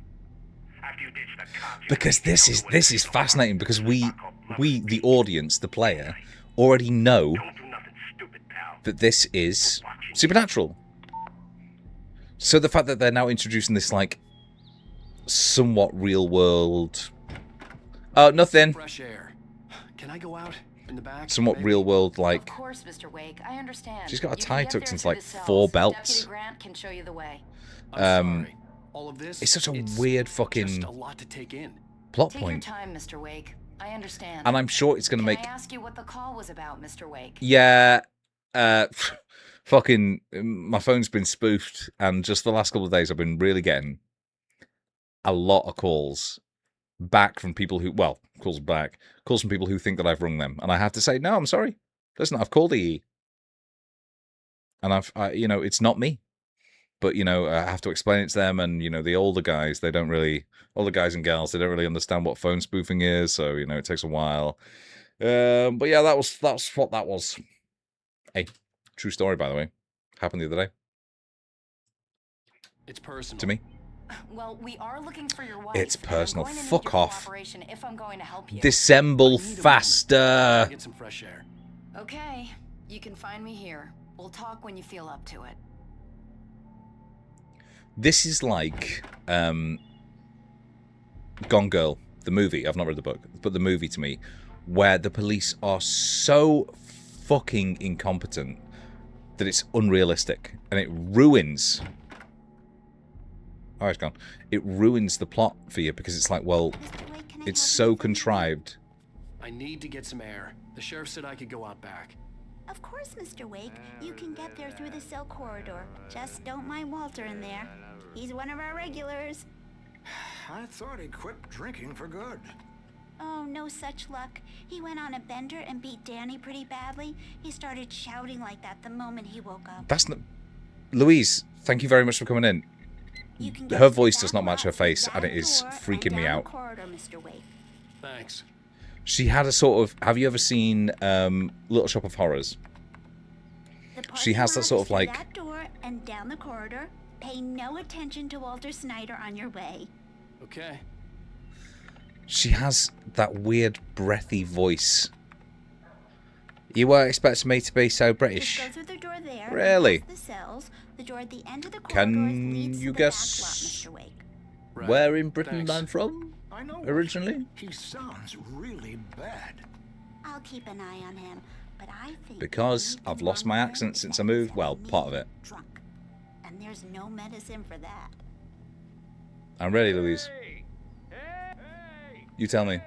After you ditch that cop, Because this is fascinating, because we the audience, the player, already know that this is supernatural. So the fact that they're now introducing this like somewhat real world nothing. Fresh air. Can I go out in the back? Somewhat maybe? real world, like. Of course, Mr. Wake. I understand. She's got a You tie can get tucked there into through like the cells. 4 belts. Deputy Grant can show you the way. All of this. It's such a weird fucking Just a lot to take in. plot Take your point. time, Mr. Wake. I understand. And I'm sure it's going to Can make. I ask you what the call was about, Mr. Wake? Yeah, fucking. My phone's been spoofed, and just the last couple of days, I've been really getting a lot of calls back from people who, calls from people who think that I've rung them, and I have to say, no, I'm sorry. Listen, I've called EE, and it's not me. But, I have to explain it to them, and, the older guys, older guys and gals, they don't really understand what phone spoofing is, so, it takes a while. But yeah, that's what that was. Hey, true story, by the way. Happened the other day. It's personal. To me. Well, we are looking for your wife. It's personal. I'm going to need Fuck your off. cooperation if I'm going to help you. Dissemble faster. Get some fresh air. Okay, you can find me here. We'll talk when you feel up to it. This is like Gone Girl, the movie. I've not read the book, but the movie to me, where the police are so fucking incompetent that it's unrealistic, and it ruins. Oh, it's gone. It ruins the plot for you because it's like, well, it's so contrived. I need to get some air. The sheriff said I could go out back. Of course, Mr. Wake. You can get there through the cell corridor. Just don't mind Walter in there. He's one of our regulars. I thought he quit drinking for good. Oh, no such luck. He went on a bender and beat Danny pretty badly. He started shouting like that the moment he woke up. That's not... Louise, thank you very much for coming in. You can get Her to the voice back does not match her lot through face, and that it is door freaking and me down out. the corridor, Mr. Wake. Thanks. She had a sort of... Have you ever seen Little Shop of Horrors? The She parking has that lot sort is of through like... that door and down the corridor. Pay no attention to Walter Snyder on your way. Okay. She has that weird breathy voice. You weren't expecting me to be so British. Just go through the door there. and Really? past the cells. The door at the end of the corridor Can leads you to the back lot, guess Mr. Wake. where in Britain Thanks. I'm from? I know. Originally? He sounds really bad. I'll keep an eye on him, but I think Because I've lost my accent since I moved. Well, part of it. drunk, and there's no medicine for that. I'm ready, Louise. You tell me.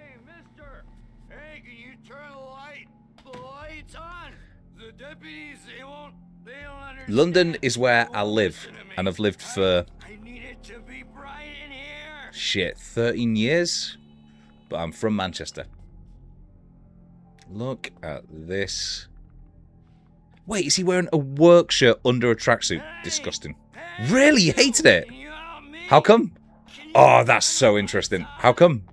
Hey, can you turn the light? The light's on. The deputies, they don't understand. London is where I live, and I've lived for I need it to be bright in here. shit 13 years, but I'm from Manchester. Look at this. Wait, is he wearing a work shirt under a tracksuit? Disgusting. Really? You hated it? How come? Oh, that's so interesting. How come?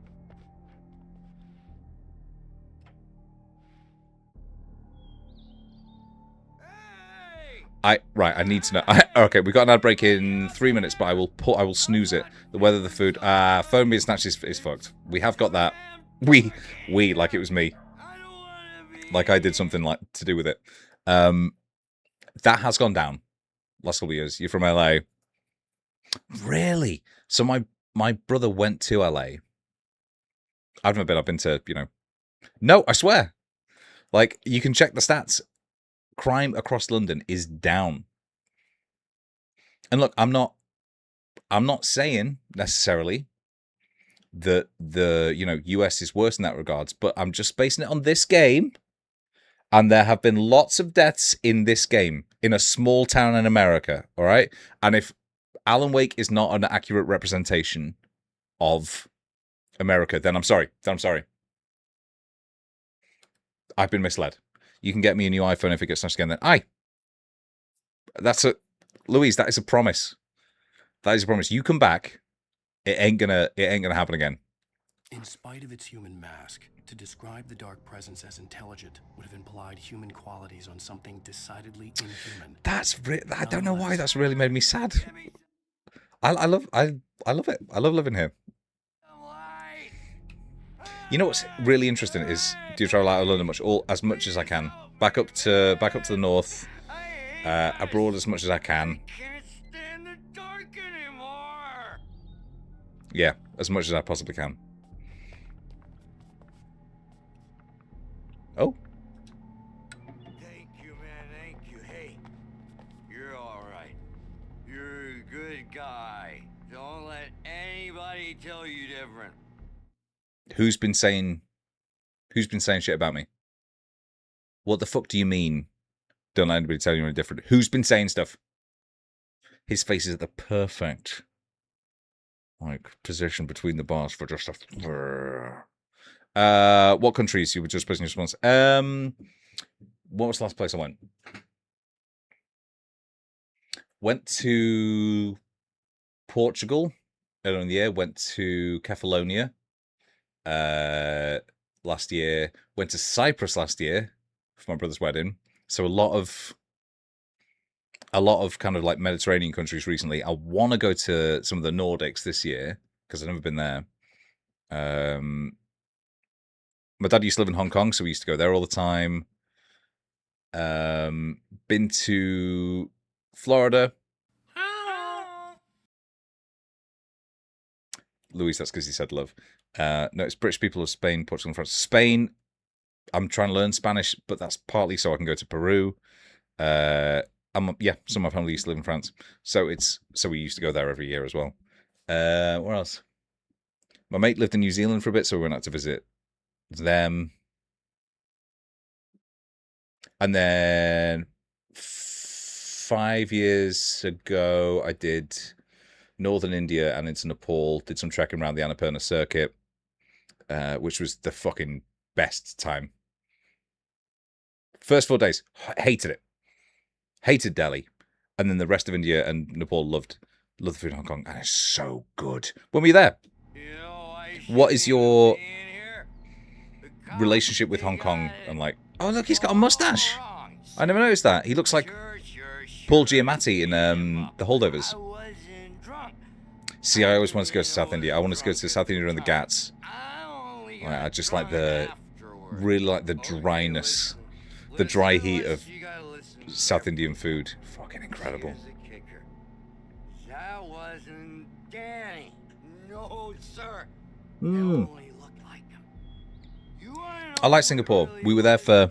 I need to know. Okay, we got an ad break in 3 minutes, but I will snooze it. The weather, the food, phone being snatched is fucked. We have got that. We like it was me. Like I did something like to do with it. That has gone down last couple of years. You're from LA. Really? So my brother went to LA. I've never been. I've been to, No, I swear. Like, you can check the stats. Crime across London is down. And look, I'm not saying necessarily that the US is worse in that regards, but I'm just basing it on this game. And there have been lots of deaths in this game in a small town in America, all right? And if Alan Wake is not an accurate representation of America, then I'm sorry. I've been misled. You can get me a new iPhone if it gets snatched again. Then Louise. That is a promise. That is a promise. You come back, it ain't gonna happen again. In spite of its human mask, to describe the Dark Presence as intelligent would have implied human qualities on something decidedly inhuman. I don't know why that's really made me sad. I love it. I love living here. You know what's really interesting is, do you travel out of London as much as I can, back up to the north, abroad as much as I can. Can't stand the dark anymore. Yeah, as much as I possibly can. Oh. Thank you, man. Thank you. Hey, you're all right. You're a good guy. Don't let anybody tell you different. Who's been saying shit about me? What the fuck do you mean? Don't let anybody tell you any different. Who's been saying stuff? His face is at the perfect position between the bars for just a. What countries you were just posting your response? What was the last place I went? Went to Portugal earlier in the year. Went to Kefalonia last year. Went to Cyprus last year for my brother's wedding. So a lot of kind of like Mediterranean countries recently. I want to go to some of the Nordics this year because I've never been there. My dad used to live in Hong Kong, so we used to go there all the time. Been to Florida. Louise, that's because he said love. No, it's British people of Spain, Portugal, and France. Spain, I'm trying to learn Spanish, but that's partly so I can go to Peru. Some of my family used to live in France, so we used to go there every year as well. Where else? My mate lived in New Zealand for a bit, so we went out to visit them. And then 5 years ago, I did northern India and into Nepal. Did some trekking around the Annapurna circuit, which was the fucking best time. First 4 days, hated it. Hated Delhi. And then the rest of India and Nepal loved the food in Hong Kong. And it's so good. When were you there? What is your relationship with Hong Kong? And like, oh, look, he's got a mustache. I never noticed that. He looks like Paul Giamatti in The Holdovers. See, I always wanted to go to South India. I wanted to go to South India and the Ghats. I just like really like the dryness, the dry heat of South Indian food. Fucking incredible. That wasn't Danny. No, sir. I like Singapore. We were there for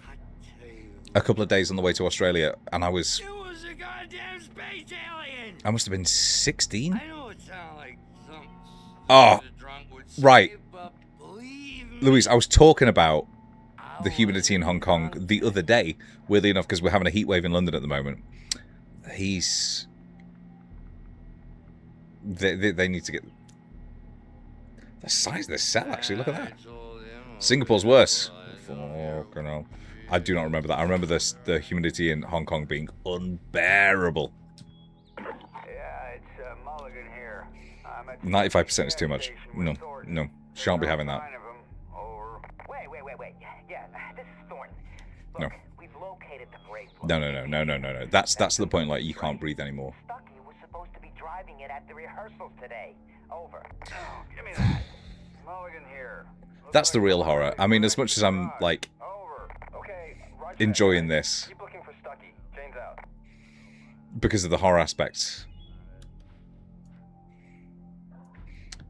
a couple of days on the way to Australia, and I was... It was a goddamn space alien. I must have been 16. I know it sounded like something. Oh, right. Louise, I was talking about the humidity in Hong Kong the other day, weirdly enough, because we're having a heat wave in London at the moment. They need to get the size of this cell, actually. Look at that. Singapore worse. Fucking hell. I do not remember that. I remember the humidity in Hong Kong being unbearable. Yeah, it's Mulligan here. 95% is too much. No. Shan't be having that. Wait. Yeah, this is Thornton. No. We've located the brake. No. That's the point, like, you can't breathe anymore. Stucky was supposed to be driving it at the rehearsals today. Over. Oh, give me that. Mulligan here. That's the real horror. I mean, as much as I'm, like, enjoying this. Keep looking for Stucky. Chains out. Because of the horror aspects.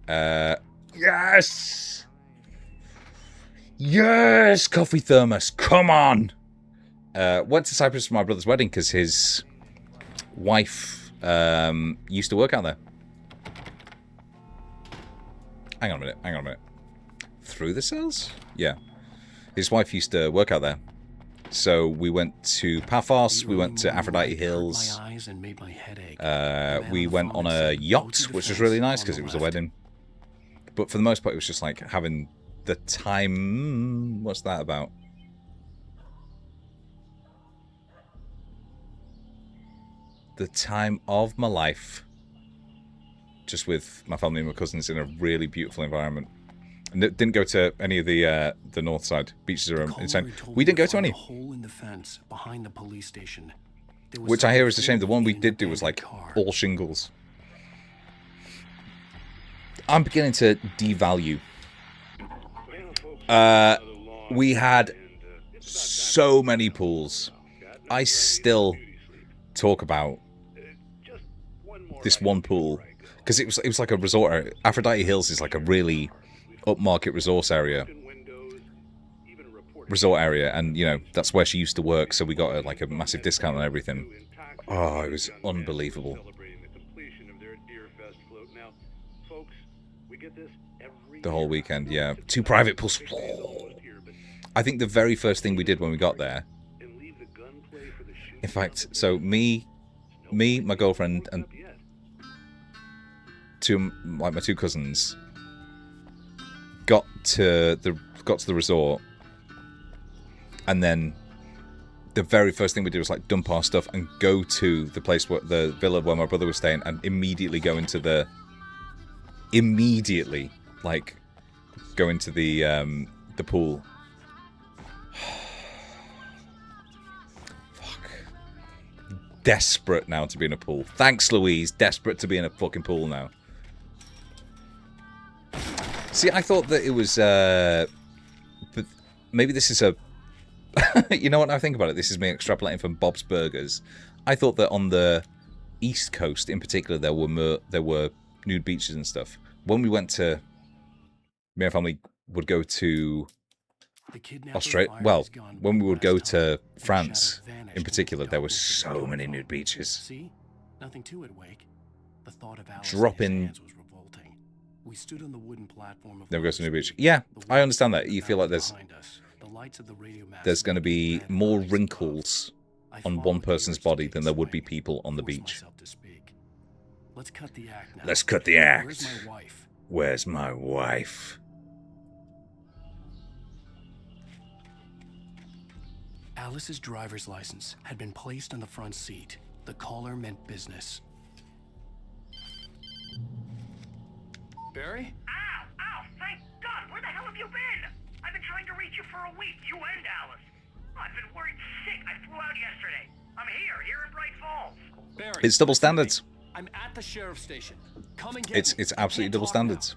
Yes! Yes! Coffee thermos. Come on! Went to Cyprus for my brother's wedding because his wife used to work out there. Hang on a minute. Through the cells? Yeah. His wife used to work out there. So we went to Paphos, we went to Aphrodite Hills. We went on a yacht, which was really nice because it was a wedding. But for the most part, it was just like having the time... What's that about? The time of my life. Just with my family and my cousins in a really beautiful environment. And didn't go to any of the north side. Beaches are insane. We didn't go to any. Which I hear is a shame. The one we did do was like all shingles. I'm beginning to devalue. We had so many pools. I still talk about this one pool because it was like a resort area. Aphrodite Hills is like a really upmarket resort area, and you know that's where she used to work. So we got like a massive discount on everything. Oh, it was unbelievable. The whole weekend, yeah. 2 private pools. I think the very first thing we did when we got there, in fact, so me, my girlfriend, and my 2 cousins got to the resort, and then the very first thing we did was like dump our stuff and go to the place the villa where my brother was staying, and immediately go into the pool. Fuck. Desperate now to be in a pool. Thanks, Louise. Desperate to be in a fucking pool now. See, I thought that it was, but maybe this is a, you know what, now I think about it, this is me extrapolating from Bob's Burgers. I thought that on the East Coast, in particular, there were nude beaches and stuff. When we went to, me and family would go to Australia, well, when we would go to France, in particular, there were so many nude beaches. See? Nothing to it, Wake. The thought of Alice Dropping... We stood on the wooden platform of Never goes to nude beach. Yeah, I understand that. You feel like there's going to be more wrinkles on one person's body than there would be people on the beach. Let's cut the act now. Let's cut the act. Where's my wife? Where's my wife? Alice's driver's license had been placed on the front seat. The caller meant business. Barry? Ow! Ow! Thank God! Where the hell have you been? I've been trying to reach you for a week, you and Alice. I've been worried sick. I flew out yesterday. I'm here in Bright Falls. Barry, It's double standards. I'm at the sheriff's station. Come and get me. It's absolutely double standards.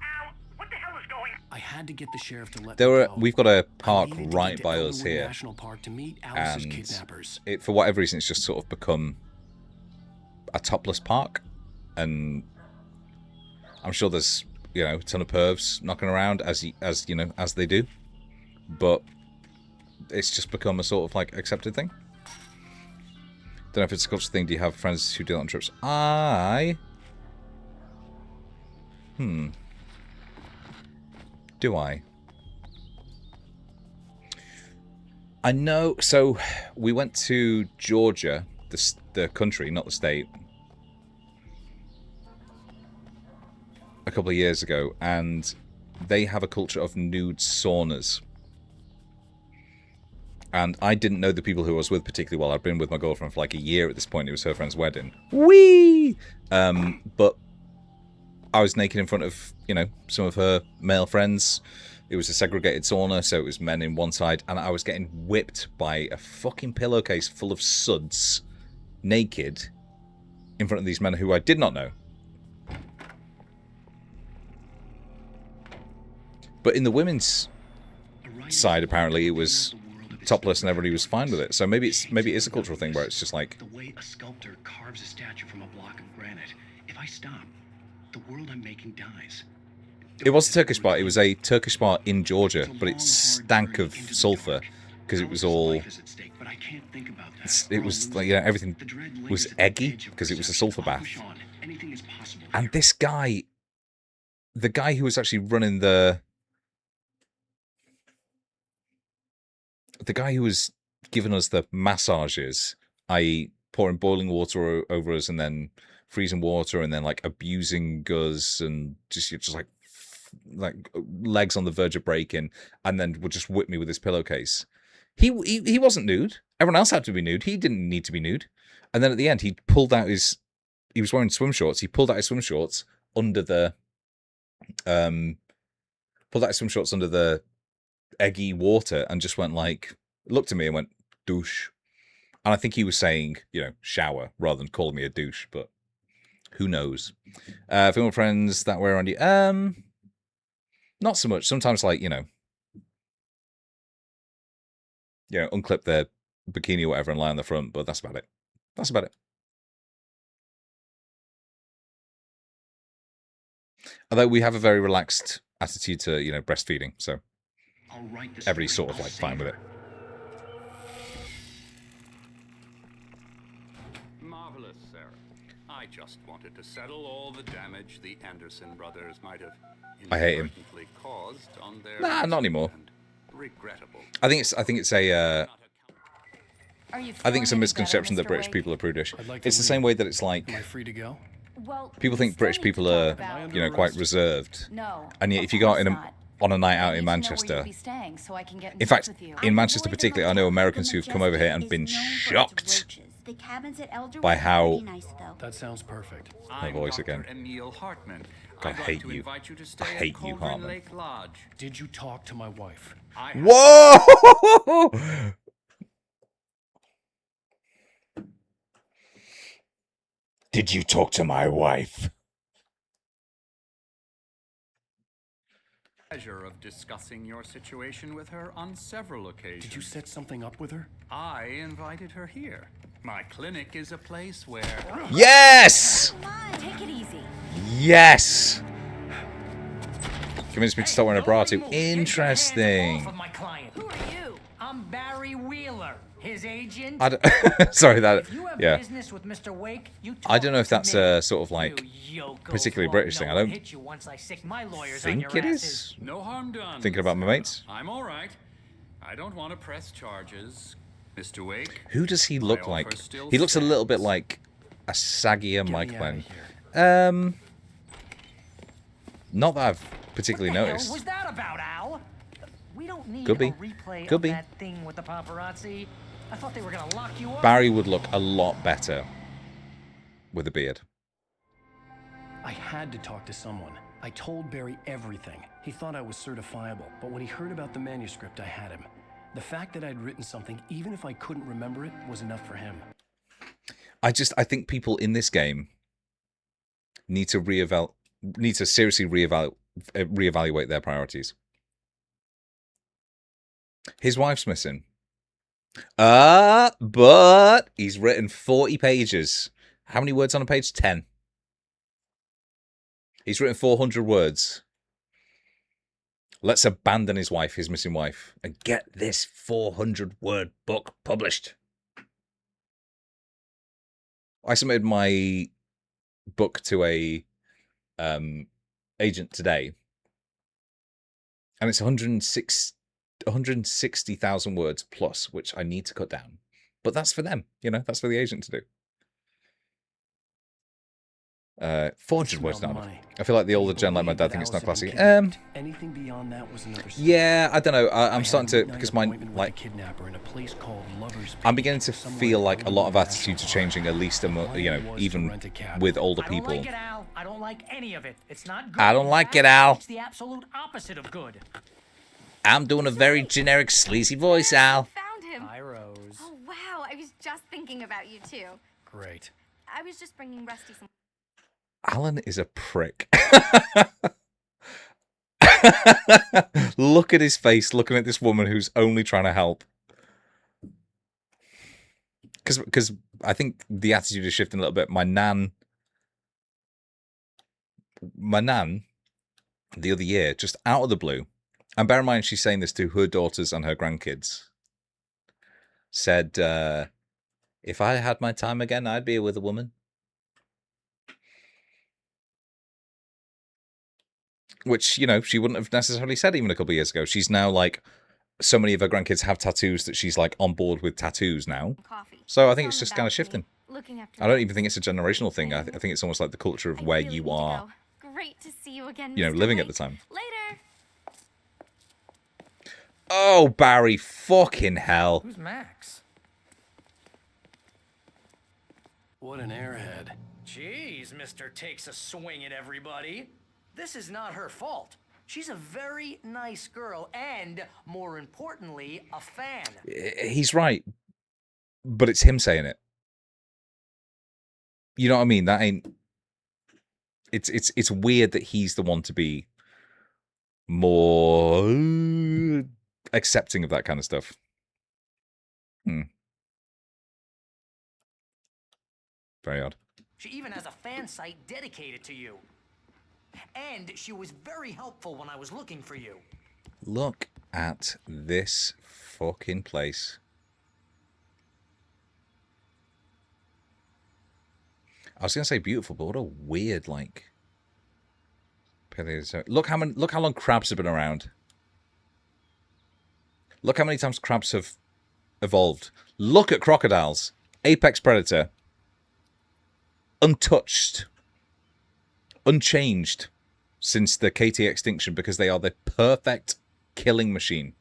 What the hell is going on? I had to get the sheriff to let There me were go. we've got a park I needed to right get to by us Elmwood here, National Park to meet Alice's and kidnappers. it for whatever reason it's just sort of become a topless park, and I'm sure there's a ton of pervs knocking around as they do, but it's just become a sort of like accepted thing. Don't know if it's a cultural thing. Do you have friends who do that on trips? Do I? I know. So we went to Georgia, the country, not the state, a couple of years ago, and they have a culture of nude saunas. And I didn't know the people who I was with particularly well. I'd been with my girlfriend for like a year at this point. It was her friend's wedding. Whee! But I was naked in front of, some of her male friends. It was a segregated sauna, so it was men in one side. And I was getting whipped by a fucking pillowcase full of suds, naked, in front of these men who I did not know. But in the women's side, apparently, it was topless and everybody was fine with it. So maybe it is a cultural thing where it's just like The way a sculptor carves a statue from a block of granite. If I stop, the world I'm making dies. it was a Turkish bar. It was a Turkish bar in Georgia, but it stank of sulfur because it was all. It was like everything was eggy because it was a sulfur bath. And this guy, the guy who was actually running the guy who was giving us the massages, i.e. pouring boiling water over us and then freezing water and then like abusing us and just like legs on the verge of breaking, and then would just whip me with his pillowcase. He wasn't nude. Everyone else had to be nude. He didn't need to be nude. And then at the end, he was wearing swim shorts. He pulled out his swim shorts under the eggy water and just went like, looked at me and went, douche. And I think he was saying, shower rather than calling me a douche, but who knows? Female friends that were around you? Not so much. Sometimes like, unclip their bikini or whatever and lie on the front, but that's about it. That's about it. Although we have a very relaxed attitude to, breastfeeding, so everybody's sort of like fine with it. Marvelous, Sarah. I just wanted to settle all the damage the Anderson brothers might have I hate him. inadvertently caused on their Nah, not anymore. regrettable. I think it's a misconception that British people are prudish. It's the same way that it's like Am I free to go? Well, people think British people are, quite reserved. No. And yet, if you go out on a night out in Manchester, in fact, in Manchester particularly, I know Americans who've come over here and been shocked The cabins at Elderwood by are how pretty nice, though. That sounds perfect. my voice again. Emil Hartman. God, I I'd like hate to you. invite you to I stay hate at you, Cauldron Hartman. Lake Lodge. Did you talk to my wife? Whoa! Did you talk to my wife? Pleasure of discussing your situation with her on several occasions. Did you set something up with her? I invited her here. My clinic is a place where... Yes! Come on, take it easy. Yes! Convinced me to start wearing a bra too. Interesting. Of my client. Who are you? I'm Barry Wheeler, his agent. Sorry, that. If you have Yeah. business with Mr. Wake, you I don't know if talk that's to me. a sort of like particularly British thing. I don't Hit you once I sick my lawyers on think your it asses. is. No harm done. Thinking about my mates. I'm all right. I don't want to press charges. Mr. Wake. Who does he look my like? offer still He looks a little bit stands. like a saggier Get Mike me outta Glenn. here. Not that I've particularly What noticed. was that about, Al? We don't need Could be. a replay Could of be. that thing with the paparazzi. I thought they were gonna lock you up. Barry would look a lot better with a beard. I had to talk to someone. I told Barry everything. He thought I was certifiable, but when he heard about the manuscript, I had him. The fact that I'd written something, even if I couldn't remember it, was enough for him. I think people in this game need to seriously reevaluate their priorities. His wife's missing. But he's written 40 pages. How many words on a page? 10. He's written 400 words. Let's abandon his wife, his missing wife, and get this 400-word book published. I submitted my book to a agent today, and it's 160,000 words plus, which I need to cut down. But that's for them, that's for the agent to do. 400 words now. I feel like the older gen, like my dad, think it's not classy. Anything beyond that was another story. Yeah, I don't know. I'm starting to, because my kidnapper in a place called Lovers I'm beginning to feel like a lot of attitudes are changing, at least even with older people. I don't like it, Al. I don't like any of it. It's not good. I don't like it, Al. It's the absolute opposite of good. I'm doing a very generic, sleazy voice, Al. Found him. Hi, Rose. Oh, wow. I was just thinking about you, too. Great. I was just bringing Rusty some... Alan is a prick. Look at his face, looking at this woman who's only trying to help. Because I think the attitude is shifting a little bit. My nan, the other year, just out of the blue, and bear in mind she's saying this to her daughters and her grandkids, said, if I had my time again, I'd be with a woman. Which, she wouldn't have necessarily said even a couple of years ago. She's now like, so many of her grandkids have tattoos that she's like on board with tattoos now. So I think it's just kind of shifting. I don't even think it's a generational thing. I think it's almost like the culture of where you are, Great to see you again, living at the time. Later. Oh, Barry, fucking hell. Who's Max? What an airhead. Jeez, Mr. Takes a swing at everybody. This is not her fault. She's a very nice girl and, more importantly, a fan. He's right, but it's him saying it. You know what I mean? That ain't... It's weird that he's the one to be more accepting of that kind of stuff. Very odd. She even has a fan site dedicated to you. And she was very helpful when I was looking for you. Look at this fucking place. I was gonna say beautiful, but what a weird look how long crabs have been around. Look how many times crabs have evolved. Look at crocodiles. Apex predator. Untouched. Unchanged since the KT extinction, because they are the perfect killing machine.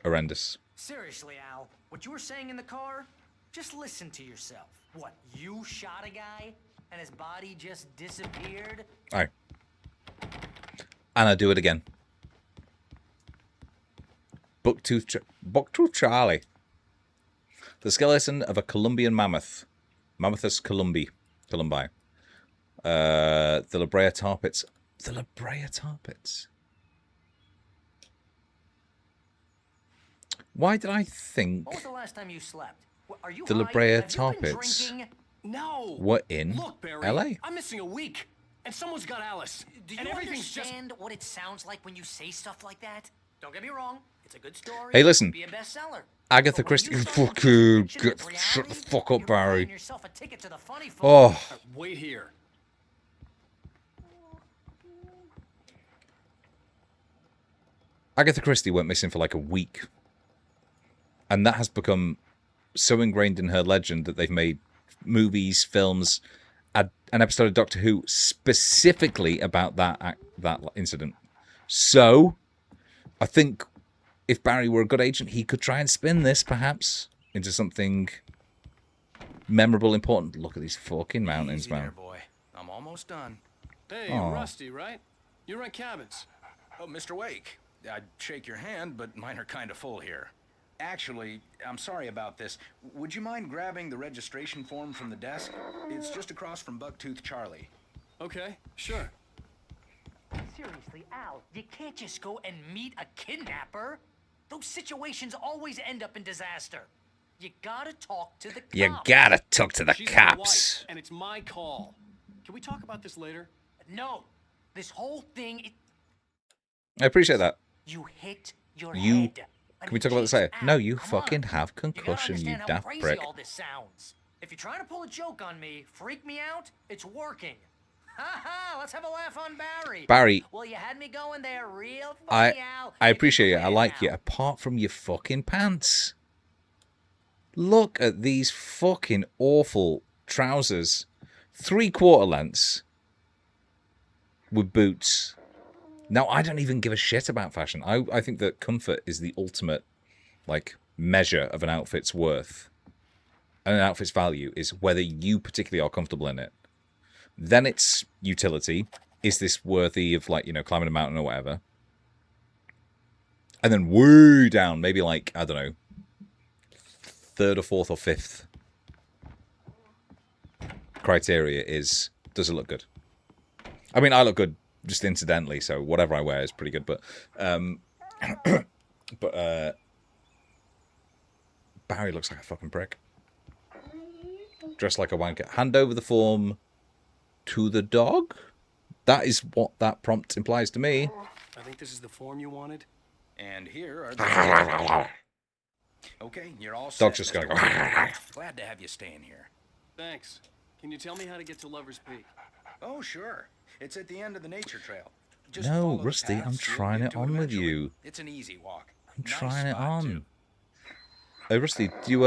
Horrendous. Seriously, Al, what you were saying in the car? Just listen to yourself. What, you shot a guy and his body just disappeared? Aye. And I do it again. Bucktooth Charlie. The skeleton of a Columbian mammoth. Mammothus columbi. The La Brea tar pits. The La Brea tar pits. Why did I think... When was the last time you slept? Are you the La high? Brea Have you tar been pits drinking? No. were in Look, Barry, LA? I'm missing a week, and someone's got Alice. Do you and everything's understand what it sounds like when you say stuff like that? Don't get me wrong. It's a good story. Hey, listen. Be a bestseller. Agatha Christie. Fuck you. Shut the fuck up, Barry. Yourself a ticket to the funny folk. Oh. Wait here. Agatha Christie went missing for like a week. And that has become so ingrained in her legend that they've made movies, films, an episode of Doctor Who specifically about that incident. So, I think if Barry were a good agent, he could try and spin this, perhaps, into something memorable, important. Look at these fucking mountains, Easy man. there, boy. I'm almost done. Hey, Aw. Rusty, right? You run cabins. Oh, Mr. Wake. I'd shake your hand, but mine are kind of full here. Actually, I'm sorry about this. Would you mind grabbing the registration form from the desk? It's just across from Bucktooth Charlie. Okay, sure. Seriously, Al, you can't just go and meet a kidnapper. Those situations always end up in disaster. You gotta talk to the cops. You gotta talk to the She's my cops. wife, and it's my call. Can we talk about this later? No. This whole thing, I appreciate that. you hit your You. head. Can we talk about this later? No, you fucking have concussion, you Understand how daft crazy prick. all this sounds. If you're trying to pull a joke on me, freak me out, it's working. Ha ha, let's have a laugh on Barry. Barry, Well, you had me going there real funny, Al. I appreciate it. I like you. Apart from your fucking pants. Look at these fucking awful trousers. 3/4 lengths. With boots. Now, I don't even give a shit about fashion. I think that comfort is the ultimate, like, measure of an outfit's worth. And an outfit's value is whether you particularly are comfortable in it. Then it's utility. Is this worthy of, like, you know, climbing a mountain or whatever? And then way down, maybe like, I don't know, 3rd or 4th or 5th criteria is, does it look good? I mean, I look good just incidentally, so whatever I wear is pretty good, but Barry looks like a fucking prick. Dressed like a wanker. Hand over the form to the dog? That is what that prompt implies to me. I think this is the form you wanted. And here are the... Okay, you're all set. Dog's just gonna go. Glad to have you staying here. Thanks. Can you tell me how to get to Lover's Peak? Oh, sure. It's at the end of the nature trail. No, follow the Rusty, I'm paths, you'll trying get it to on with eventually. you. It's an easy walk. I'm Nice trying it spot, on. too. Hey, Rusty, do you,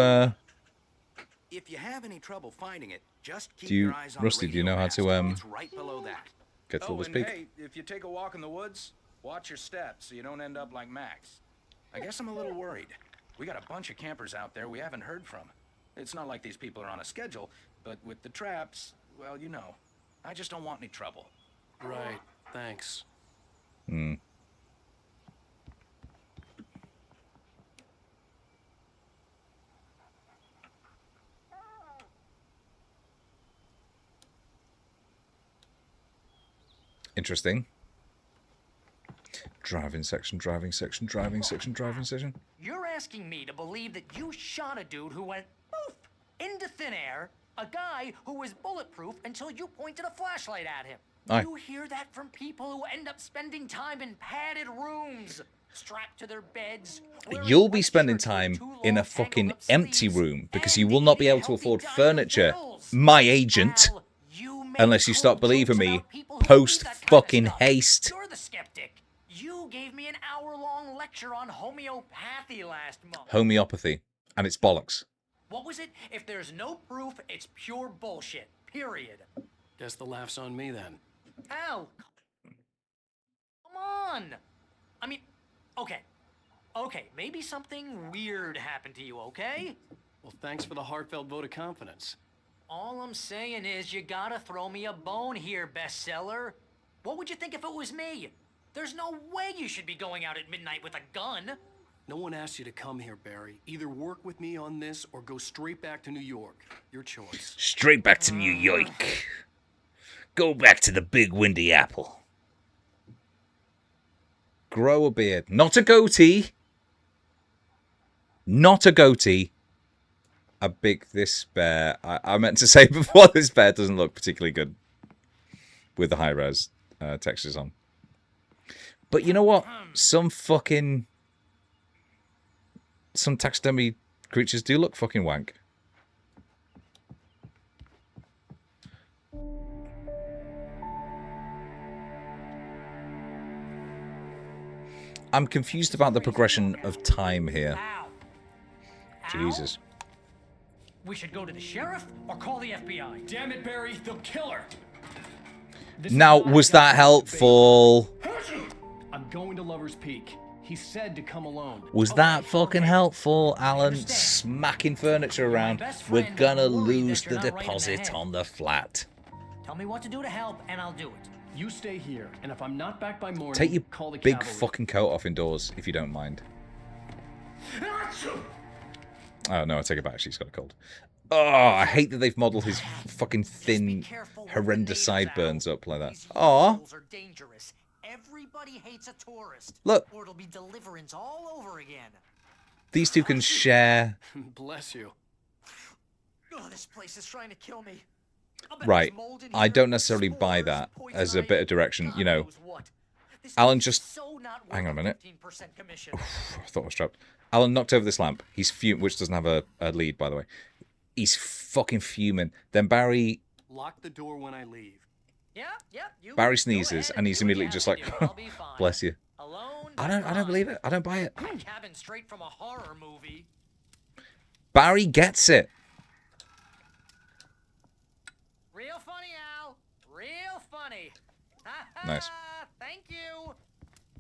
If you have any trouble finding it, just keep do you, your eyes on Rusty, the do you know how to, It's right below that. get to Oh, Lover's and Peak? hey, if you take a walk in the woods, watch your steps so you don't end up like Max. I guess I'm a little worried. We got a bunch of campers out there we haven't heard from. It's not like these people are on a schedule, but with the traps, well, you know, I just don't want any trouble. Right. Thanks. Hmm. Interesting. Driving section, driving section, driving section, driving section. You're asking me to believe that you shot a dude who went poof into thin air, a guy who was bulletproof until you pointed a flashlight at him. Aye. You hear that from people who end up spending time in padded rooms, strapped to their beds. You'll be spending time in a fucking empty room because you will not be able to afford furniture, my agent, unless you stop believing me post fucking haste. You're the skeptic. You gave me an hour-long lecture on homeopathy last month. Homeopathy. And it's bollocks. What was it? If there's no proof, it's pure bullshit. Period. Guess the laugh's on me then. Al, come on. I mean, okay. Okay, maybe something weird happened to you, okay? Well, thanks for the heartfelt vote of confidence. All I'm saying is you gotta throw me a bone here, bestseller. What would you think if it was me? There's no way you should be going out at midnight with a gun. No one asked you to come here, Barry. Either work with me on this or go straight back to New York. Your choice. Straight back to New York. Go back to the big windy apple. Grow a beard. Not a goatee. Not a goatee. A big, this bear. I meant to say before, this bear doesn't look particularly good with the high-res textures on. But you know what? Some taxidermy creatures do look fucking wank. I'm confused about the progression of time here. Jesus. We should go to the sheriff or call the FBI. Damn it, Barry, they'll kill her. Now, was that helpful? I'm going to Lover's Peak. He said to come alone. Was that fucking helpful, Alan? Smacking furniture around. We're gonna lose the deposit on the flat. Tell me what to do to help, and I'll do it. You stay here, and if I'm not back by morning, Take your call the big cavalry. fucking coat off indoors, if you don't mind. Oh, no, I take it back. She's got a cold. Oh, I hate that they've modelled his fucking thin, horrendous sideburns up like that. Aw. Everybody hates a tourist. Look. Or it'll be deliverance all over again. These two can share. Bless you. Oh, this place is trying to kill me. Right. I don't necessarily buy that as a bit of direction. You know, Alan just... Hang on a minute. Oof, I thought I was trapped. Alan knocked over this lamp. He's fuming, which doesn't have a lead, by the way. He's fucking fuming. Then Barry... Lock the door when I leave. Barry sneezes, and he's immediately just like, bless you. I don't believe it. I don't buy it. Cabin straight from a horror movie. Barry gets it. Real funny, Al. Real funny. Nice. Thank you.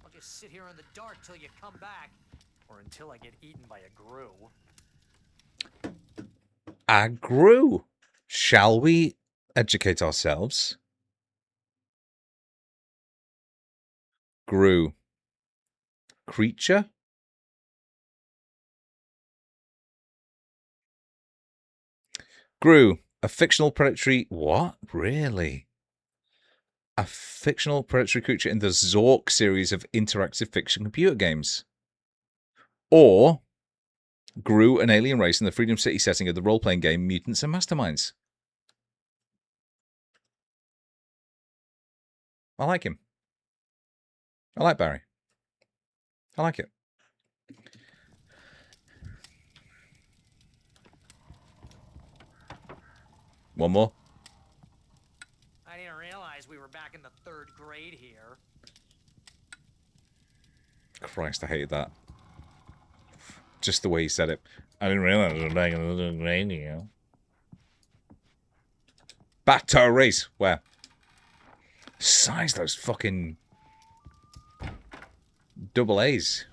I'll just sit here in the dark till you come back. Or until I get eaten by a grue. A grue. Shall we educate ourselves? Grue. Creature? Grue. A fictional predatory... What? Really? A fictional predatory creature in the Zork series of interactive fiction computer games. Or Grue, an alien race in the Freedom City setting of the role-playing game Mutants and Masterminds. I like him. I like Barry. I like it. One more. I didn't realize we were back in the 3rd grade here. Christ, I hated that. Just the way he said it. I didn't realize it was back in the 3rd grade, you know. Back to a race. Where? Size those fucking double A's.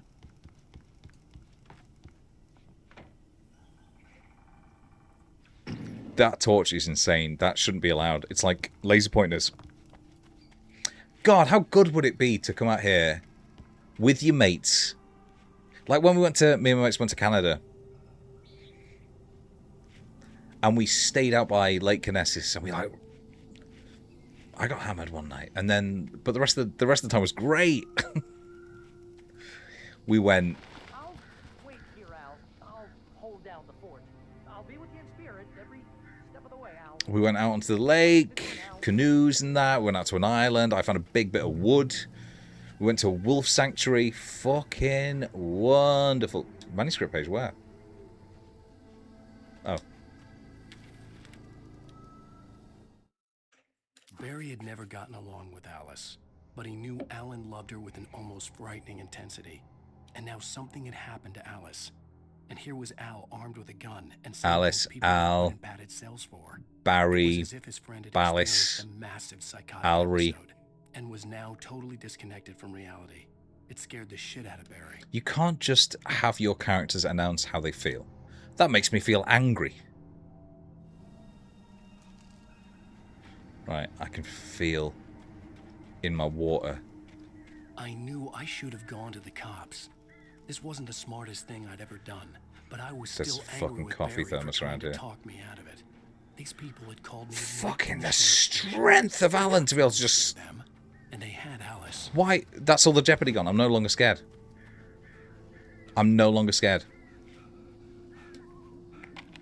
That torch is insane. That shouldn't be allowed. It's like laser pointers. God, how good would it be to come out here with your mates? Like when me and my mates went to Canada. And we stayed out by Lake Kinesis and I got hammered one night. And then, but the rest of the time was great. We went. I'll wait here, Al. I'll hold down the fort. I'll be with you in spirit every step of the way, Al. We went out onto the lake, canoes and that. We went out to an island. I found a big bit of wood. We went to a wolf sanctuary. Fucking wonderful. Manuscript page, where? Oh. Barry had never gotten along with Alice, but he knew Alan loved her with an almost frightening intensity. And now something had happened to Alice. And here was Al armed with a gun and Alice, Al, Barry, Ballis, Alry. And was now totally disconnected from reality. It scared the shit out of Barry. You can't just have your characters announce how they feel. That makes me feel angry. Right, I can feel in my water. I knew I should have gone to the cops. This wasn't the smartest thing I'd ever done, but I was There's still fucking angry with coffee Barry thermos for trying around to here. talk me out of it. These people had called me. Fucking the strength of Alan to be able to just... And they had Alice. Why? That's all the jeopardy gone. I'm no longer scared. I'm no longer scared.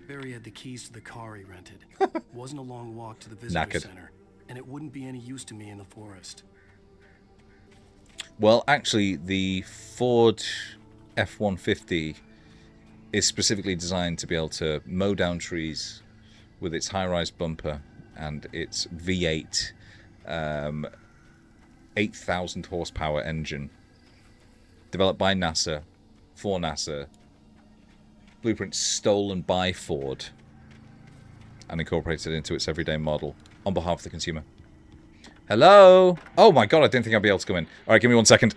Barry had the keys to the car he rented. Wasn't a long walk to the visitor center, and it wouldn't be any use to me in the forest. Well, actually, the Ford F-150 is specifically designed to be able to mow down trees with its high-rise bumper and its V8 8,000 horsepower engine, developed by NASA, for NASA, blueprint stolen by Ford, and incorporated into its everyday model on behalf of the consumer. Hello? Oh my god, I didn't think I'd be able to come in. Alright, give me 1 second.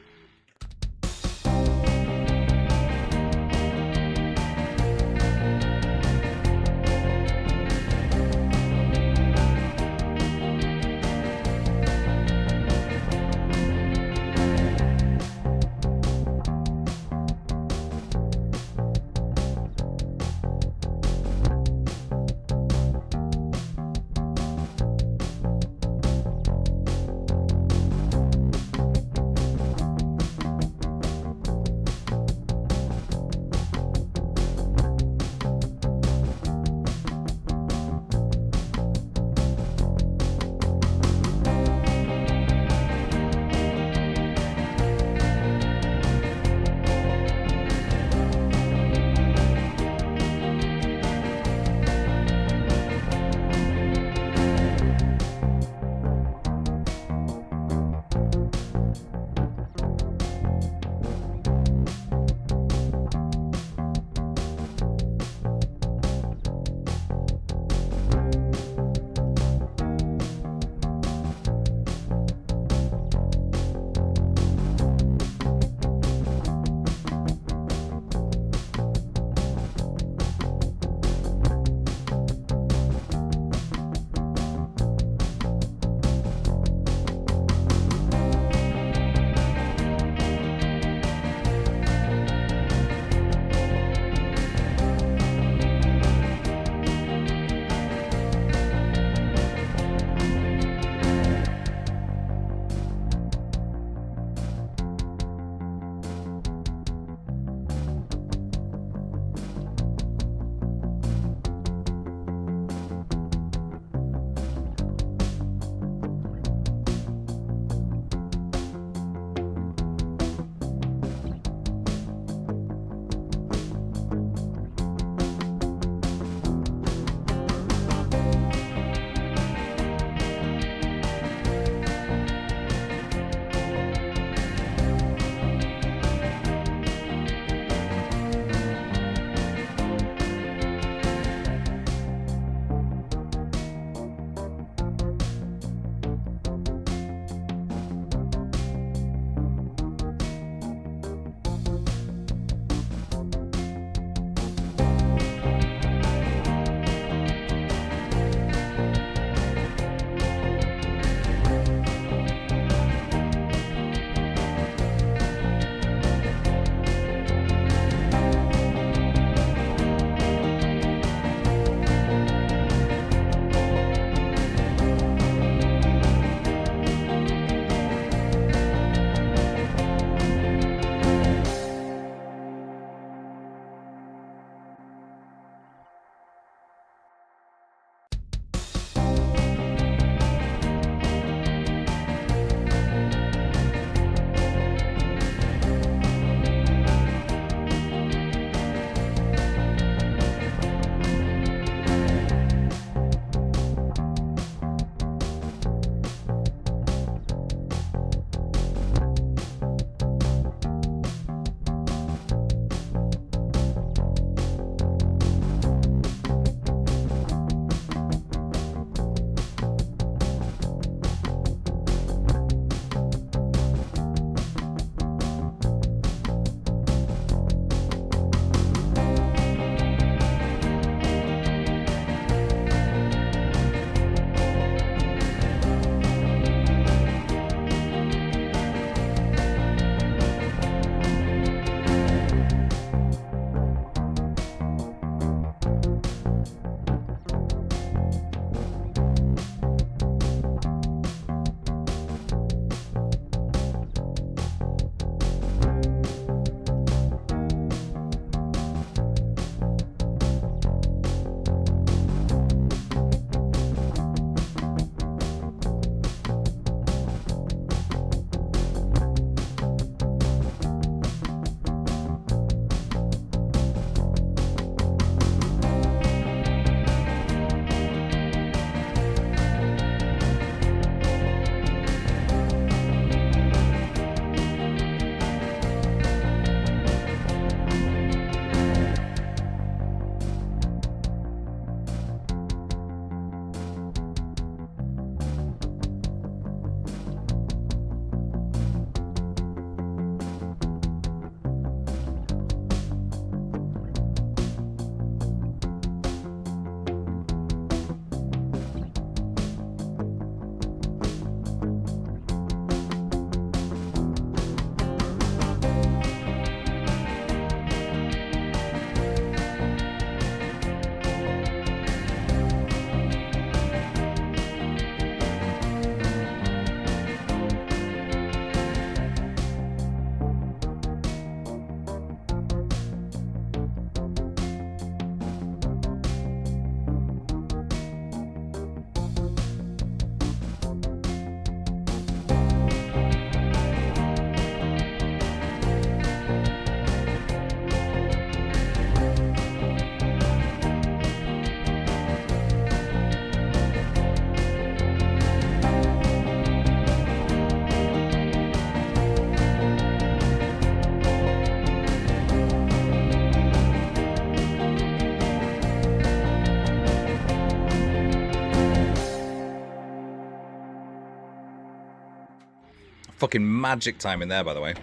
Fucking magic timing there, by the way.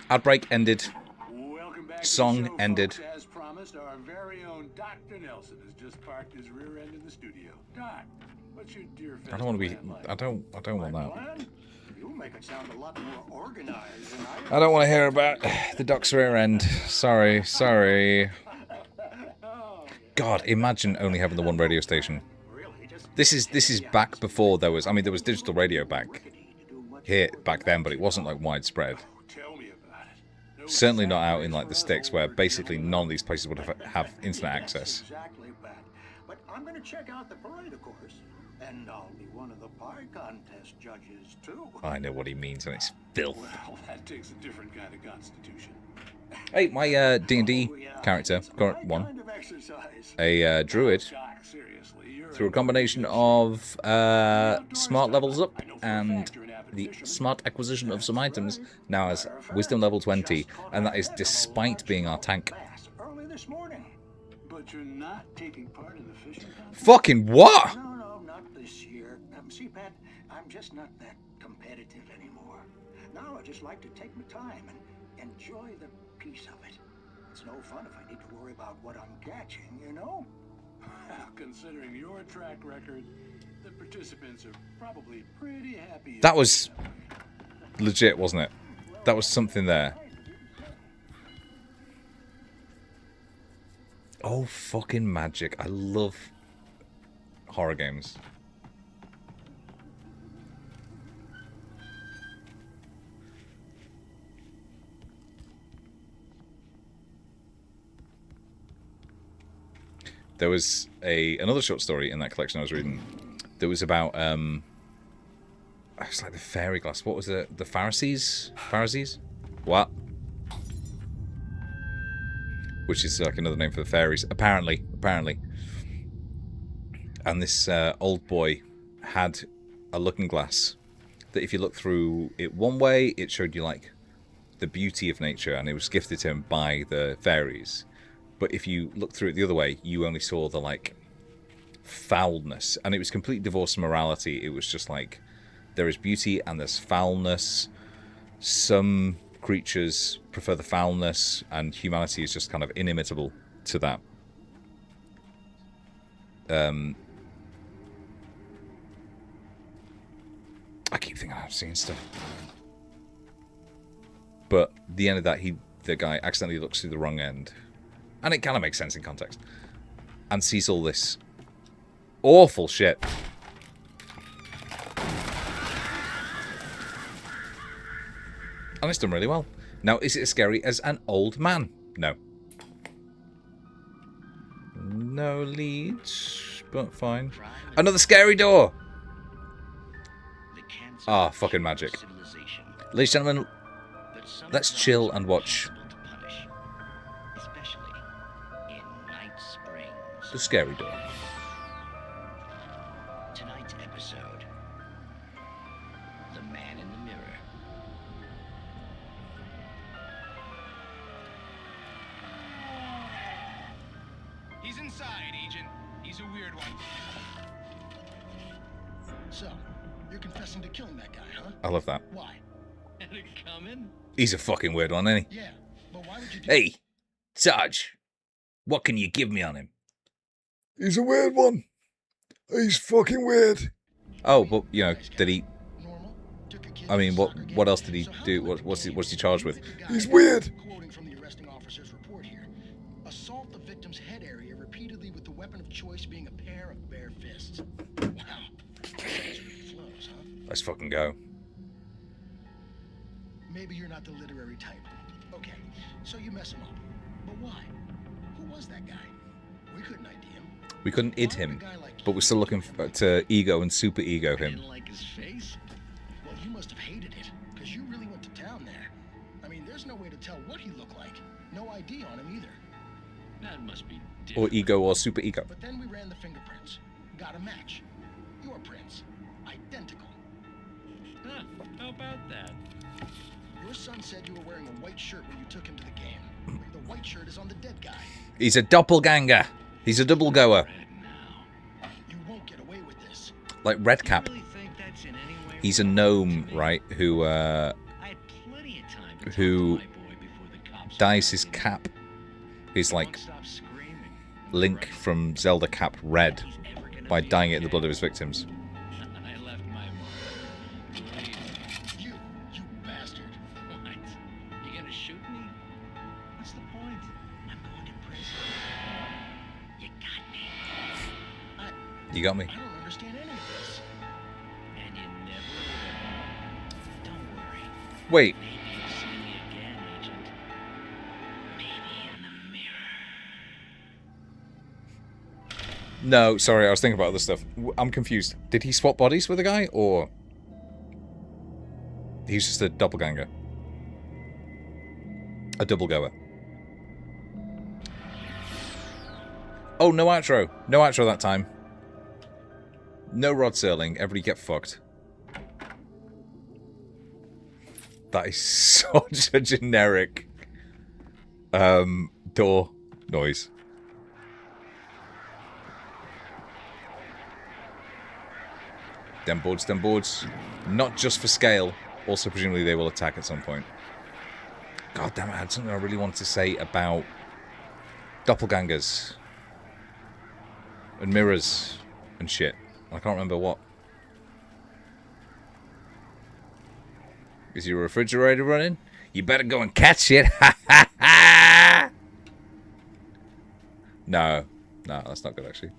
Outbreak ended. Welcome back Song to the show, ended. Folks. As promised, our very own Dr. Nelson has just parked his rear end in the studio. Doc, what's your dear I don't want to be. plan like? I don't want that. Plan? You make it sound a lot more organized than I don't want to hear about the Doc's rear end. Sorry. God, imagine only having the one radio station. This is back before there was. I mean, there was digital radio back here back then, but it wasn't like widespread. Certainly not out in like the sticks, where basically none of these places would have internet access. Exactly, Pat. But I'm going to check out the parade, of course. And I'll be one of the pie contest judges, too. I know what he means, and it's filth. Well, that takes a different kind of constitution. Hey, my D&D character, current one, a druid, through a combination of smart levels up and the smart acquisition of some items, now has wisdom level 20, and that is despite being our tank. Early this morning. But you're not taking part in the fishing contest? Fucking what? No, not this year. See, Pat, I'm just not that competitive anymore. Now I just like to take my time and enjoy the piece of it. It's no fun if I need to worry about what I'm catching, you know? Considering your track record, the participants are probably pretty happy. That was legit, wasn't it? That was something there. Oh, fucking magic. I love horror games. There was another short story in that collection I was reading that was about it's like the fairy glass. What was it? The Pharisees? What? Which is like another name for the fairies. Apparently. And this old boy had a looking glass that if you look through it one way, it showed you like the beauty of nature, and it was gifted to him by the fairies. But if you look through it the other way, you only saw the like foulness, and it was completely divorced from morality. It was just like there is beauty and there's foulness. Some creatures prefer the foulness, and humanity is just kind of inimitable to that. I keep thinking I've seen stuff, but the end of that, the guy accidentally looks through the wrong end. And it kind of makes sense in context. And sees all this awful shit. And it's done really well. Now, is it as scary as an old man? No. No leads, but fine. Another scary door! Ah, fucking magic. Ladies and gentlemen, let's chill and watch The Scary Door. Tonight's episode, The Man in the Mirror. He's inside, Agent. He's a weird one. So, you're confessing to killing that guy, huh? I love that. Why? Had it coming? He's a fucking weird one, isn't he? Yeah, but why would you do Hey, Sarge, what can you give me on him? He's a weird one. He's fucking weird. Oh, but you know, did he? I mean, what else did he do? What's he charged with? He's weird. Quoting from the arresting officer's report here. Assault the victim's head area repeatedly with the weapon of choice being a pair of bare fists. Wow. Flows, huh? Let's fucking go. Maybe you're not the literary type. Okay, so you mess him up. But why? Who was that guy? We couldn't ID him. We couldn't id him, but we're still looking to ego and super ego him. Like his face? Well, you must have hated it, because you really went to town there. I mean, there's no way to tell what he looked like. No ID on him either. That must be Or ego or super ego. But then we ran the fingerprints. Got a match. Your prints. Identical. Huh, how about that? Your son said you were wearing a white shirt when you took him to the game. The white shirt is on the dead guy. He's a doppelganger. He's a double goer. You won't get away with this. Like Redcap. He's a gnome, right? Who dyes his cap. He's like Link from Zelda cap red by dyeing it in the blood of his victims. I left my mark. Please. You bastard. What? You gonna shoot me? What's the point? I'm going to prison. You got me. You got me. I don't understand any of this. And you never will. Don't worry. Wait. Maybe you'll see me again, Agent. Maybe in the mirror. No, sorry, I was thinking about other stuff. I'm confused. Did he swap bodies with a guy, or he's just a doppelganger? A double goer. Oh, no outro. No outro that time. No Rod Serling. Everybody get fucked. That is such a generic door noise. Them boards. Not just for scale. Also, presumably, they will attack at some point. God damn it, I had something I really wanted to say about doppelgangers. And mirrors. And shit. I can't remember what. Is your refrigerator running? You better go and catch it. Ha ha ha! No, that's not good actually.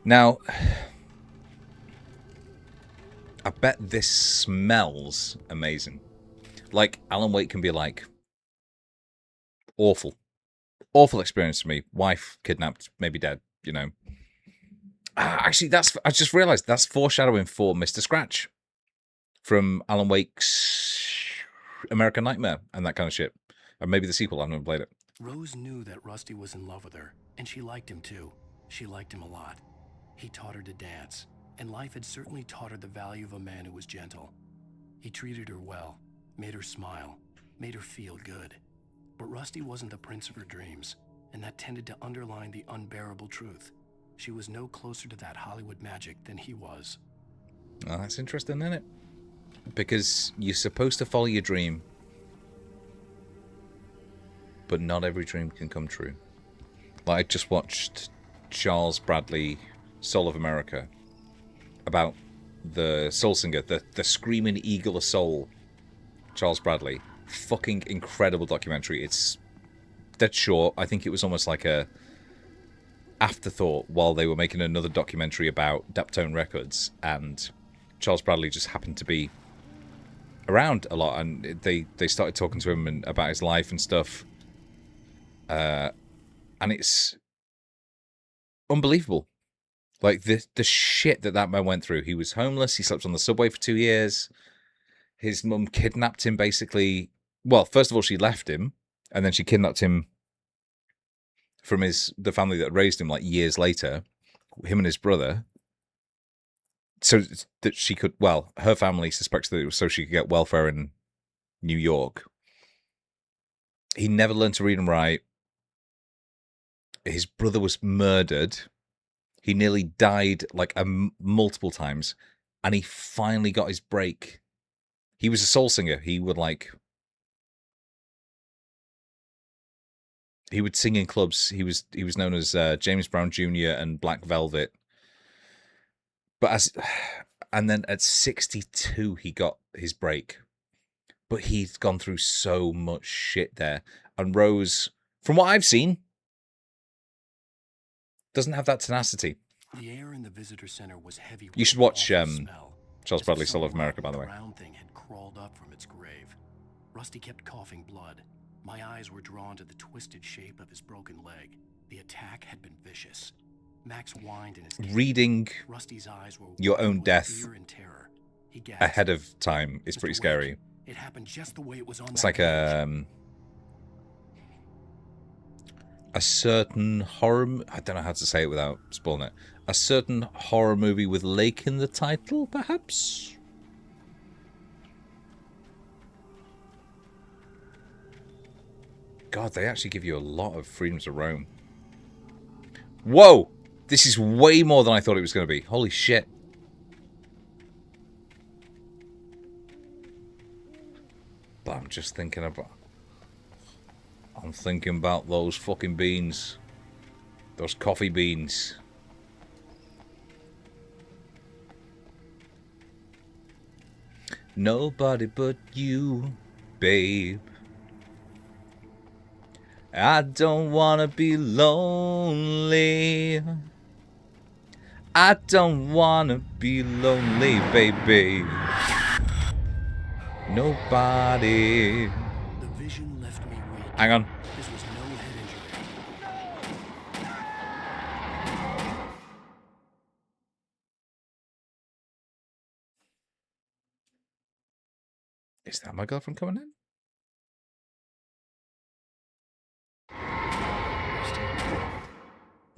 Now, I bet this smells amazing. Like, Alan Wake can be like, awful. Awful experience for me. Wife kidnapped, maybe dead, you know. Actually, I just realized that's foreshadowing for Mr. Scratch from Alan Wake's American Nightmare and that kind of shit. Or maybe the sequel, I haven't played it. Rose knew that Rusty was in love with her, and she liked him too. She liked him a lot. He taught her to dance, and life had certainly taught her the value of a man who was gentle. He treated her well, made her smile, made her feel good. But Rusty wasn't the prince of her dreams, and that tended to underline the unbearable truth. She was no closer to that Hollywood magic than he was. Well, that's interesting, isn't it? Because you're supposed to follow your dream, but not every dream can come true. Like, I just watched Charles Bradley, Soul of America, about the soul singer, the screaming eagle of soul, Charles Bradley. Fucking incredible documentary. It's dead short. I think it was almost like a afterthought while they were making another documentary about Daptone Records, and Charles Bradley just happened to be around a lot, and they started talking to him about his life and stuff. And it's unbelievable. Like, the shit that man went through. He was homeless. He slept on the subway for 2 years. His mum kidnapped him, basically. Well, first of all, she left him, and then she kidnapped him from the family that raised him, like, years later, him and his brother, so that she could, well, her family suspects that it was so she could get welfare in New York. He never learned to read and write. His brother was murdered. He nearly died, like, multiple times, and he finally got his break. He was a soul singer. He would sing in clubs. He was known as James Brown Jr. and Black Velvet. And then at 62 he got his break. But he's gone through so much shit there. And Rose, from what I've seen, doesn't have that tenacity. The air in the visitor center was heavy. You should watch Charles Bradley, Soul of America, by the way. The brown thing had crawled up from its grave. Rusty kept coughing blood. My eyes were drawn to the twisted shape of his broken leg. The attack had been vicious. Max whined in his cage. Reading Rusty's eyes were your own death fear and terror. He gasped. ahead of time is pretty scary. It happened just the way it was on. It's like a certain horror. I don't know how to say it without spoiling it. A certain horror movie with lake in the title, perhaps. God, they actually give you a lot of freedom to roam. Whoa! This is way more than I thought it was going to be. Holy shit. But I'm just thinking about... I'm thinking about those fucking beans. Those coffee beans. Nobody but you, babe. I don't wanna be lonely. I don't wanna be lonely, baby. Nobody. The vision left me weak. Hang on. This was no head injury. Is that my girlfriend coming in?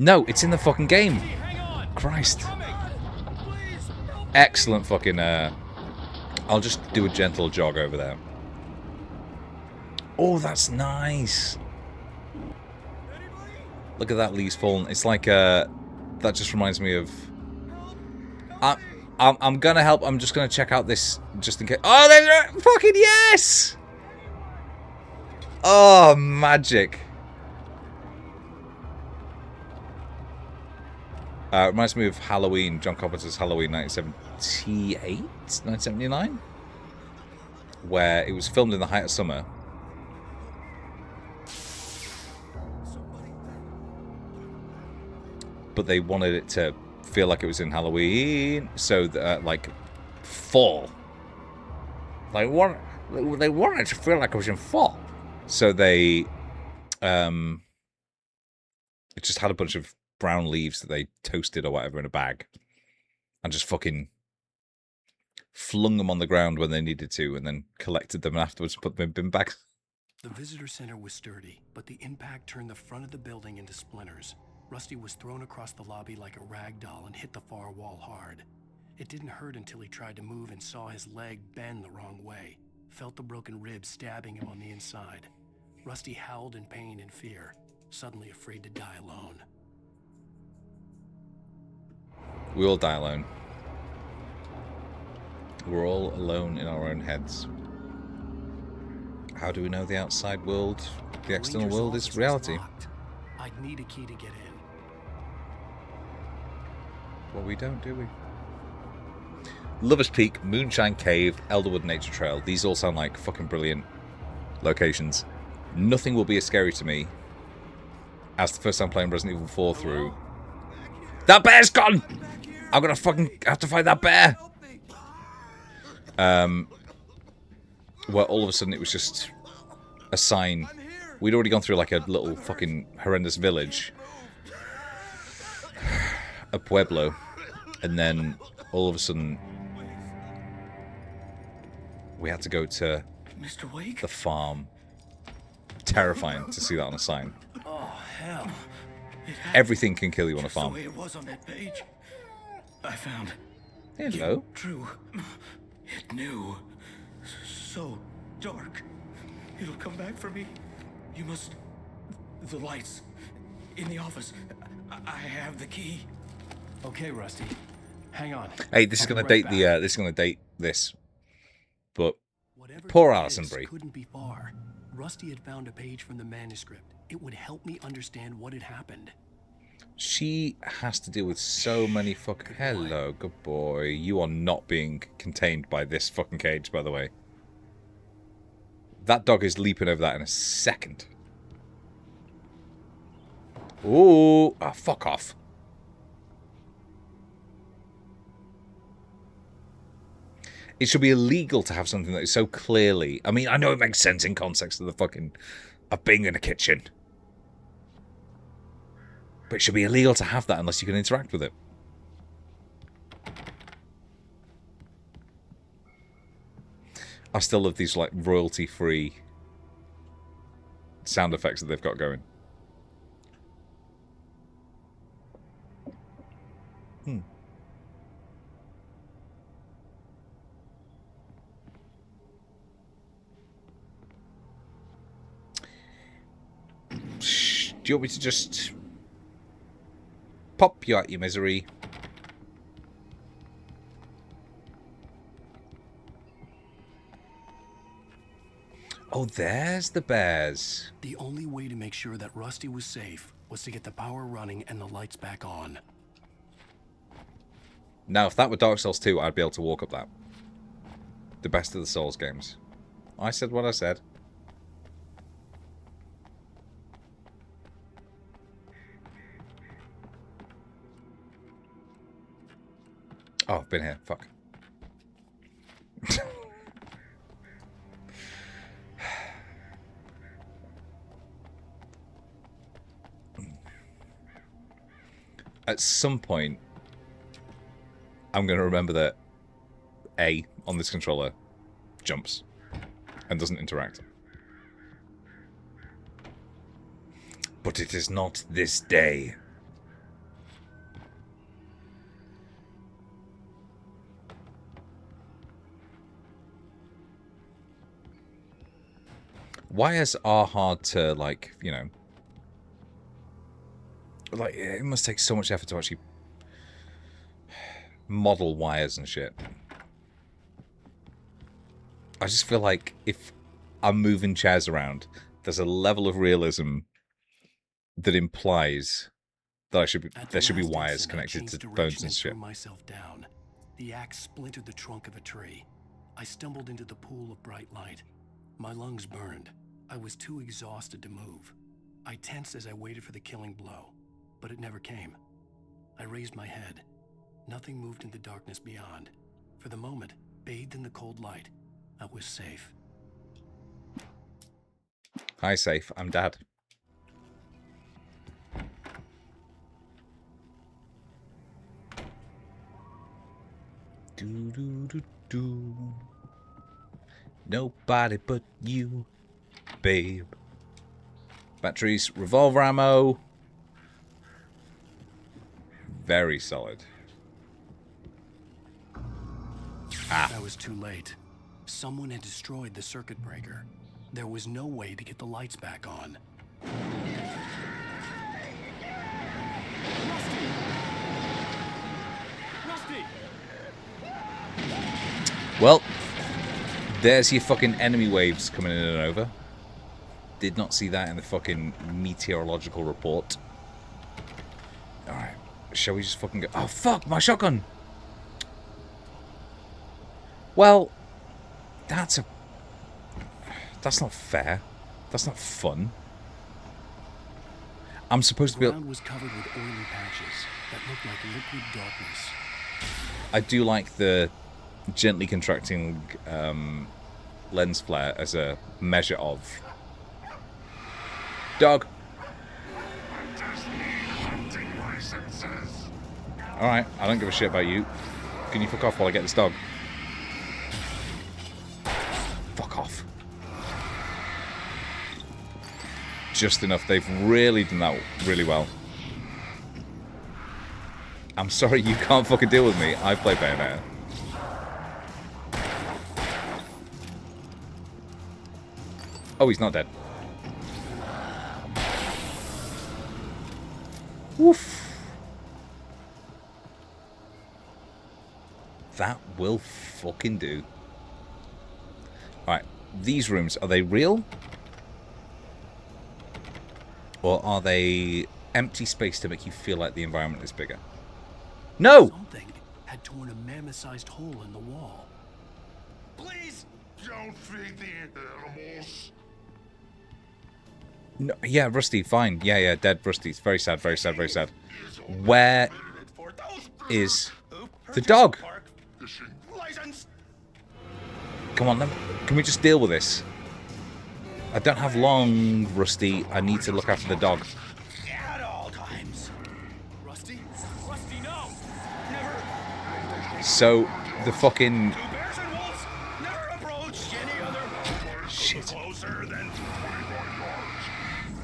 No, it's in the fucking game. Christ. Excellent fucking, I'll just do a gentle jog over there. Oh, that's nice. Look at that, leaves fallen. It's like, that just reminds me of... I'm gonna help. I'm just gonna check out this, just in case. Oh, there's fucking yes! Oh, magic. Reminds me of Halloween, John Carpenter's Halloween 1978? 1979? Where it was filmed in the height of summer. But they wanted it to feel like it was in Halloween, so that, like, fall. They wanted it to feel like it was in fall. So they, it just had a bunch of brown leaves that they toasted or whatever in a bag, and just fucking flung them on the ground when they needed to, and then collected them and afterwards put them in bin bags. The visitor center was sturdy, but the impact turned the front of the building into splinters. Rusty was thrown across the lobby like a rag doll and hit the far wall hard. It didn't hurt until he tried to move and saw his leg bend the wrong way. Felt the broken ribs stabbing him on the inside. Rusty howled in pain and fear, suddenly afraid to die alone. We all die alone. We're all alone in our own heads. How do we know the outside world, the external world, is reality? I'd need a key to get in. Well, we don't, do we? Lover's Peak, Moonshine Cave, Elderwood Nature Trail. These all sound like fucking brilliant locations. Nothing will be as scary to me as the first time playing Resident Evil 4 through. That bear's gone! I'm gonna fucking have to fight that bear! Where all of a sudden it was just a sign. We'd already gone through like a little fucking horrendous village. A pueblo. And then all of a sudden we had to go to Mr. Wake? the farm. Terrifying to see that on a sign. Oh, hell. Everything can kill you on a farm. The way it was on that page. I found. Hello. True. It knew. So dark. It'll come back for me. You must... The lights. In the office. I have the key. Okay, Rusty. Hang on. Hey, this is gonna date the this is gonna date this. But poor Alison Brie. Couldn't be far. Rusty had found a page from the manuscript. It would help me understand what had happened. She has to deal with so many fucking... Hello, good boy. You are not being contained by this fucking cage, by the way. That dog is leaping over that in a second. Ooh. Ah, fuck off. It should be illegal to have something that is so clearly... I mean, I know it makes sense in context of the fucking... of being in a kitchen. But it should be illegal to have that unless you can interact with it. I still love these, like, royalty-free sound effects that they've got going. Do you want me to just pop you out your misery? Oh, there's the bears. The only way to make sure that Rusty was safe was to get the power running and the lights back on. Now, if that were Dark Souls 2, I'd be able to walk up that. The best of the Souls games. I said what I said. Oh, I've been here. Fuck. At some point, I'm going to remember that A, on this controller, jumps and doesn't interact. But it is not this day. Wires are hard to, like, you know... Like, it must take so much effort to actually model wires and shit. I just feel like if I'm moving chairs around, there's a level of realism that implies that there should be wires connected to bones and shit. Myself down. The axe splintered the trunk of a tree. I stumbled into the pool of bright light. My lungs burned. I was too exhausted to move. I tensed as I waited for the killing blow, but it never came. I raised my head. Nothing moved in the darkness beyond. For the moment, bathed in the cold light, I was safe. Hi, Safe. I'm Dad. Do do do do. Nobody but you, babe. Batteries, revolver ammo. Very solid. Ah. I was too late. Someone had destroyed the circuit breaker. There was no way to get the lights back on. Rusty! Well, there's your fucking enemy waves coming in and over. Did not see that in the fucking meteorological report. Alright. Shall we just fucking go? Oh, fuck! My shotgun! Well, that's not fair. That's not fun. I'm supposed to be... The ground was covered with oily patches that looked like liquid darkness. I do like the gently contracting lens flare as a measure of... Dog! Alright, I don't give a shit about you. Can you fuck off while I get this dog? Fuck off. Just enough. They've really done that really well. I'm sorry you can't fucking deal with me. I play Bayonetta. Oh, he's not dead. Woof. That will fucking do. Alright, these rooms, are they real? Or are they empty space to make you feel like the environment is bigger? No! Something had torn a mammoth-sized hole in the wall. Please don't feed the animals. No, yeah, Rusty, fine. Yeah, dead Rusty. It's very sad, very sad, very sad. Where is the dog? Come on, then. Can we just deal with this? I don't have long, Rusty. I need to look after the dog. At all times. Rusty? Rusty, no! Never! So, the fucking... Bears and wolves never approach any other. Shit. Closer than 25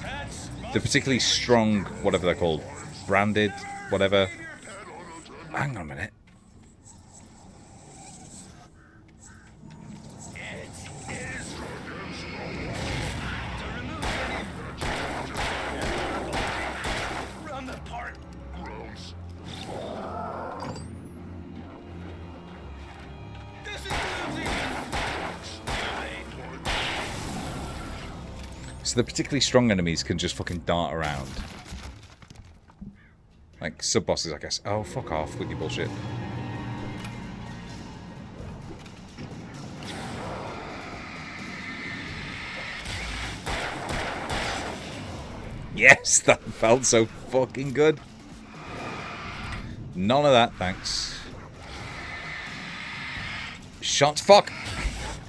yards. The particularly strong, whatever they're called, branded, whatever. Hang on a minute. So the particularly strong enemies can just fucking dart around. Like sub-bosses, I guess. Oh, fuck off with your bullshit. Yes, that felt so fucking good. None of that, thanks. Shot, fuck.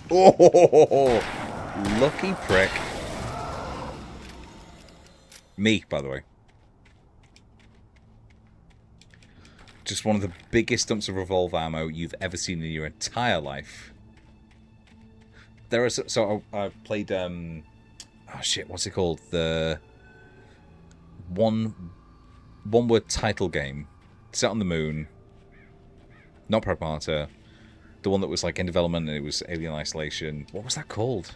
Oh, lucky prick. Me, by the way. Just one of the biggest dumps of revolver ammo you've ever seen in your entire life. There are so I played oh shit, what's it called? The one word title game set on the moon. Not Pragmata. The one that was like in development and it was Alien Isolation. What was that called?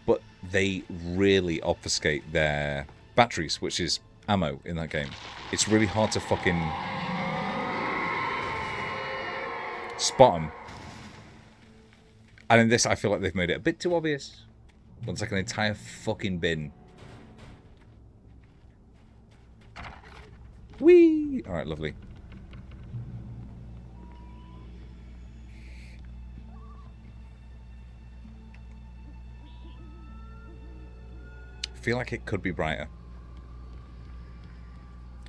But they really obfuscate their batteries, which is ammo in that game. It's really hard to fucking spot them. And in this, I feel like they've made it a bit too obvious. It's like an entire fucking bin. Whee! Alright, lovely. Feel like it could be brighter.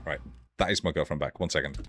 Right, that is my girlfriend back. 1 second.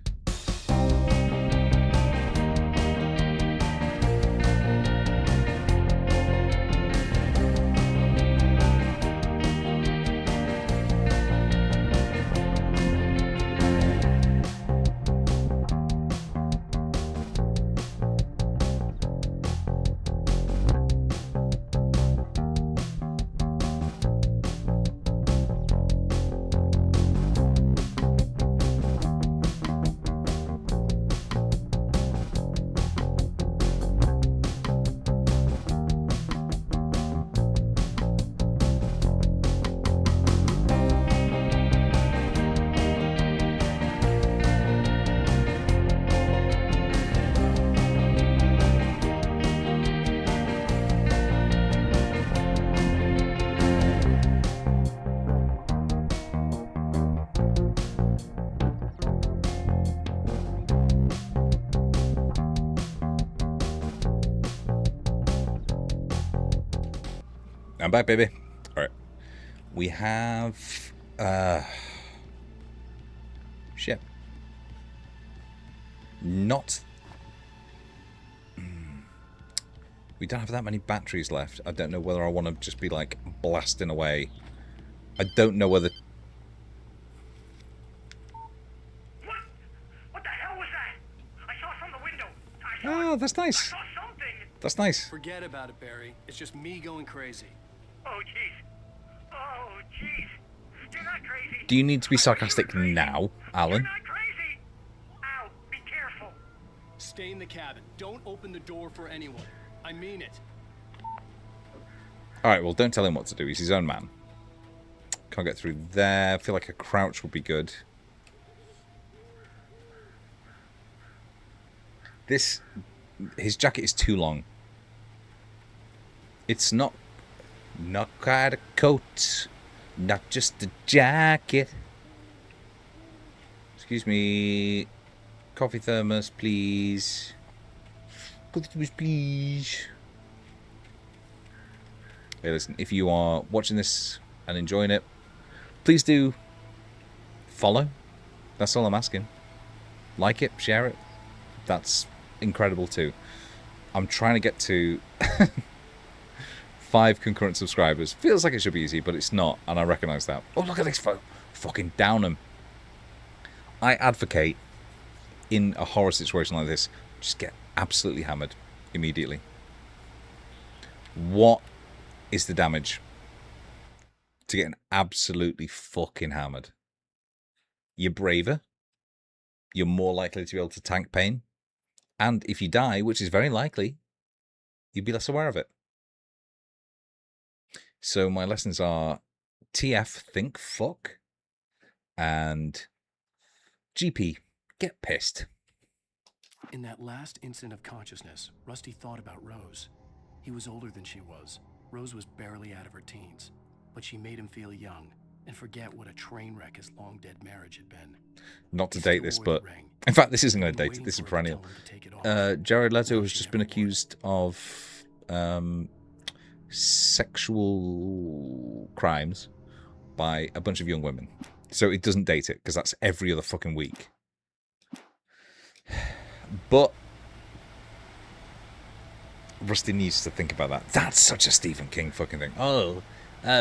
I'm back, baby. Alright. We have... shit. Not... We don't have that many batteries left. I don't know whether I want to just be, like, blasting away. I don't know whether... What the hell was that? I saw it from the window. Oh, that's nice. I saw something. That's nice. Forget about it, Barry. It's just me going crazy. Oh, jeez. Oh, jeez. You're not crazy. Do you need to be sarcastic now, Alan? You're not crazy. Ow, be careful. Stay in the cabin. Don't open the door for anyone. I mean it. Alright, well, don't tell him what to do. He's his own man. Can't get through there. I feel like a crouch would be good. His jacket is too long. It's not quite a coat, not just a jacket. Excuse me. Coffee thermos, please. Coffee thermos, please. Hey, listen, if you are watching this and enjoying it, please do follow. That's all I'm asking. Like it, share it. That's incredible too. I'm trying to get to 5 concurrent subscribers. Feels like it should be easy, but it's not, and I recognise that. Oh, look at this, fucking down them. I advocate, in a horror situation like this, just get absolutely hammered immediately. What is the damage to getting absolutely fucking hammered? You're braver. You're more likely to be able to tank pain. And if you die, which is very likely, you'd be less aware of it. So my lessons are TF, think fuck, and GP, get pissed. In that last instant of consciousness, Rusty thought about Rose. He was older than she was. Rose was barely out of her teens, but she made him feel young and forget what a train wreck his long-dead marriage had been. Not to date this, but in fact, this isn't going to date it. This is perennial. Jared Leto has just been accused of sexual crimes by a bunch of young women. So it doesn't date it, because that's every other fucking week. But Rusty needs to think about that. That's such a Stephen King fucking thing. Oh,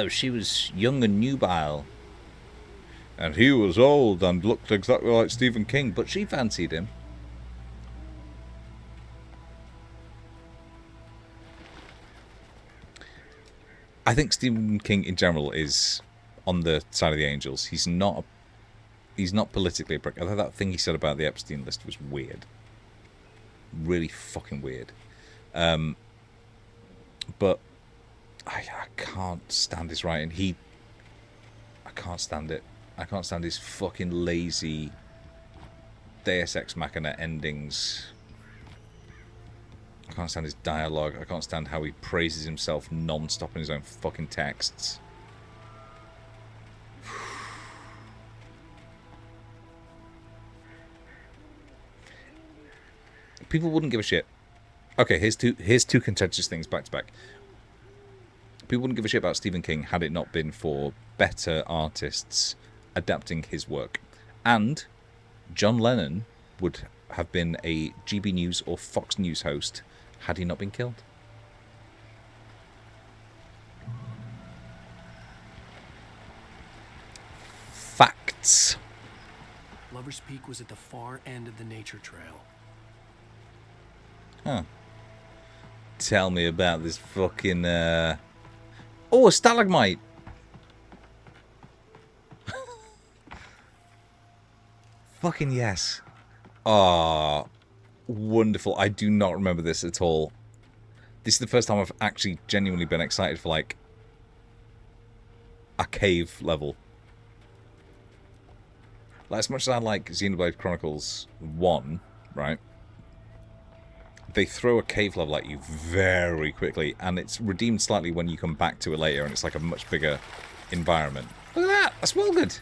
she was young and nubile. And he was old and looked exactly like Stephen King, but she fancied him. I think Stephen King in general is on the side of the angels. He's not politically a prick. I thought that thing he said about the Epstein list was weird. Really fucking weird. But I can't stand his writing. I can't stand it. I can't stand his fucking lazy Deus Ex Machina endings. I can't stand his dialogue. I can't stand how he praises himself non-stop in his own fucking texts. People wouldn't give a shit. Okay, here's two contentious things back to back. People wouldn't give a shit about Stephen King had it not been for better artists adapting his work. And John Lennon would have been a GB News or Fox News host had he not been killed. Facts. Lover's Peak was at the far end of the nature trail. Huh. Tell me about this fucking... Oh, a stalagmite! Fucking yes. Ah, wonderful. I do not remember this at all. This is the first time I've actually genuinely been excited for, like, a cave level. Like, as much as I like Xenoblade Chronicles 1, right? They throw a cave level at you very quickly, and it's redeemed slightly when you come back to it later, and it's like a much bigger environment. Look at that! That's well good!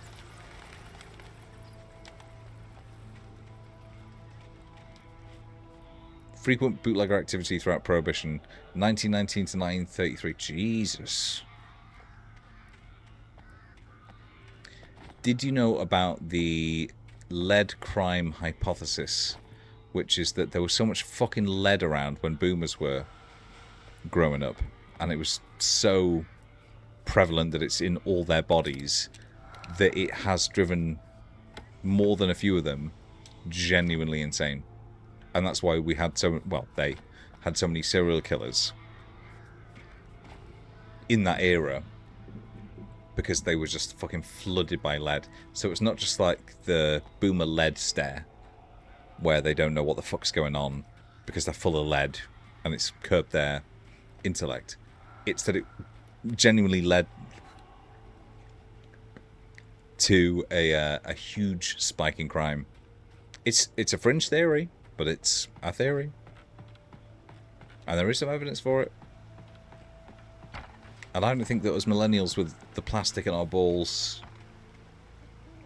Frequent bootlegger activity throughout Prohibition, 1919 to 1933. Jesus. Did you know about the lead crime hypothesis? Which is that there was so much fucking lead around when boomers were growing up. And it was so prevalent that it's in all their bodies that it has driven more than a few of them genuinely insane. And that's why we had they had so many serial killers in that era, because they were just fucking flooded by lead. So it's not just like the boomer lead stare, where they don't know what the fuck's going on because they're full of lead and it's curbed their intellect. It's that it genuinely led to a huge spike in crime. It's a fringe theory, but it's a theory. And there is some evidence for it. And I don't think that as millennials with the plastic in our balls,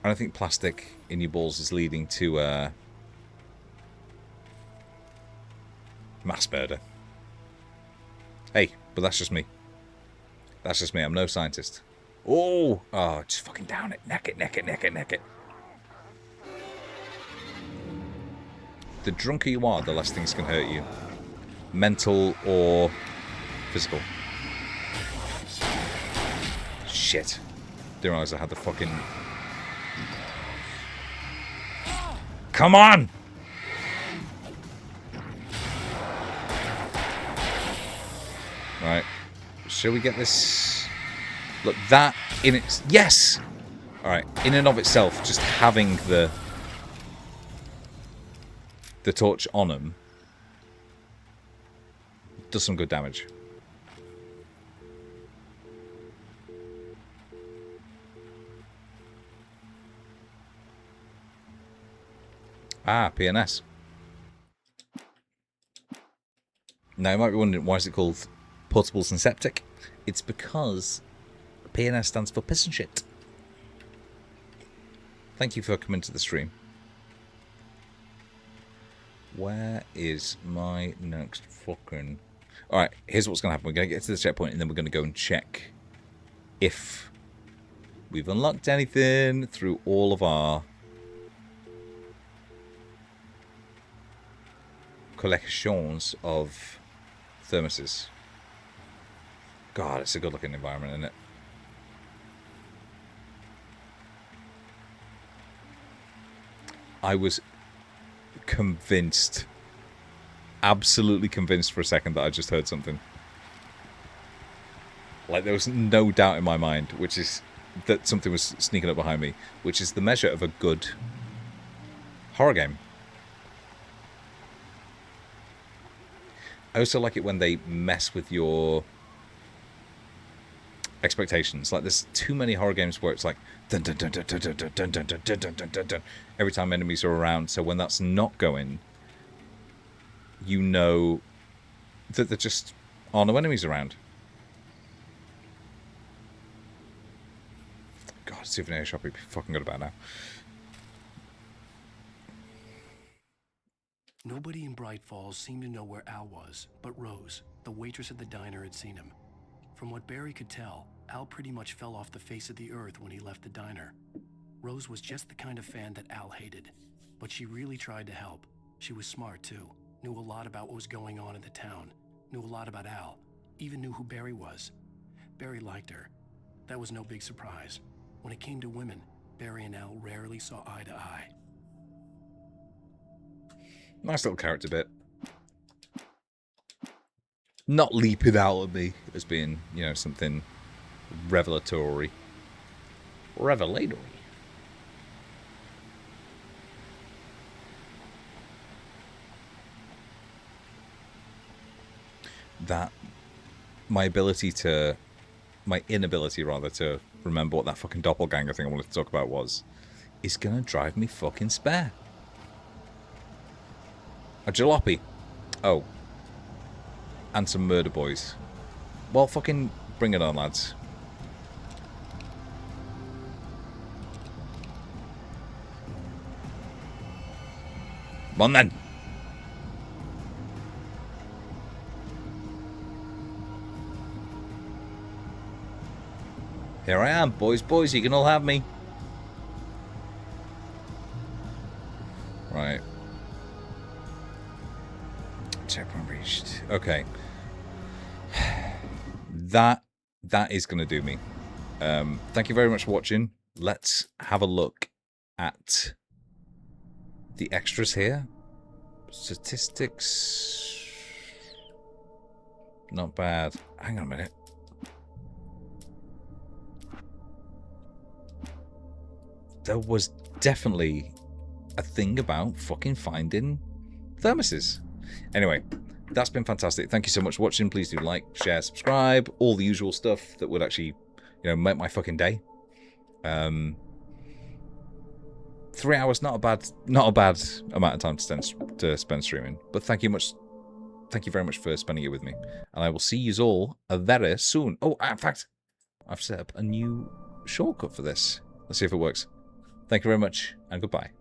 I don't think plastic in your balls is leading to mass murder. Hey, but that's just me. That's just me. I'm no scientist. Oh, just fucking down it. Neck it, neck it, neck it, neck it. The drunker you are, the less things can hurt you. Mental or physical. Shit. Didn't realize I had the fucking... Come on! Right. Shall we get this? Look, that in its... Yes! Alright, in and of itself, just having the torch on him does some good damage. Ah, PNS. Now, you might be wondering, why is it called Portable Synceptic? It's because PNS stands for piss and shit. Thank you for coming to the stream. Where is my next fucking... Alright, here's what's going to happen. We're going to get to the checkpoint and then we're going to go and check if we've unlocked anything through all of our collections of thermoses. God, it's a good looking environment, isn't it? I was convinced, absolutely convinced for a second that I just heard something. Like, there was no doubt in my mind, which is that something was sneaking up behind me, which is the measure of a good horror game. I also like it when they mess with your expectations. Like, there's too many horror games where it's like dun dun dun dun dun dun dun dun dun dun dun dun dun dun every time enemies are around. So when that's not going, you know that there just are no enemies around. God, souvenir shop would be fucking good about now. Nobody in Bright Falls seemed to know where Al was, but Rose, the waitress at the diner, had seen him. From what Barry could tell, Al pretty much fell off the face of the earth when he left the diner. Rose was just the kind of fan that Al hated, but she really tried to help. She was smart, too. Knew a lot about what was going on in the town. Knew a lot about Al. Even knew who Barry was. Barry liked her. That was no big surprise. When it came to women, Barry and Al rarely saw eye to eye. Nice little character bit. Not leaping out at me as being, you know, something revelatory. Revelatory. That my inability rather to remember what that fucking doppelganger thing I wanted to talk about was, is gonna drive me fucking spare. A jalopy. Oh. And some murder boys. Well, fucking bring it on, lads. Come on, then. Here I am, boys, you can all have me. Right. Checkpoint reached. Okay. That is going to do me. Thank you very much for watching. Let's have a look at the extras here. Statistics. Not bad. Hang on a minute. There was definitely a thing about fucking finding thermoses. Anyway, that's been fantastic. Thank you so much for watching. Please do like, share, subscribe, all the usual stuff that would actually, you know, make my fucking day. 3 hours, not a bad amount of time to spend streaming. But thank you very much for spending it with me. And I will see you all very soon. Oh, in fact, I've set up a new shortcut for this. Let's see if it works. Thank you very much, and goodbye.